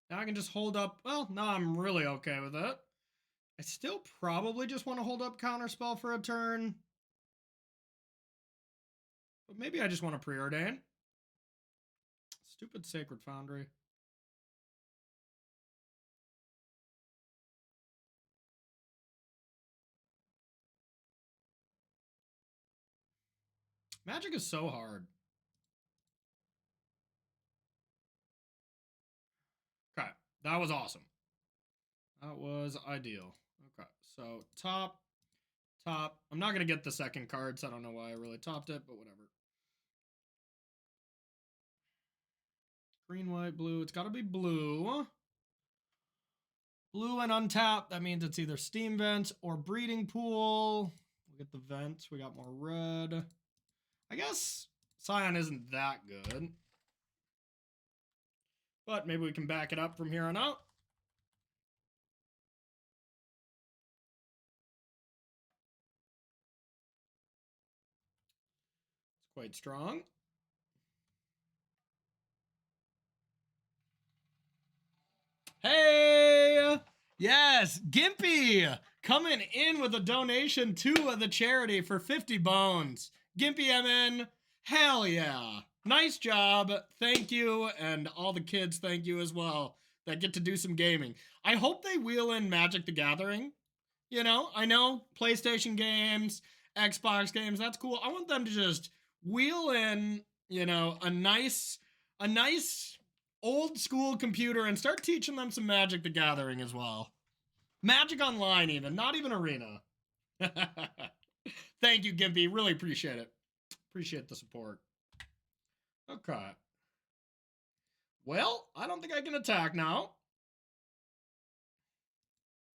Now I can just hold up. Well, now I'm really okay with it. I still probably just want to hold up Counterspell for a turn. But maybe I just want to preordain. Stupid Sacred Foundry. Magic is so hard. Okay, that was awesome. That was ideal. Okay, so top. I'm not going to get the second card, so I don't know why I really topped it, but whatever. Green, white, blue. It's got to be blue. Blue and untap. That means it's either Steam Vent or Breeding Pool. We'll get the Vent. We got more red. I guess Scion isn't that good. But maybe we can back it up from here on out. It's quite strong. Hey! Yes, Gimpy coming in with a donation to the charity for 50 bones. Gimpy MN, hell yeah. Nice job. Thank you. And all the kids, thank you as well that get to do some gaming. I hope they wheel in Magic the Gathering. You know, I know PlayStation games, Xbox games, that's cool. I want them to just wheel in, you know, a nice old school computer and start teaching them some Magic the Gathering as well. Magic Online, even, not even Arena. Thank you, Gimpy. Really appreciate it. Appreciate the support. Okay. Well, I don't think I can attack now.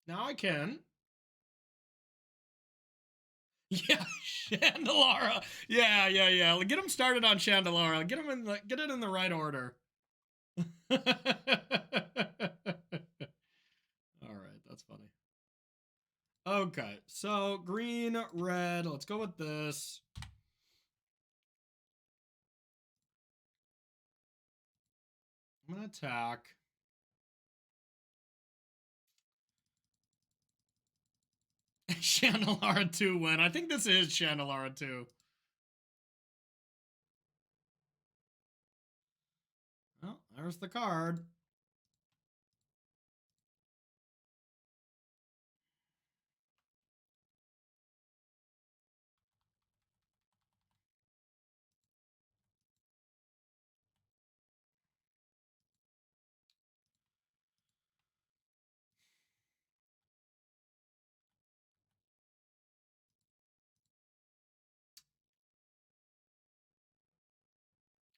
Now I can. Yeah, Chandelara. Yeah. Get him started on Chandelara. Get it in the right order. All right, that's funny. Okay, so green, red. Let's go with this. I'm gonna attack. Chandelara 2 win. I think this is Chandelara 2. Oh, there's the card.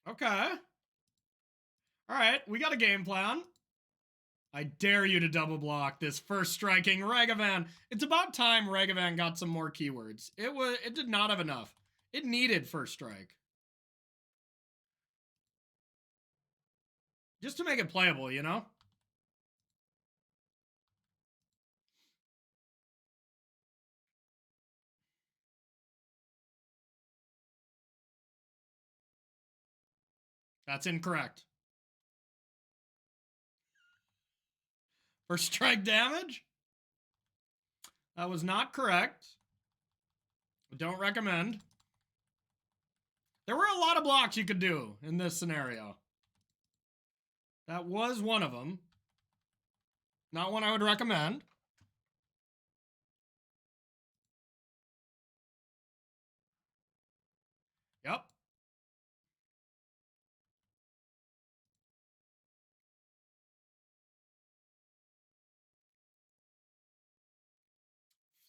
Okay. All right, we got a game plan. I dare you to double block this first striking Ragavan. It's about time Ragavan got some more keywords. It did not have enough. It needed first strike. Just to make it playable, you know? That's incorrect. First strike damage? That was not correct. Don't recommend. There were a lot of blocks you could do in this scenario. That was one of them. Not one I would recommend. Yep.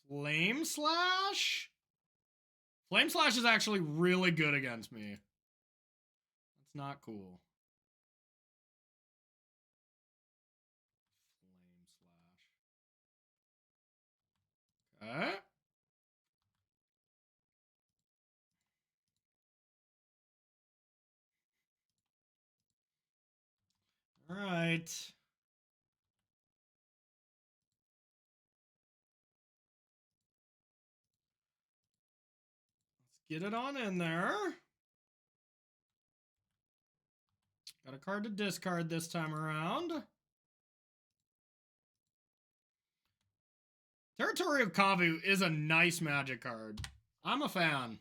Flame Slash? Flame Slash is actually really good against me. That's not cool. Flame Slash. Okay. All right. Let's get it on in there. Got a card to discard this time around. Territory of Kavu is a nice magic card. I'm a fan.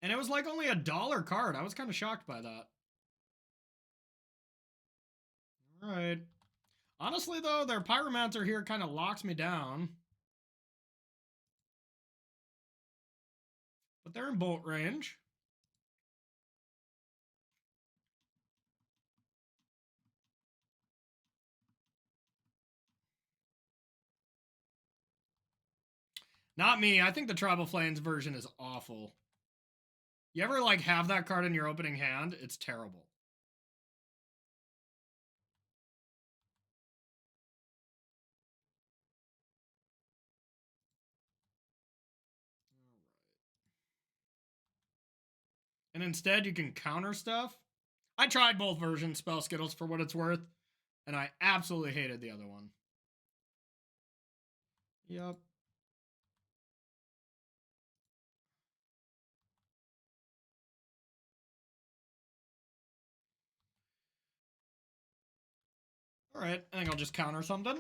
And it was like only $1 card. I was kind of shocked by that. All right. Honestly, though, their Pyromancer here kind of locks me down. But they're in bolt range. Not me. I think the Tribal Flames version is awful. You ever, like, have that card in your opening hand? It's terrible. And instead, you can counter stuff. I tried both versions, Spell Skittles, for what it's worth, and I absolutely hated the other one. Yep. All right, I think I'll just counter something.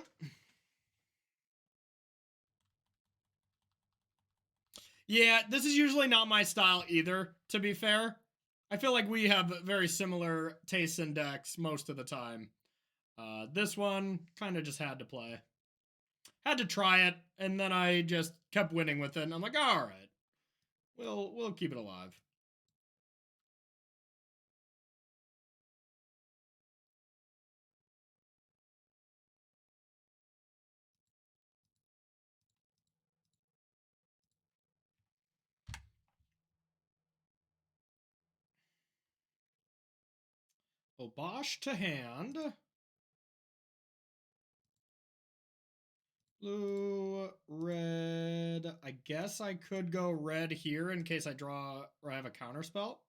Yeah, this is usually not my style either, to be fair. I feel like we have very similar tastes in decks most of the time. This one kind of just had to play. Had to try it, and then I just kept winning with it, and I'm like, all right, we'll keep it alive. Obosh to hand. Blue, red. I guess I could go red here in case I draw or I have a counter spell.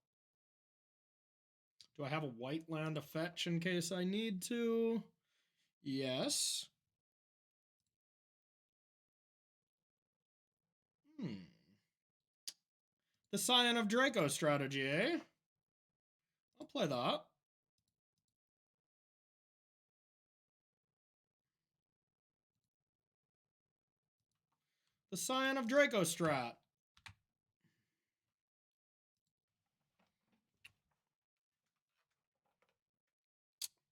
Do I have a white land to fetch in case I need to? Yes. The Scion of Draco strategy, eh? I'll play that. The Scion of Draco strat.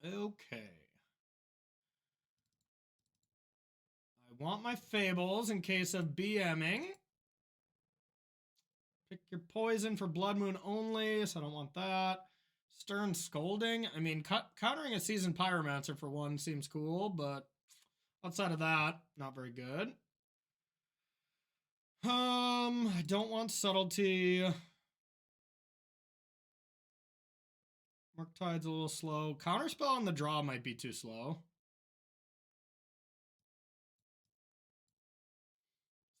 Okay. I want my Fables in case of BMing. Pick your poison for Blood Moon only, so I don't want that. Stern Scolding. I mean, countering a Seasoned Pyromancer for one seems cool, but outside of that, not very good. I don't want Subtlety. Murktide's a little slow. Counterspell on the draw might be too slow.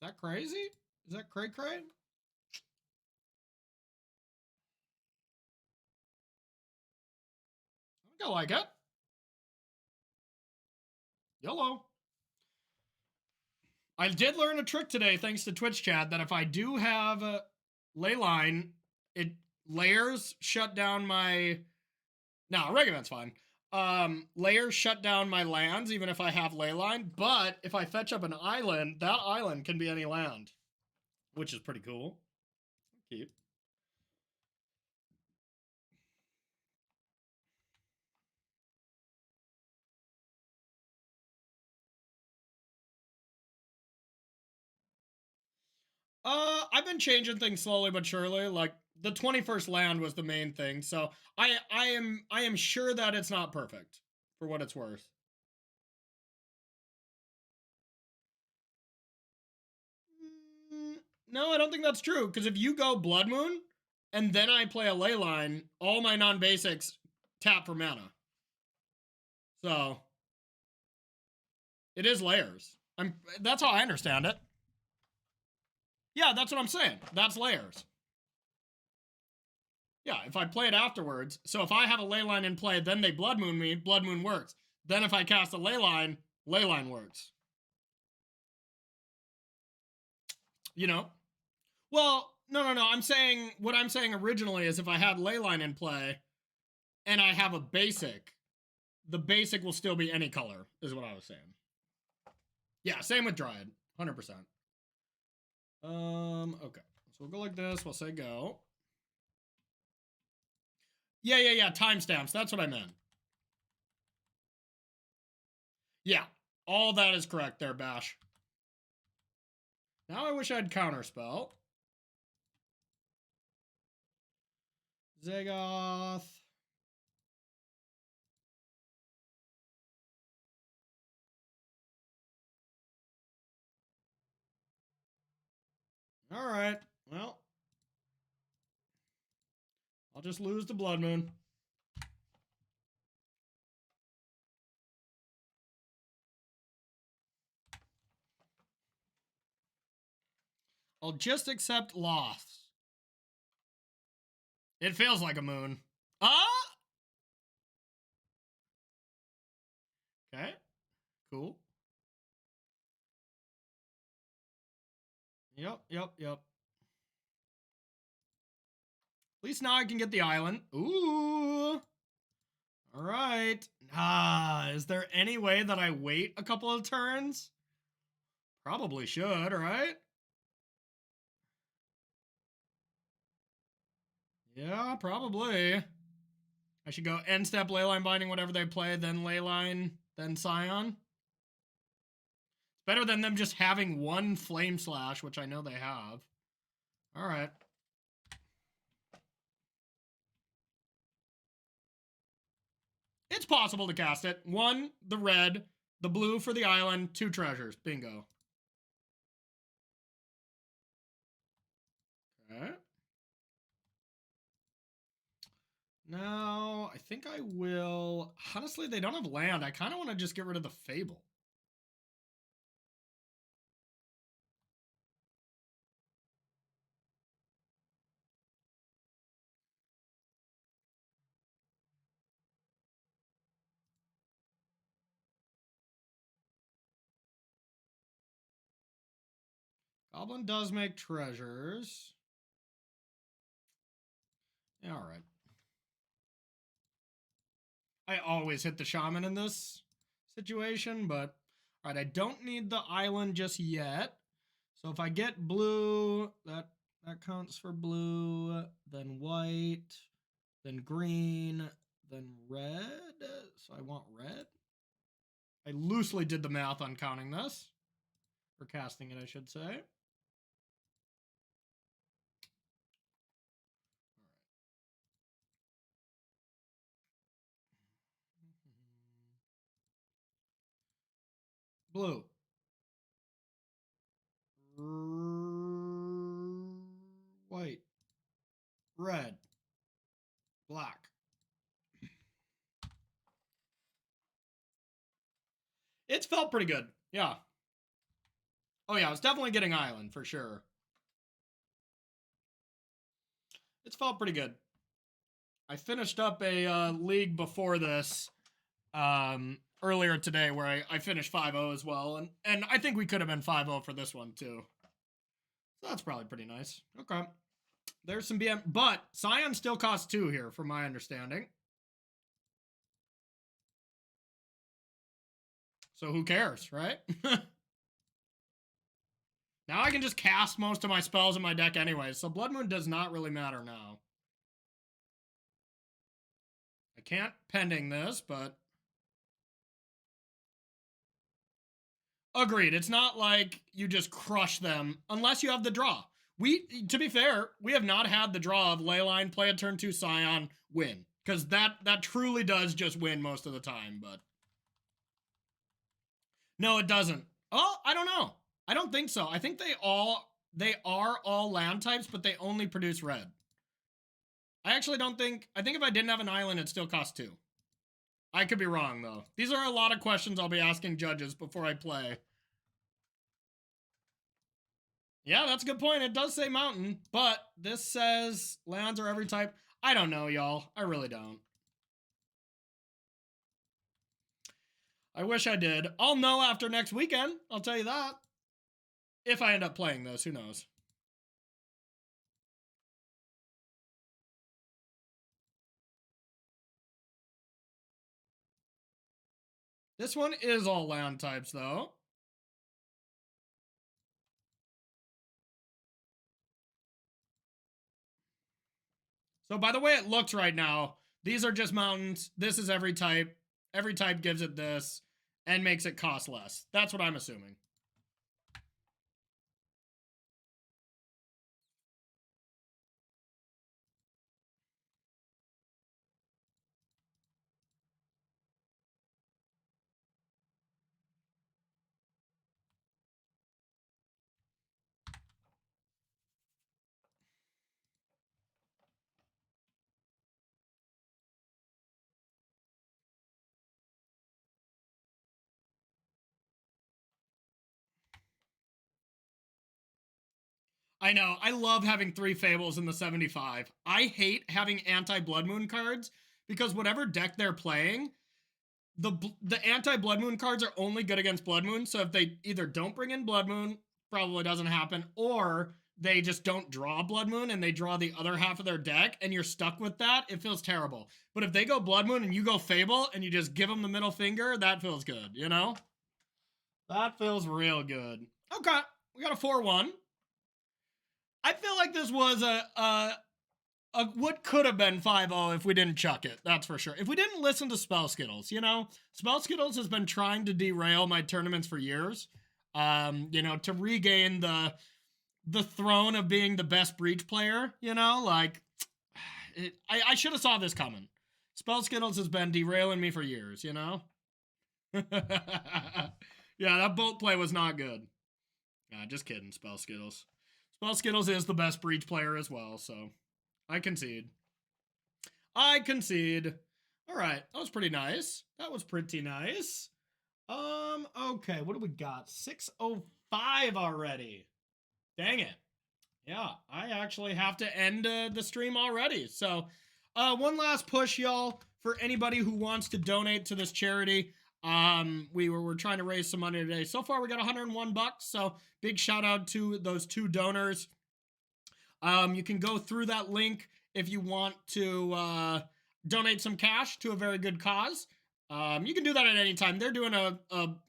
Is that crazy? Is that cray-cray? I think I like it. YOLO. I did learn a trick today, thanks to Twitch chat, that if I do have a Leyline, it layers shut down my... No, Regavent's fine. Layers shut down my lands, even if I have Leyline, but if I fetch up an island, that island can be any land, which is pretty cool. Keep. I've been changing things slowly but surely. Like the 21st land was the main thing, so I am sure that it's not perfect for what it's worth. No, I don't think that's true. Because if you go Blood Moon and then I play a Leyline, all my non-basics tap for mana. So it is layers. That's how I understand it. Yeah, that's what I'm saying. That's layers. Yeah, if I play it afterwards, so if I have a Leyline in play, then they Blood Moon me, Blood Moon works. Then if I cast a Leyline, Leyline works. You know? Well, no. I'm saying, what I'm saying originally is if I had Leyline in play and I have a basic, the basic will still be any color, is what I was saying. Yeah, same with Dryad, 100%. Okay. So we'll go like this, we'll say go. Yeah, timestamps, that's what I meant. Yeah, all that is correct there, Bash. Now I wish I had Counterspell. Zagoth. Alright, well. I'll just lose to Blood Moon. I'll just accept loss. It feels like a moon. Ah! Okay. Cool. Yep. At least now I can get the island. Ooh. All right. Is there any way that I wait a couple of turns? Probably should, right? Yeah, probably. I should go end step, Leyline Binding, whatever they play, then Leyline, then Scion. It's better than them just having one Flame Slash, which I know they have. All right. It's possible to cast it. 1, the red, the blue for the island, 2 treasures. Bingo. Okay. Now, I think I will... Honestly, they don't have land. I kind of want to just get rid of the Fable. Goblin does make treasures. Yeah, all right. I always hit the shaman in this situation, but... All right, I don't need the island just yet. So if I get blue, that counts for blue, then white, then green, then red. So I want red. I loosely did the math on counting this. Or casting it, I should say. Blue. White. Red. Black. It's felt pretty good. Yeah. Oh yeah, it's definitely getting island for sure. It's felt pretty good. I finished up a league before this earlier today where I finished 5-0 as well, and I think we could have been 5-0 for this one too. So that's probably pretty nice. Okay. There's some BM, but Scion still costs 2 here, from my understanding. So who cares, right? Now I can just cast most of my spells in my deck anyway, so Blood Moon does not really matter now. I can't pending this, but... Agreed. It's not like you just crush them unless you have the draw. To be fair, we have not had the draw of Leyline, play a turn 2 Scion, win. Because that truly does just win most of the time, but... No, it doesn't. Oh, I don't know. I don't think so. I think they are all land types, but they only produce red. I actually don't think... I think if I didn't have an island, it still costs 2. I could be wrong, though. These are a lot of questions I'll be asking judges before I play. Yeah, that's a good point. It does say mountain, but this says lands are every type. I don't know, y'all. I really don't. I wish I did. I'll know after next weekend. I'll tell you that. If I end up playing this, who knows? This one is all land types, though. So by the way it looks right now, these are just mountains. This is every type. Every type gives it this and makes it cost less. That's what I'm assuming. I know. I love having 3 Fables in the 75. I hate having anti-Blood Moon cards because whatever deck they're playing, the anti-Blood Moon cards are only good against Blood Moon. So if they either don't bring in Blood Moon, probably doesn't happen, or they just don't draw Blood Moon and they draw the other half of their deck and you're stuck with that, it feels terrible. But if they go Blood Moon and you go Fable and you just give them the middle finger, that feels good, you know? That feels real good. Okay, we got a 4-1. I feel like this was a what could have been 5-0 if we didn't chuck it. That's for sure. If we didn't listen to Spell Skittles, you know, Spell Skittles has been trying to derail my tournaments for years. You know, to regain the throne of being the best breach player. You know, like I should have saw this coming. Spell Skittles has been derailing me for years. You know. Yeah, that bolt play was not good. Nah, just kidding. Spell Skittles. Spell Skittles is the best breach player as well, so I concede. I concede. All right, that was pretty nice. That was pretty nice. Okay, what do we got? 6:05 already. Dang it. Yeah, I actually have to end the stream already. So, one last push, y'all, for anybody who wants to donate to this charity. We're trying to raise some money today. So far, we got 101 bucks. So, big shout out to those 2 donors. You can go through that link if you want to donate some cash to a very good cause. You can do that at any time. They're doing a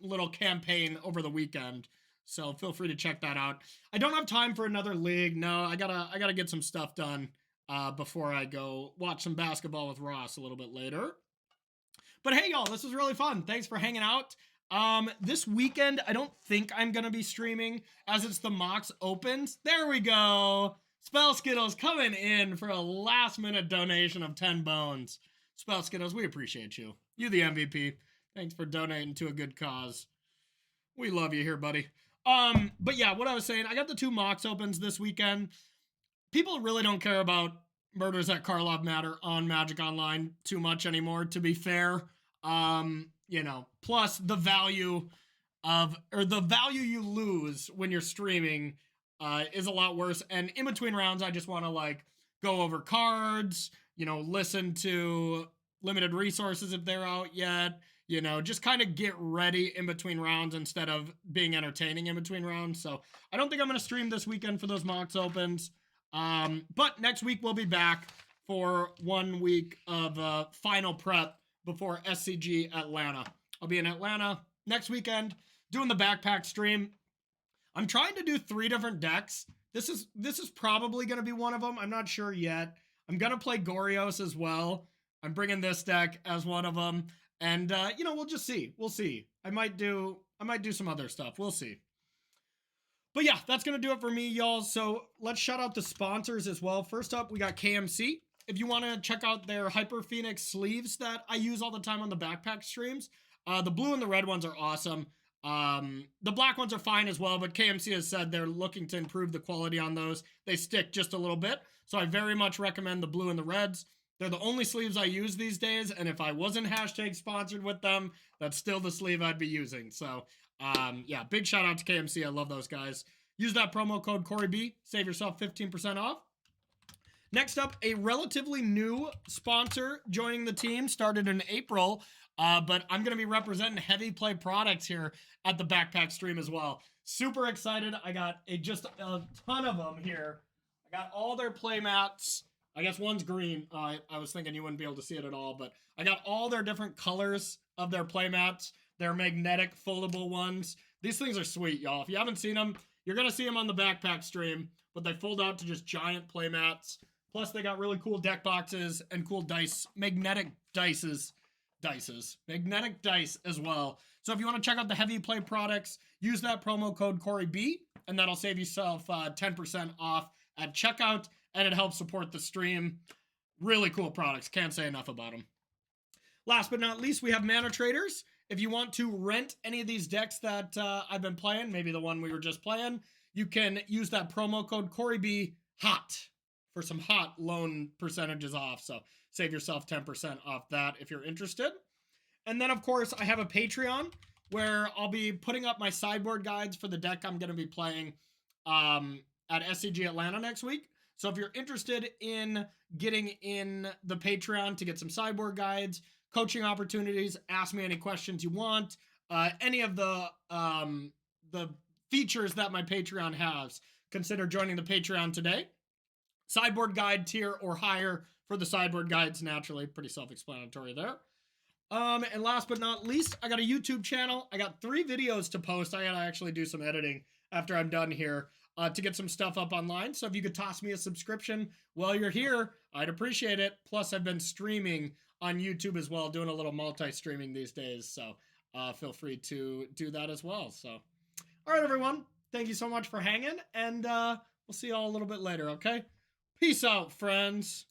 little campaign over the weekend, so feel free to check that out. I don't have time for another league. No, I gotta get some stuff done before I go watch some basketball with Ross a little bit later. But hey, y'all, this was really fun. Thanks for hanging out. This weekend, I don't think I'm gonna be streaming as it's the Mox Opens. There we go. Spell Skittles coming in for a last minute donation of 10 bones. Spell Skittles, we appreciate you. You the MVP. Thanks for donating to a good cause. We love you here, buddy. But yeah, what I was saying, I got the 2 Mox Opens this weekend. People really don't care about Murders at Karlov Matter on Magic Online too much anymore, to be fair. you know, plus the value or the value you lose when you're streaming is a lot worse. And in between rounds, I just want to like go over cards, you know, listen to limited resources if they're out yet, you know, just kind of get ready in between rounds instead of being entertaining in between rounds. So I don't think I'm going to stream this weekend for those Mox Opens. But next week we'll be back for 1 week of final prep before SCG Atlanta. I'll be in Atlanta next weekend doing the backpack stream. I'm trying to do 3 different decks. This is probably going to be one of them. I'm not sure yet. I'm going to play Gorios as well. I'm bringing this deck as one of them. And, you know, we'll just see. We'll see. I might do some other stuff. We'll see. But yeah, that's going to do it for me, y'all. So let's shout out the sponsors as well. First up, we got KMC. If you want to check out their Hyper Phoenix sleeves that I use all the time on the backpack streams, the blue and the red ones are awesome. The black ones are fine as well, but KMC has said they're looking to improve the quality on those. They stick just a little bit. So I very much recommend the blue and the reds. They're the only sleeves I use these days, and if I wasn't hashtag sponsored with them, that's still the sleeve I'd be using. So, yeah, big shout out to KMC. I love those guys. Use that promo code CoreyB. Save yourself 15% off. Next up, a relatively new sponsor joining the team. Started in April, but I'm going to be representing Heavy Play Products here at the backpack stream as well. Super excited. I got just a ton of them here. I got all their play mats. I guess one's green. I was thinking you wouldn't be able to see it at all, but I got all their different colors of their play mats. Their magnetic foldable ones. These things are sweet, y'all. If you haven't seen them, you're going to see them on the backpack stream, but they fold out to just giant play mats. Plus, they got really cool deck boxes and cool dice, magnetic magnetic dice as well. So if you want to check out the Heavy Play products, use that promo code CoreyB, and that'll save yourself 10% off at checkout, and it helps support the stream. Really cool products. Can't say enough about them. Last but not least, we have Mana Traders. If you want to rent any of these decks that I've been playing, maybe the one we were just playing, you can use that promo code CoreyB HOT for some hot loan percentages off. So save yourself 10% off that if you're interested. And then, of course, I have a Patreon where I'll be putting up my sideboard guides for the deck I'm going to be playing at SCG Atlanta next week. So if you're interested in getting in the Patreon to get some sideboard guides, coaching opportunities, ask me any questions you want, any of the features that my Patreon has, consider joining the Patreon today. Sideboard guide tier or higher for the sideboard guides, naturally. Pretty self-explanatory there. And last but not least, I got a YouTube channel. I got 3 videos to post. I gotta actually do some editing after I'm done here to get some stuff up online. So if you could toss me a subscription while you're here, I'd appreciate it. Plus, I've been streaming on YouTube as well, doing a little multi-streaming these days. So feel free to do that as well. So, all right, everyone. Thank you so much for hanging, and we'll see you all a little bit later, okay? Peace out, friends.